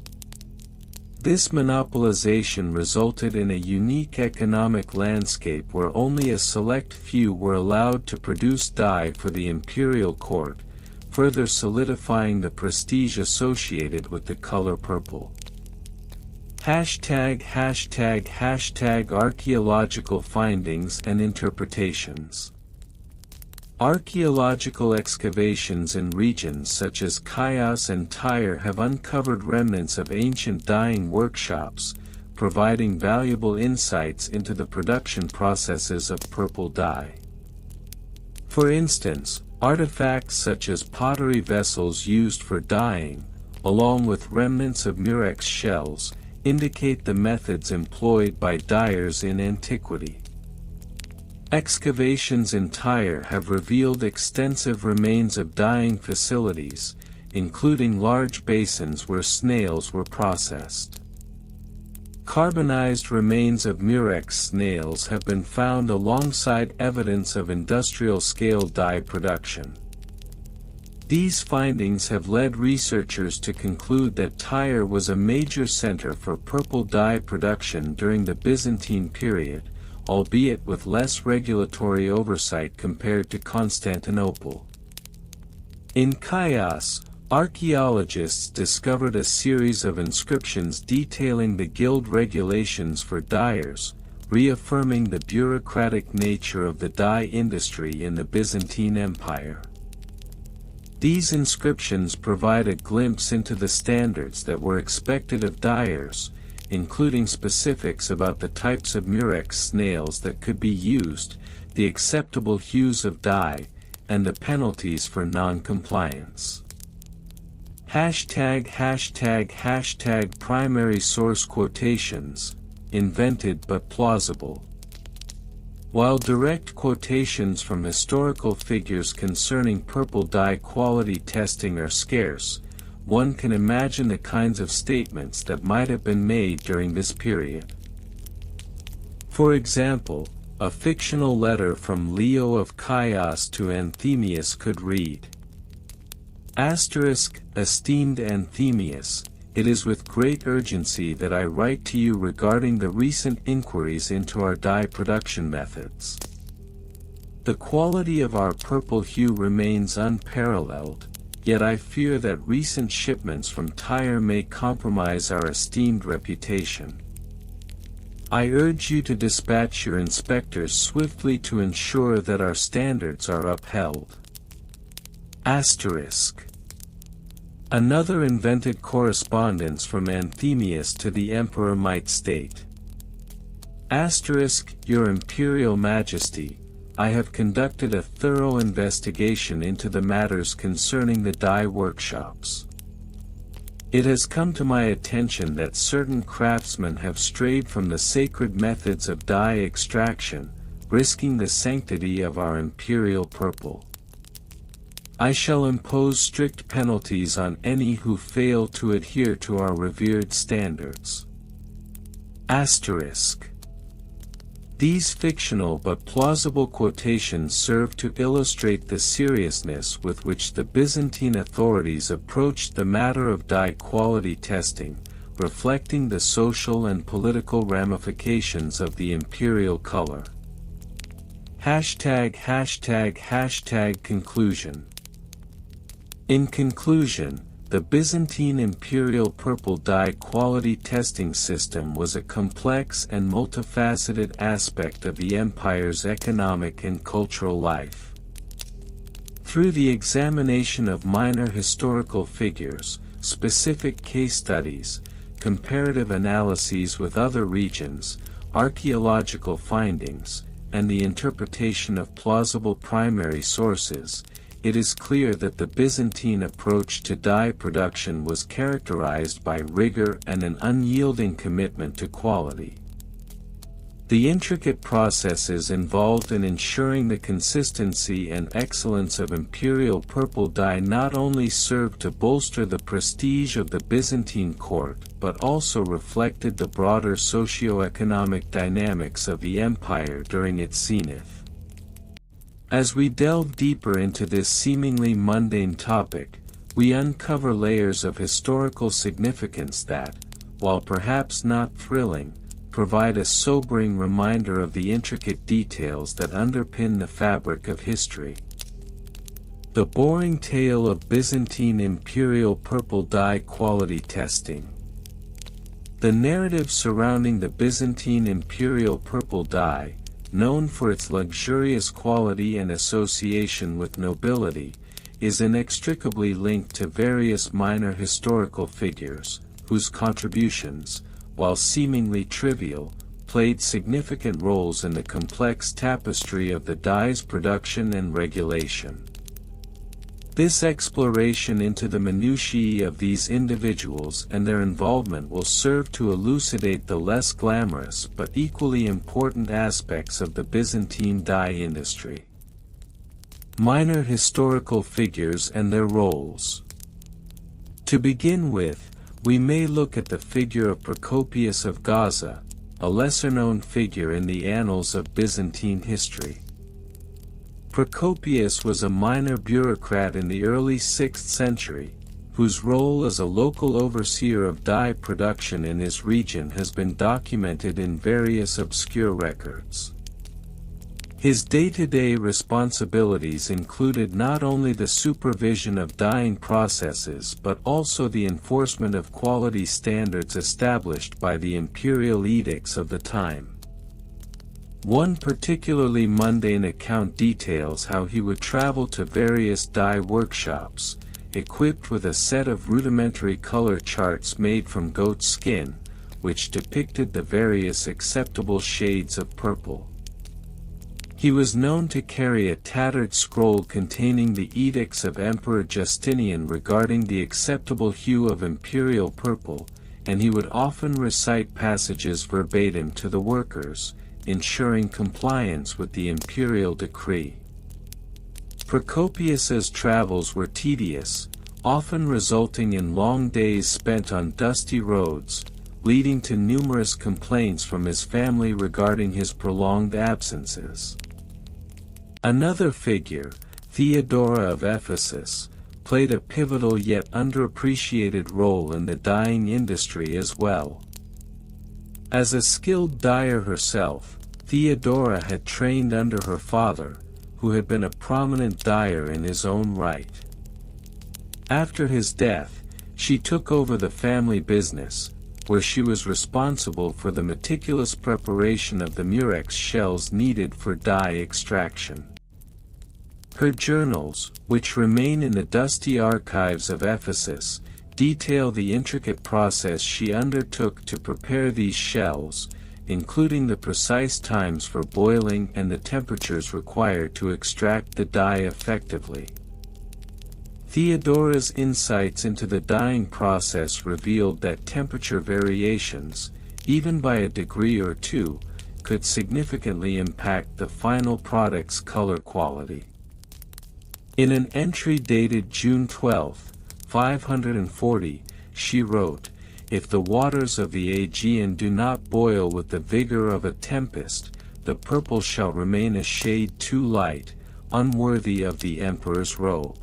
A: This monopolization resulted in a unique economic landscape where only a select few were allowed to produce dye for the imperial court, further solidifying the prestige associated with the color purple. Archaeological findings and interpretations. Archaeological excavations in regions such as Chios and Tyre have uncovered remnants of ancient dyeing workshops, providing valuable insights into the production processes of purple dye. For instance, artifacts such as pottery vessels used for dyeing, along with remnants of murex shells, indicate the methods employed by dyers in antiquity. Excavations in Tyre have revealed extensive remains of dyeing facilities, including large basins where snails were processed. Carbonized remains of murex snails have been found alongside evidence of industrial-scale dye production. These findings have led researchers to conclude that Tyre was a major center for purple dye production during the Byzantine period, albeit with less regulatory oversight compared to Constantinople. In Chios, archaeologists discovered a series of inscriptions detailing the guild regulations for dyers, reaffirming the bureaucratic nature of the dye industry in the Byzantine Empire. These inscriptions provide a glimpse into the standards that were expected of dyers, including specifics about the types of murex snails that could be used, the acceptable hues of dye, and the penalties for non-compliance. Primary source quotations, invented but plausible. While direct quotations from historical figures concerning purple dye quality testing are scarce, one can imagine the kinds of statements that might have been made during this period. For example, a fictional letter from Leo of Chios to Anthemius could read, Esteemed Anthemius, it is with great urgency that I write to you regarding the recent inquiries into our dye production methods. The quality of our purple hue remains unparalleled, yet I fear that recent shipments from Tyre may compromise our esteemed reputation. I urge you to dispatch your inspectors swiftly to ensure that our standards are upheld. Another invented correspondence from Anthemius to the emperor might state, Your Imperial Majesty, I have conducted a thorough investigation into the matters concerning the dye workshops. It has come to my attention that certain craftsmen have strayed from the sacred methods of dye extraction, risking the sanctity of our imperial purple. I shall impose strict penalties on any who fail to adhere to our revered standards. These fictional but plausible quotations serve to illustrate the seriousness with which the Byzantine authorities approached the matter of dye quality testing, reflecting the social and political ramifications of the imperial color. Conclusion. In conclusion, the Byzantine imperial purple dye quality testing system was a complex and multifaceted aspect of the empire's economic and cultural life. Through the examination of minor historical figures, specific case studies, comparative analyses with other regions, archaeological findings, and the interpretation of plausible primary sources, it is clear that the Byzantine approach to dye production was characterized by rigor and an unyielding commitment to quality. The intricate processes involved in ensuring the consistency and excellence of imperial purple dye not only served to bolster the prestige of the Byzantine court but also reflected the broader socio-economic dynamics of the empire during its zenith. As we delve deeper into this seemingly mundane topic, we uncover layers of historical significance that, while perhaps not thrilling, provide a sobering reminder of the intricate details that underpin the fabric of history. The boring tale of Byzantine imperial purple dye quality testing. The narrative surrounding the Byzantine imperial purple dye, known for its luxurious quality and association with nobility, is inextricably linked to various minor historical figures, whose contributions, while seemingly trivial, played significant roles in the complex tapestry of the dye's production and regulation. This exploration into the minutiae of these individuals and their involvement will serve to elucidate the less glamorous but equally important aspects of the Byzantine dye industry. Minor historical figures and their roles. To begin with, we may look at the figure of Procopius of Gaza, a lesser-known figure in the annals of Byzantine history. Procopius was a minor bureaucrat in the early 6th century, whose role as a local overseer of dye production in his region has been documented in various obscure records. His day-to-day responsibilities included not only the supervision of dyeing processes but also the enforcement of quality standards established by the imperial edicts of the time. One particularly mundane account details how he would travel to various dye workshops, equipped with a set of rudimentary color charts made from goat skin, which depicted the various acceptable shades of purple. He was known to carry a tattered scroll containing the edicts of Emperor Justinian regarding the acceptable hue of imperial purple, and he would often recite passages verbatim to the workers, ensuring compliance with the imperial decree. Procopius's travels were tedious, often resulting in long days spent on dusty roads, leading to numerous complaints from his family regarding his prolonged absences. Another figure, Theodora of Ephesus, played a pivotal yet underappreciated role in the dyeing industry as well. As a skilled dyer herself, Theodora had trained under her father, who had been a prominent dyer in his own right. After his death, she took over the family business, where she was responsible for the meticulous preparation of the murex shells needed for dye extraction. Her journals, which remain in the dusty archives of Ephesus, detail the intricate process she undertook to prepare these shells, including the precise times for boiling and the temperatures required to extract the dye effectively. Theodora's insights into the dyeing process revealed that temperature variations, even by a degree or two, could significantly impact the final product's color quality. In an entry dated June 12, 540, she wrote, "If the waters of the Aegean do not boil with the vigor of a tempest, the purple shall remain a shade too light, unworthy of the emperor's robe."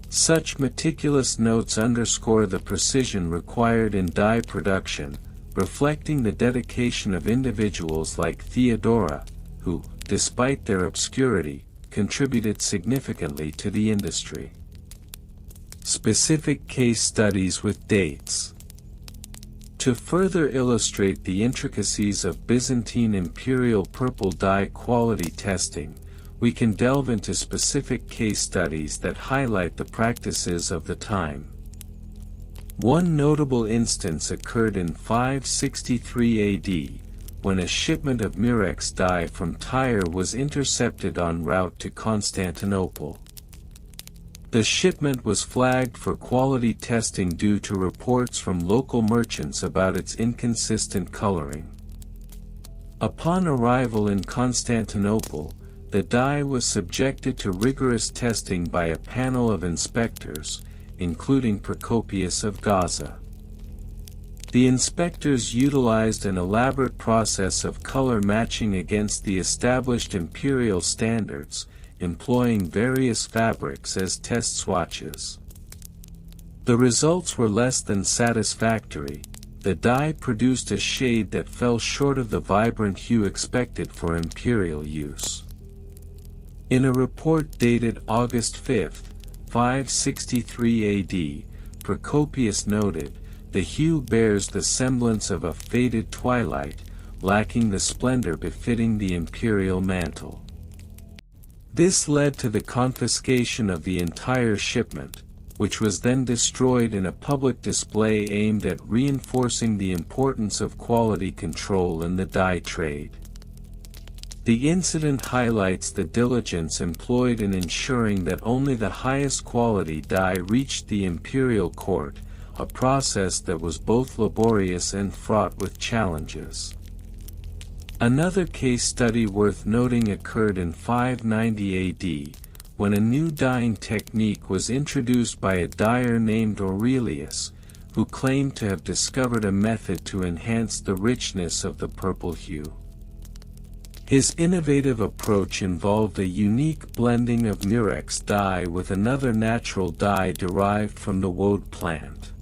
A: Such meticulous notes underscore the precision required in dye production, reflecting the dedication of individuals like Theodora, who, despite their obscurity, contributed significantly to the industry. Specific case studies with dates. To further illustrate the intricacies of Byzantine imperial purple dye quality testing, we can delve into specific case studies that highlight the practices of the time. One notable instance occurred in 563 AD, when a shipment of murex dye from Tyre was intercepted en route to Constantinople. The shipment was flagged for quality testing due to reports from local merchants about its inconsistent coloring. Upon arrival in Constantinople, the dye was subjected to rigorous testing by a panel of inspectors, including Procopius of Gaza. The inspectors utilized an elaborate process of color matching against the established imperial standards, employing various fabrics as test swatches. The results were less than satisfactory. The dye produced a shade that fell short of the vibrant hue expected for imperial use. In a report dated August 5, 563 AD, Procopius noted, "The hue bears the semblance of a faded twilight, lacking the splendor befitting the imperial mantle." This led to the confiscation of the entire shipment, which was then destroyed in a public display aimed at reinforcing the importance of quality control in the dye trade. The incident highlights the diligence employed in ensuring that only the highest quality dye reached the imperial court, a process that was both laborious and fraught with challenges. Another case study worth noting occurred in 590 AD, when a new dyeing technique was introduced by a dyer named Aurelius, who claimed to have discovered a method to enhance the richness of the purple hue. His innovative approach involved a unique blending of murex dye with another natural dye derived from the woad plant.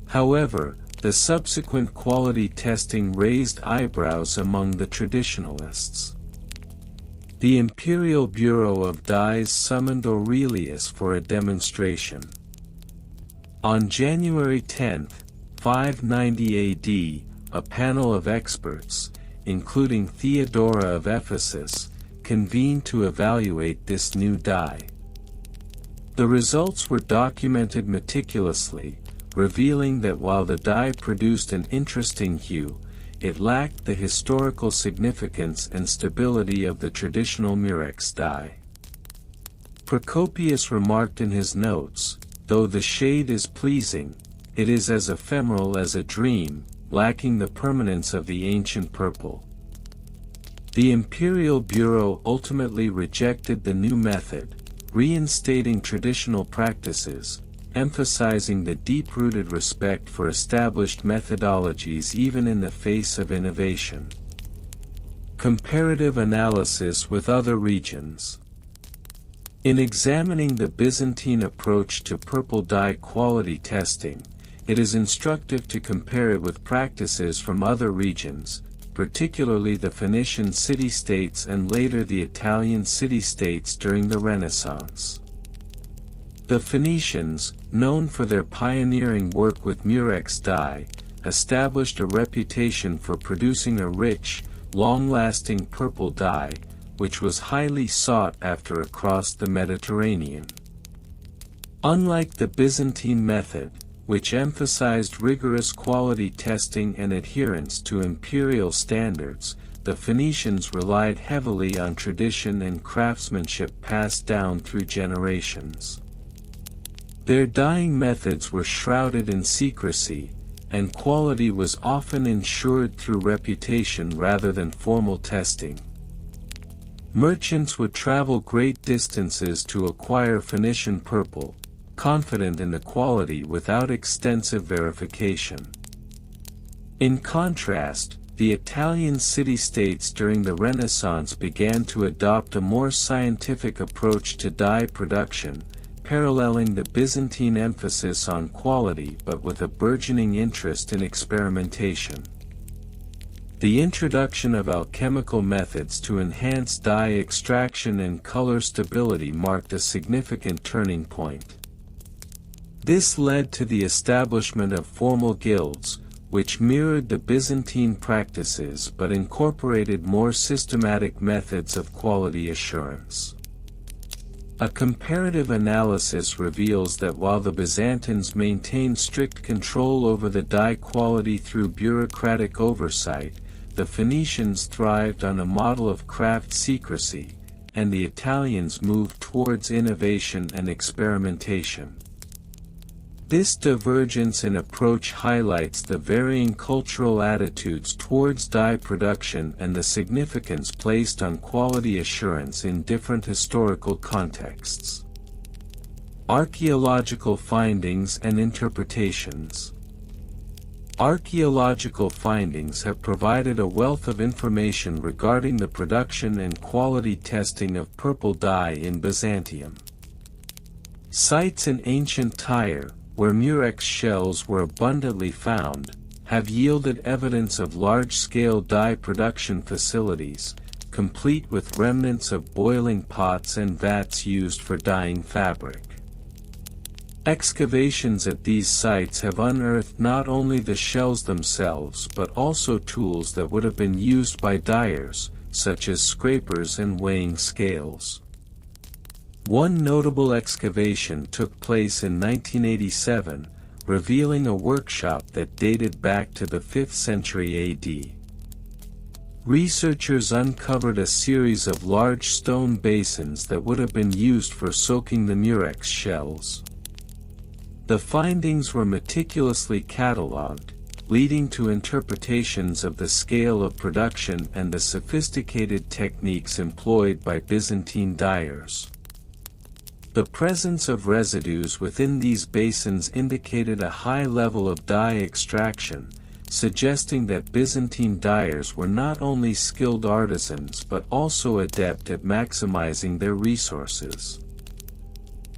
A: However, the subsequent quality testing raised eyebrows among the traditionalists. The Imperial Bureau of Dyes summoned Aurelius for a demonstration. On January 10, 590 AD, a panel of experts, including Theodora of Ephesus, convened to evaluate this new dye. The results were documented meticulously, revealing that while the dye produced an interesting hue, it lacked the historical significance and stability of the traditional murex dye. Procopius remarked in his notes, "Though the shade is pleasing, it is as ephemeral as a dream, lacking the permanence of the ancient purple." The Imperial Bureau ultimately rejected the new method, reinstating traditional practices, emphasizing the deep-rooted respect for established methodologies even in the face of innovation. Comparative analysis with other regions. In examining the Byzantine approach to purple dye quality testing, it is instructive to compare it with practices from other regions, particularly the Phoenician city-states and later the Italian city-states during the Renaissance. The Phoenicians, known for their pioneering work with murex dye, established a reputation for producing a rich, long-lasting purple dye, which was highly sought after across the Mediterranean. Unlike the Byzantine method, which emphasized rigorous quality testing and adherence to imperial standards, the Phoenicians relied heavily on tradition and craftsmanship passed down through generations. Their dyeing methods were shrouded in secrecy, and quality was often ensured through reputation rather than formal testing. Merchants would travel great distances to acquire Phoenician purple, confident in the quality without extensive verification. In contrast, the Italian city-states during the Renaissance began to adopt a more scientific approach to dye production, paralleling the Byzantine emphasis on quality but with a burgeoning interest in experimentation. The introduction of alchemical methods to enhance dye extraction and color stability marked a significant turning point. This led to the establishment of formal guilds, which mirrored the Byzantine practices but incorporated more systematic methods of quality assurance. A comparative analysis reveals that while the Byzantines maintained strict control over the dye quality through bureaucratic oversight, the Phoenicians thrived on a model of craft secrecy, and the Italians moved towards innovation and experimentation. This divergence in approach highlights the varying cultural attitudes towards dye production and the significance placed on quality assurance in different historical contexts. Archaeological findings and interpretations. Archaeological findings have provided a wealth of information regarding the production and quality testing of purple dye in Byzantium. Sites in ancient Tyre, where murex shells were abundantly found, have yielded evidence of large-scale dye production facilities, complete with remnants of boiling pots and vats used for dyeing fabric. Excavations at these sites have unearthed not only the shells themselves but also tools that would have been used by dyers, such as scrapers and weighing scales. One notable excavation took place in 1987, revealing a workshop that dated back to the 5th century AD. Researchers uncovered a series of large stone basins that would have been used for soaking the murex shells. The findings were meticulously catalogued, leading to interpretations of the scale of production and the sophisticated techniques employed by Byzantine dyers. The presence of residues within these basins indicated a high level of dye extraction, suggesting that Byzantine dyers were not only skilled artisans but also adept at maximizing their resources.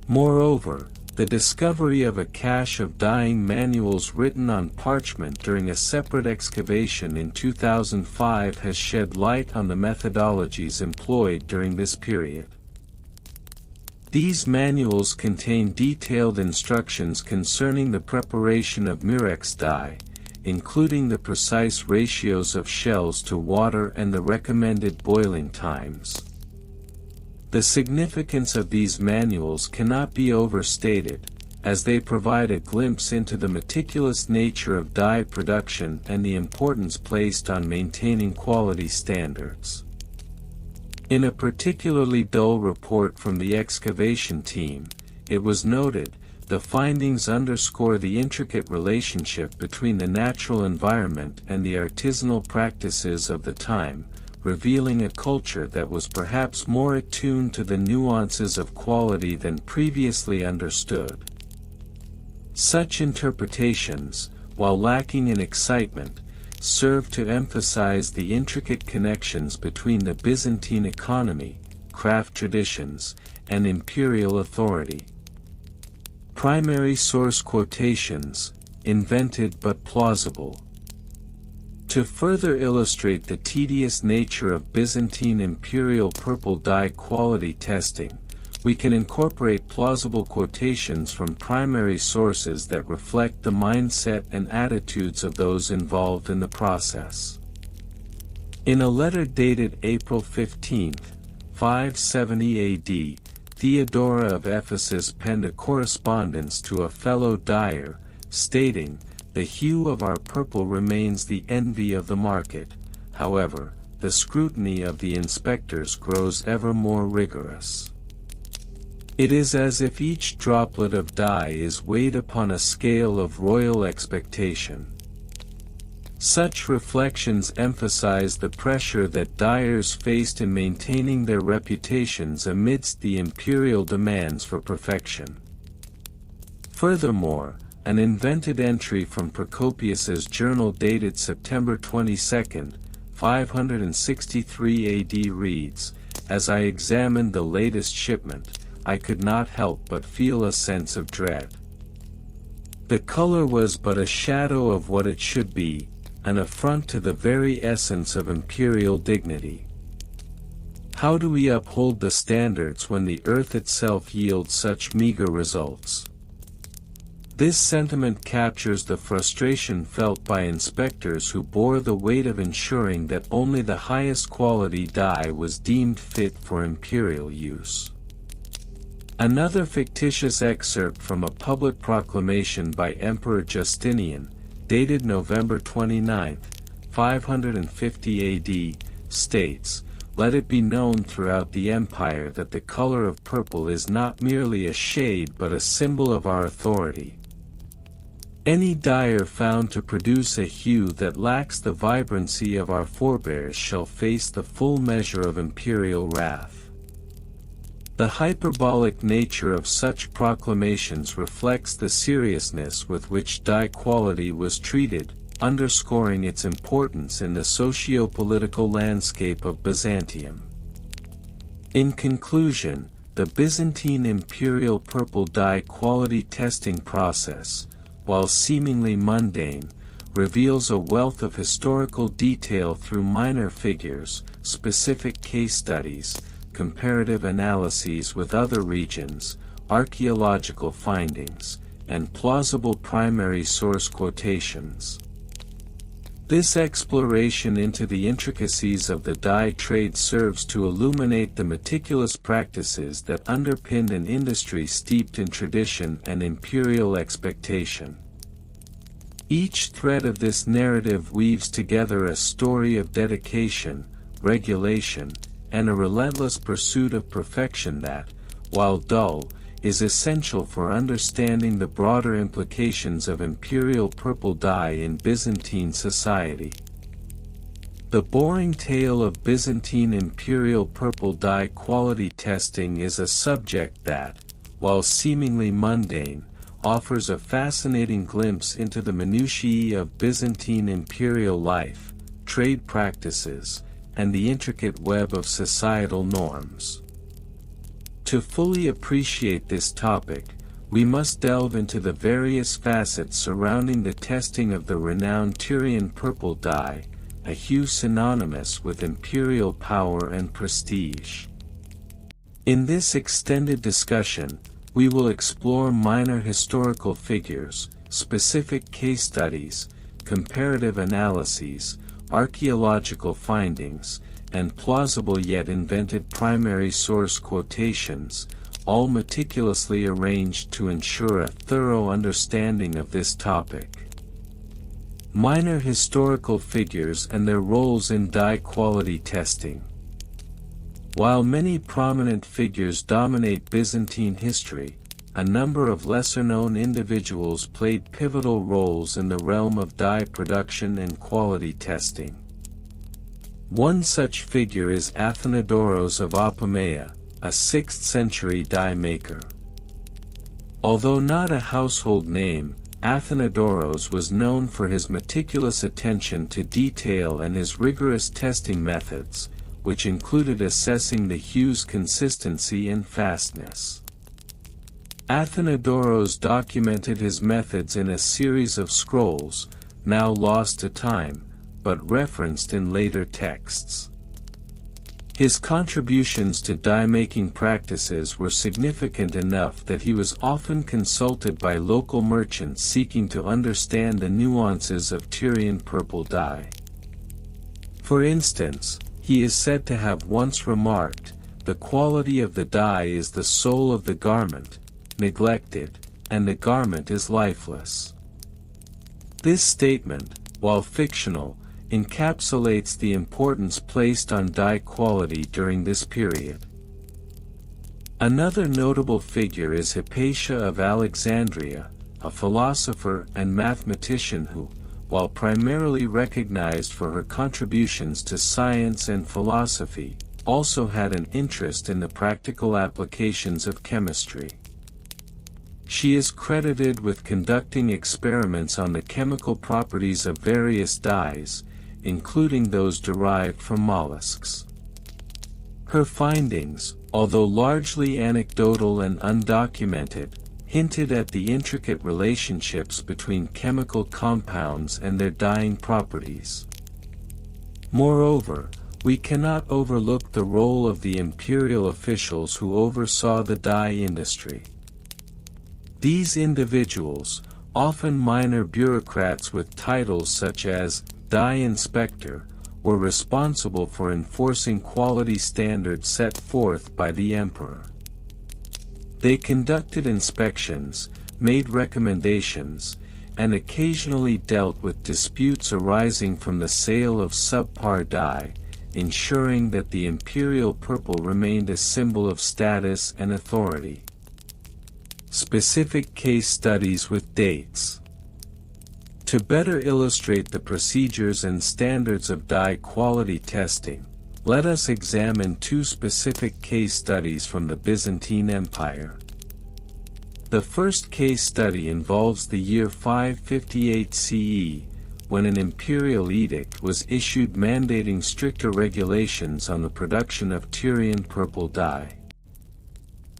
A: Moreover, the discovery of a cache of dyeing manuals written on parchment during a separate excavation in 2005 has shed light on the methodologies employed during this period. These manuals contain detailed instructions concerning the preparation of murex dye, including the precise ratios of shells to water and the recommended boiling times. The significance of these manuals cannot be overstated, as they provide a glimpse into the meticulous nature of dye production and the importance placed on maintaining quality standards. In a particularly dull report from the excavation team, it was noted, the findings underscore the intricate relationship between the natural environment and the artisanal practices of the time, revealing a culture that was perhaps more attuned to the nuances of quality than previously understood. Such interpretations, while lacking in excitement, serve to emphasize the intricate connections between the Byzantine economy, craft traditions, and imperial authority. Primary source quotations, invented but plausible. To further illustrate the tedious nature of Byzantine imperial purple dye quality testing, we can incorporate plausible quotations from primary sources that reflect the mindset and attitudes of those involved in the process. In a letter dated April 15, 570 AD, Theodora of Ephesus penned a correspondence to a fellow dyer, stating, "The hue of our purple remains the envy of the market, however, the scrutiny of the inspectors grows ever more rigorous. It is as if each droplet of dye is weighed upon a scale of royal expectation." Such reflections emphasize the pressure that dyers faced in maintaining their reputations amidst the imperial demands for perfection. Furthermore, an invented entry from Procopius's journal dated September 22, 563 AD reads, "As I examined the latest shipment, I could not help but feel a sense of dread. The color was but a shadow of what it should be, an affront to the very essence of imperial dignity. How do we uphold the standards when the earth itself yields such meager results?" This sentiment captures the frustration felt by inspectors who bore the weight of ensuring that only the highest quality dye was deemed fit for imperial use. Another fictitious excerpt from a public proclamation by Emperor Justinian, dated November 29, 550 AD, states, "Let it be known throughout the empire that the color of purple is not merely a shade but a symbol of our authority. Any dyer found to produce a hue that lacks the vibrancy of our forebears shall face the full measure of imperial wrath. The hyperbolic nature of such proclamations reflects the seriousness with which dye quality was treated, underscoring its importance in the socio-political landscape of Byzantium. In conclusion, the Byzantine imperial purple dye quality testing process, while seemingly mundane, reveals a wealth of historical detail through minor figures, specific case studies, comparative analyses with other regions, archaeological findings, and plausible primary source quotations. This exploration into the intricacies of the dye trade serves to illuminate the meticulous practices that underpinned an industry steeped in tradition and imperial expectation. Each thread of this narrative weaves together a story of dedication, regulation, and a relentless pursuit of perfection that, while dull, is essential for understanding the broader implications of imperial purple dye in Byzantine society. The boring tale of Byzantine imperial purple dye quality testing is a subject that, while seemingly mundane, offers a fascinating glimpse into the minutiae of Byzantine imperial life, trade practices, and the intricate web of societal norms. To fully appreciate this topic, we must delve into the various facets surrounding the testing of the renowned Tyrian purple dye, a hue synonymous with imperial power and prestige. In this extended discussion, we will explore minor historical figures, specific case studies, comparative analyses, archaeological findings, and plausible yet invented primary source quotations, all meticulously arranged to ensure a thorough understanding of this topic. Minor historical figures and their roles in dye quality testing. While many prominent figures dominate Byzantine history, a number of lesser-known individuals played pivotal roles in the realm of dye production and quality testing. One such figure is Athenodoros of Apamea, a 6th-century dye maker. Although not a household name, Athenodoros was known for his meticulous attention to detail and his rigorous testing methods, which included assessing the hue's consistency and fastness. Athenodoros documented his methods in a series of scrolls, now lost to time, but referenced in later texts. His contributions to dye-making practices were significant enough that he was often consulted by local merchants seeking to understand the nuances of Tyrian purple dye. For instance, he is said to have once remarked, "The quality of the dye is the soul of the garment, neglected, and the garment is lifeless." This statement, while fictional, encapsulates the importance placed on dye quality during this period. Another notable figure is Hypatia of Alexandria, a philosopher and mathematician who, while primarily recognized for her contributions to science and philosophy, also had an interest in the practical applications of chemistry. She is credited with conducting experiments on the chemical properties of various dyes, including those derived from mollusks. Her findings, although largely anecdotal and undocumented, hinted at the intricate relationships between chemical compounds and their dyeing properties. Moreover, we cannot overlook the role of the imperial officials who oversaw the dye industry. These individuals, often minor bureaucrats with titles such as dye inspector, were responsible for enforcing quality standards set forth by the emperor. They conducted inspections, made recommendations, and occasionally dealt with disputes arising from the sale of subpar dye, ensuring that the imperial purple remained a symbol of status and authority. Specific case studies with dates. To better illustrate the procedures and standards of dye quality testing, let us examine two specific case studies from the Byzantine Empire. The first case study involves the year 558 CE, when an imperial edict was issued mandating stricter regulations on the production of Tyrian purple dye.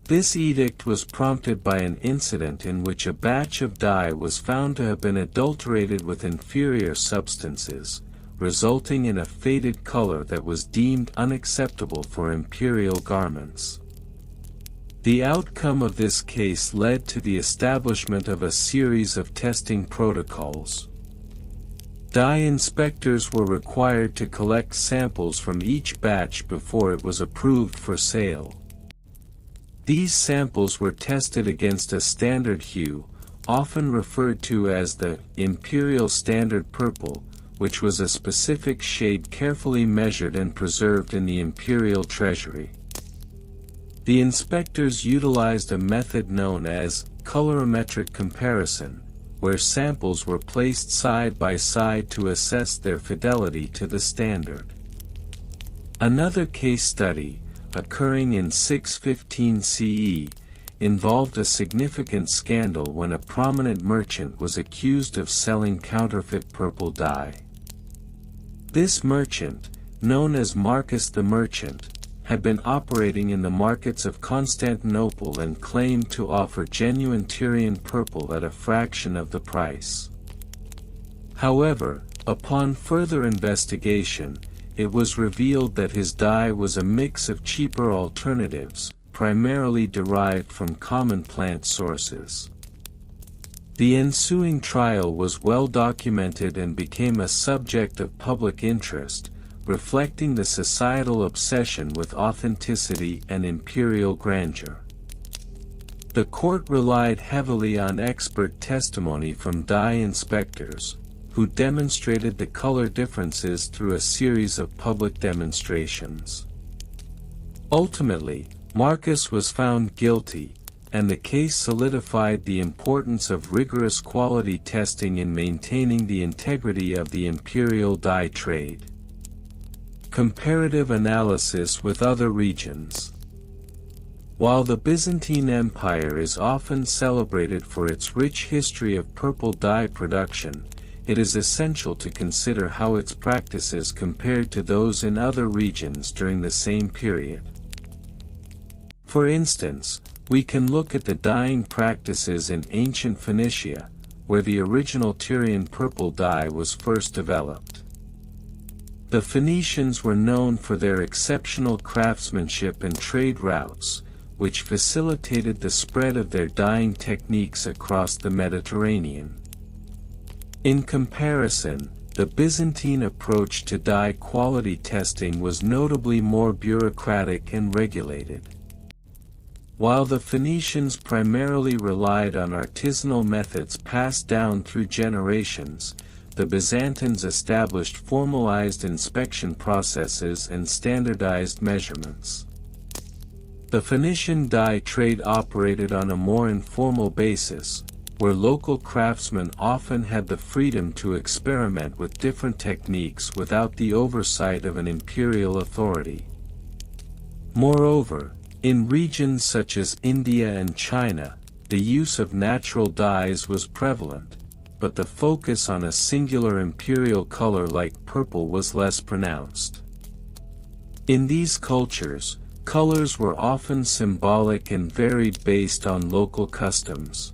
A: This edict was prompted by an incident in which a batch of dye was found to have been adulterated with inferior substances, resulting in a faded color that was deemed unacceptable for imperial garments. The outcome of this case led to the establishment of a series of testing protocols. Dye inspectors were required to collect samples from each batch before it was approved for sale. These samples were tested against a standard hue, often referred to as the Imperial Standard Purple, which was a specific shade carefully measured and preserved in the imperial treasury. The inspectors utilized a method known as colorimetric comparison, where samples were placed side by side to assess their fidelity to the standard. Another case study, occurring in 615 CE, involved a significant scandal when a prominent merchant was accused of selling counterfeit purple dye. This merchant, known as Marcus the Merchant, had been operating in the markets of Constantinople and claimed to offer genuine Tyrian purple at a fraction of the price. However, upon further investigation, it was revealed that his dye was a mix of cheaper alternatives, primarily derived from common plant sources. The ensuing trial was well documented and became a subject of public interest, reflecting the societal obsession with authenticity and imperial grandeur. The court relied heavily on expert testimony from dye inspectors, who demonstrated the color differences through a series of public demonstrations. Ultimately, Marcus was found guilty, and the case solidified the importance of rigorous quality testing in maintaining the integrity of the imperial dye trade. Comparative analysis with other regions. While the Byzantine Empire is often celebrated for its rich history of purple dye production, it is essential to consider how its practices compared to those in other regions during the same period. For instance, we can look at the dyeing practices in ancient Phoenicia, where the original Tyrian purple dye was first developed. The Phoenicians were known for their exceptional craftsmanship and trade routes, which facilitated the spread of their dyeing techniques across the Mediterranean. In comparison, the Byzantine approach to dye quality testing was notably more bureaucratic and regulated. While the Phoenicians primarily relied on artisanal methods passed down through generations, the Byzantines established formalized inspection processes and standardized measurements. The Phoenician dye trade operated on a more informal basis, where local craftsmen often had the freedom to experiment with different techniques without the oversight of an imperial authority. Moreover, in regions such as India and China, the use of natural dyes was prevalent, but the focus on a singular imperial color like purple was less pronounced. In these cultures, colors were often symbolic and varied based on local customs.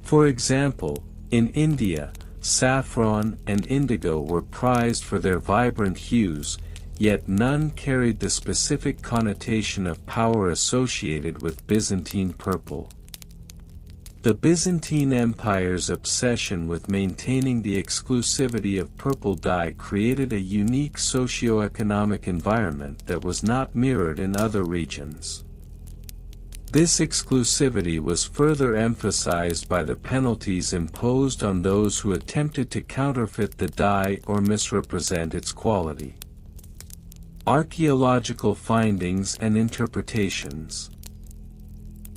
A: For example, in India, saffron and indigo were prized for their vibrant hues, yet none carried the specific connotation of power associated with Byzantine purple. The Byzantine Empire's obsession with maintaining the exclusivity of purple dye created a unique socio-economic environment that was not mirrored in other regions. This exclusivity was further emphasized by the penalties imposed on those who attempted to counterfeit the dye or misrepresent its quality. Archaeological findings and interpretations.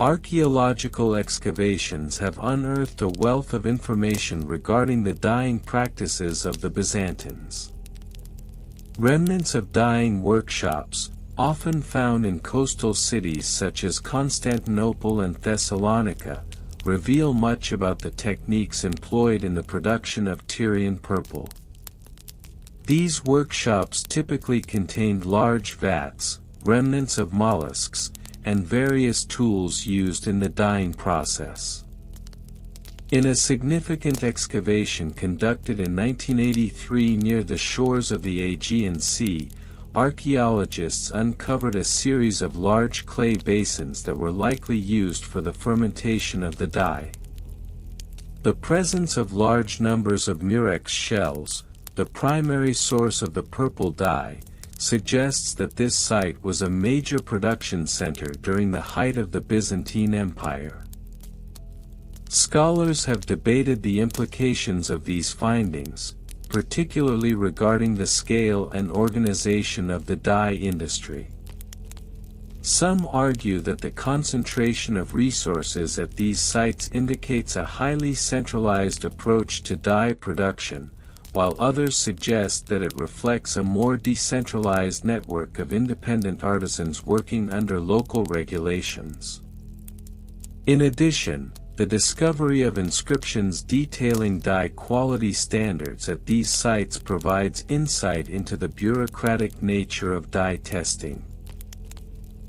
A: Archaeological excavations have unearthed a wealth of information regarding the dyeing practices of the Byzantines. Remnants of dyeing workshops, often found in coastal cities such as Constantinople and Thessalonica, reveal much about the techniques employed in the production of Tyrian purple. These workshops typically contained large vats, remnants of mollusks, and various tools used in the dyeing process. In a significant excavation conducted in 1983 near the shores of the Aegean Sea, archaeologists uncovered a series of large clay basins that were likely used for the fermentation of the dye. The presence of large numbers of murex shells, the primary source of the purple dye, suggests that this site was a major production center during the height of the Byzantine Empire. Scholars have debated the implications of these findings, particularly regarding the scale and organization of the dye industry. Some argue that the concentration of resources at these sites indicates a highly centralized approach to dye production, while others suggest that it reflects a more decentralized network of independent artisans working under local regulations. In addition, the discovery of inscriptions detailing dye quality standards at these sites provides insight into the bureaucratic nature of dye testing.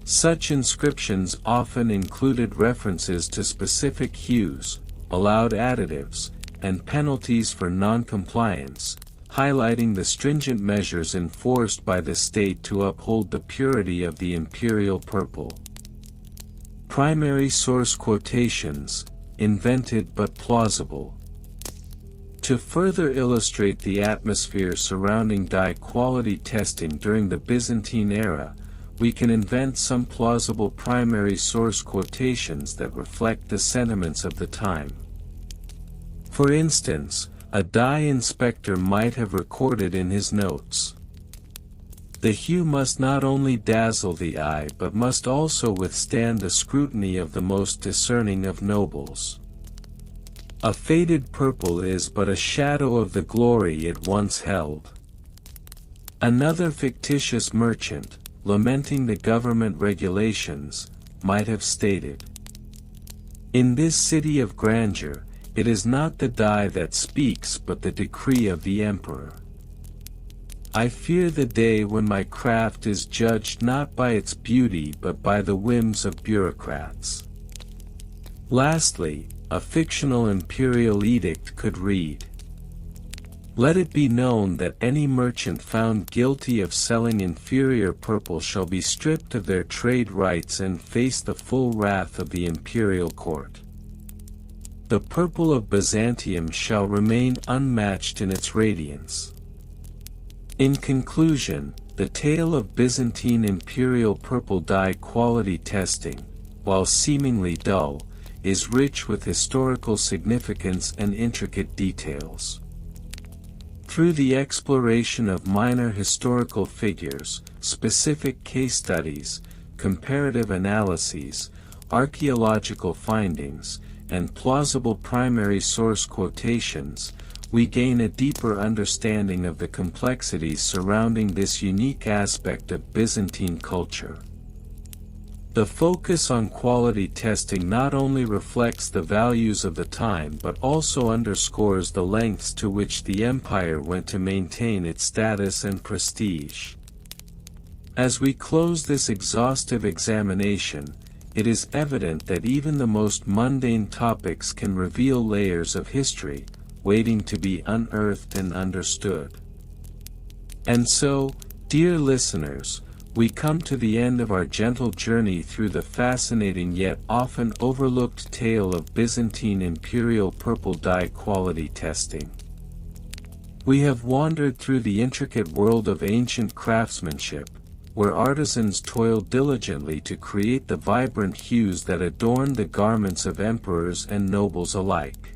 A: Such inscriptions often included references to specific hues, allowed additives, and penalties for non-compliance, highlighting the stringent measures enforced by the state to uphold the purity of the imperial purple. Primary source quotations, invented but plausible. To further illustrate the atmosphere surrounding dye quality testing during the Byzantine era, we can invent some plausible primary source quotations that reflect the sentiments of the time. For instance, a dye inspector might have recorded in his notes, "The hue must not only dazzle the eye but must also withstand the scrutiny of the most discerning of nobles. A faded purple is but a shadow of the glory it once held." Another fictitious merchant, lamenting the government regulations, might have stated, "In this city of grandeur, it is not the dye that speaks but the decree of the emperor. I fear the day when my craft is judged not by its beauty but by the whims of bureaucrats." Lastly, a fictional imperial edict could read, "Let it be known that any merchant found guilty of selling inferior purple shall be stripped of their trade rights and face the full wrath of the imperial court. The purple of Byzantium shall remain unmatched in its radiance." In conclusion, the tale of Byzantine imperial purple dye quality testing, while seemingly dull, is rich with historical significance and intricate details. Through the exploration of minor historical figures, specific case studies, comparative analyses, archaeological findings, and plausible primary source quotations, we gain a deeper understanding of the complexities surrounding this unique aspect of Byzantine culture. The focus on quality testing not only reflects the values of the time but also underscores the lengths to which the empire went to maintain its status and prestige. As we close this exhaustive examination, it is evident that even the most mundane topics can reveal layers of history, waiting to be unearthed and understood. And so, dear listeners, we come to the end of our gentle journey through the fascinating yet often overlooked tale of Byzantine imperial purple dye quality testing. We have wandered through the intricate world of ancient craftsmanship, where artisans toiled diligently to create the vibrant hues that adorn the garments of emperors and nobles alike.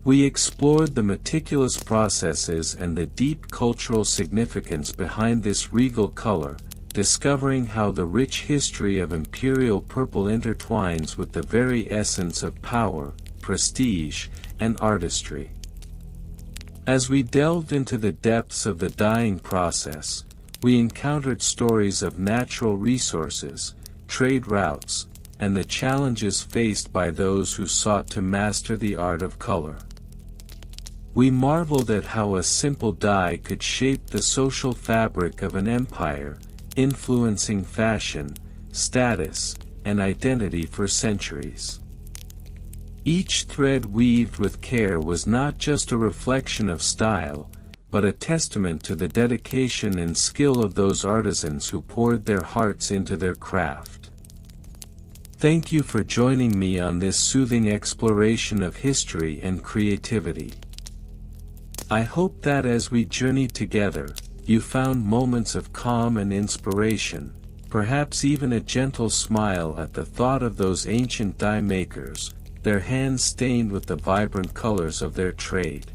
A: We explored the meticulous processes and the deep cultural significance behind this regal color, discovering how the rich history of Imperial purple intertwines with the very essence of power, prestige, and artistry. As we delved into the depths of the dyeing process, we encountered stories of natural resources, trade routes, and the challenges faced by those who sought to master the art of color. We marveled at how a simple dye could shape the social fabric of an empire, influencing fashion, status, and identity for centuries. Each thread weaved with care was not just a reflection of style, but a testament to the dedication and skill of those artisans who poured their hearts into their craft. Thank you for joining me on this soothing exploration of history and creativity. I hope that as we journeyed together, you found moments of calm and inspiration, perhaps even a gentle smile at the thought of those ancient dye makers, their hands stained with the vibrant colors of their trade.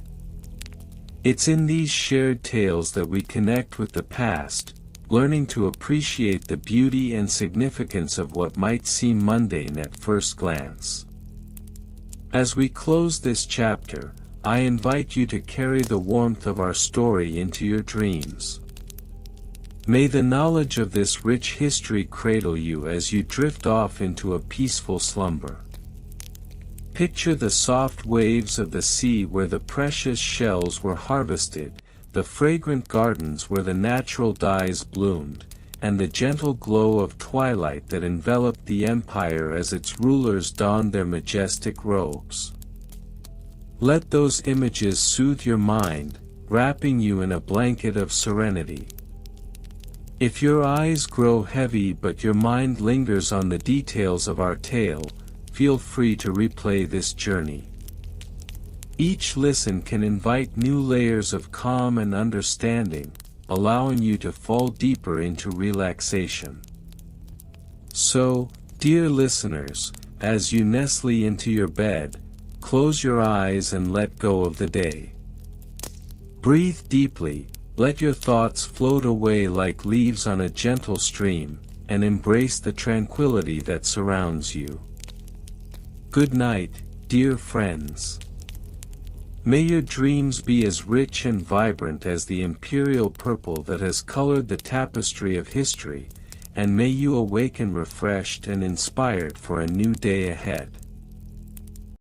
A: It's in these shared tales that we connect with the past, learning to appreciate the beauty and significance of what might seem mundane at first glance. As we close this chapter, I invite you to carry the warmth of our story into your dreams. May the knowledge of this rich history cradle you as you drift off into a peaceful slumber. Picture the soft waves of the sea where the precious shells were harvested, the fragrant gardens where the natural dyes bloomed, and the gentle glow of twilight that enveloped the empire as its rulers donned their majestic robes. Let those images soothe your mind, wrapping you in a blanket of serenity. If your eyes grow heavy but your mind lingers on the details of our tale, feel free to replay this journey. Each listen can invite new layers of calm and understanding, allowing you to fall deeper into relaxation. So, dear listeners, as you nestle into your bed, close your eyes and let go of the day. Breathe deeply, let your thoughts float away like leaves on a gentle stream, and embrace the tranquility that surrounds you. Good night, dear friends. May your dreams be as rich and vibrant as the imperial purple that has colored the tapestry of history, and may you awaken refreshed and inspired for a new day ahead.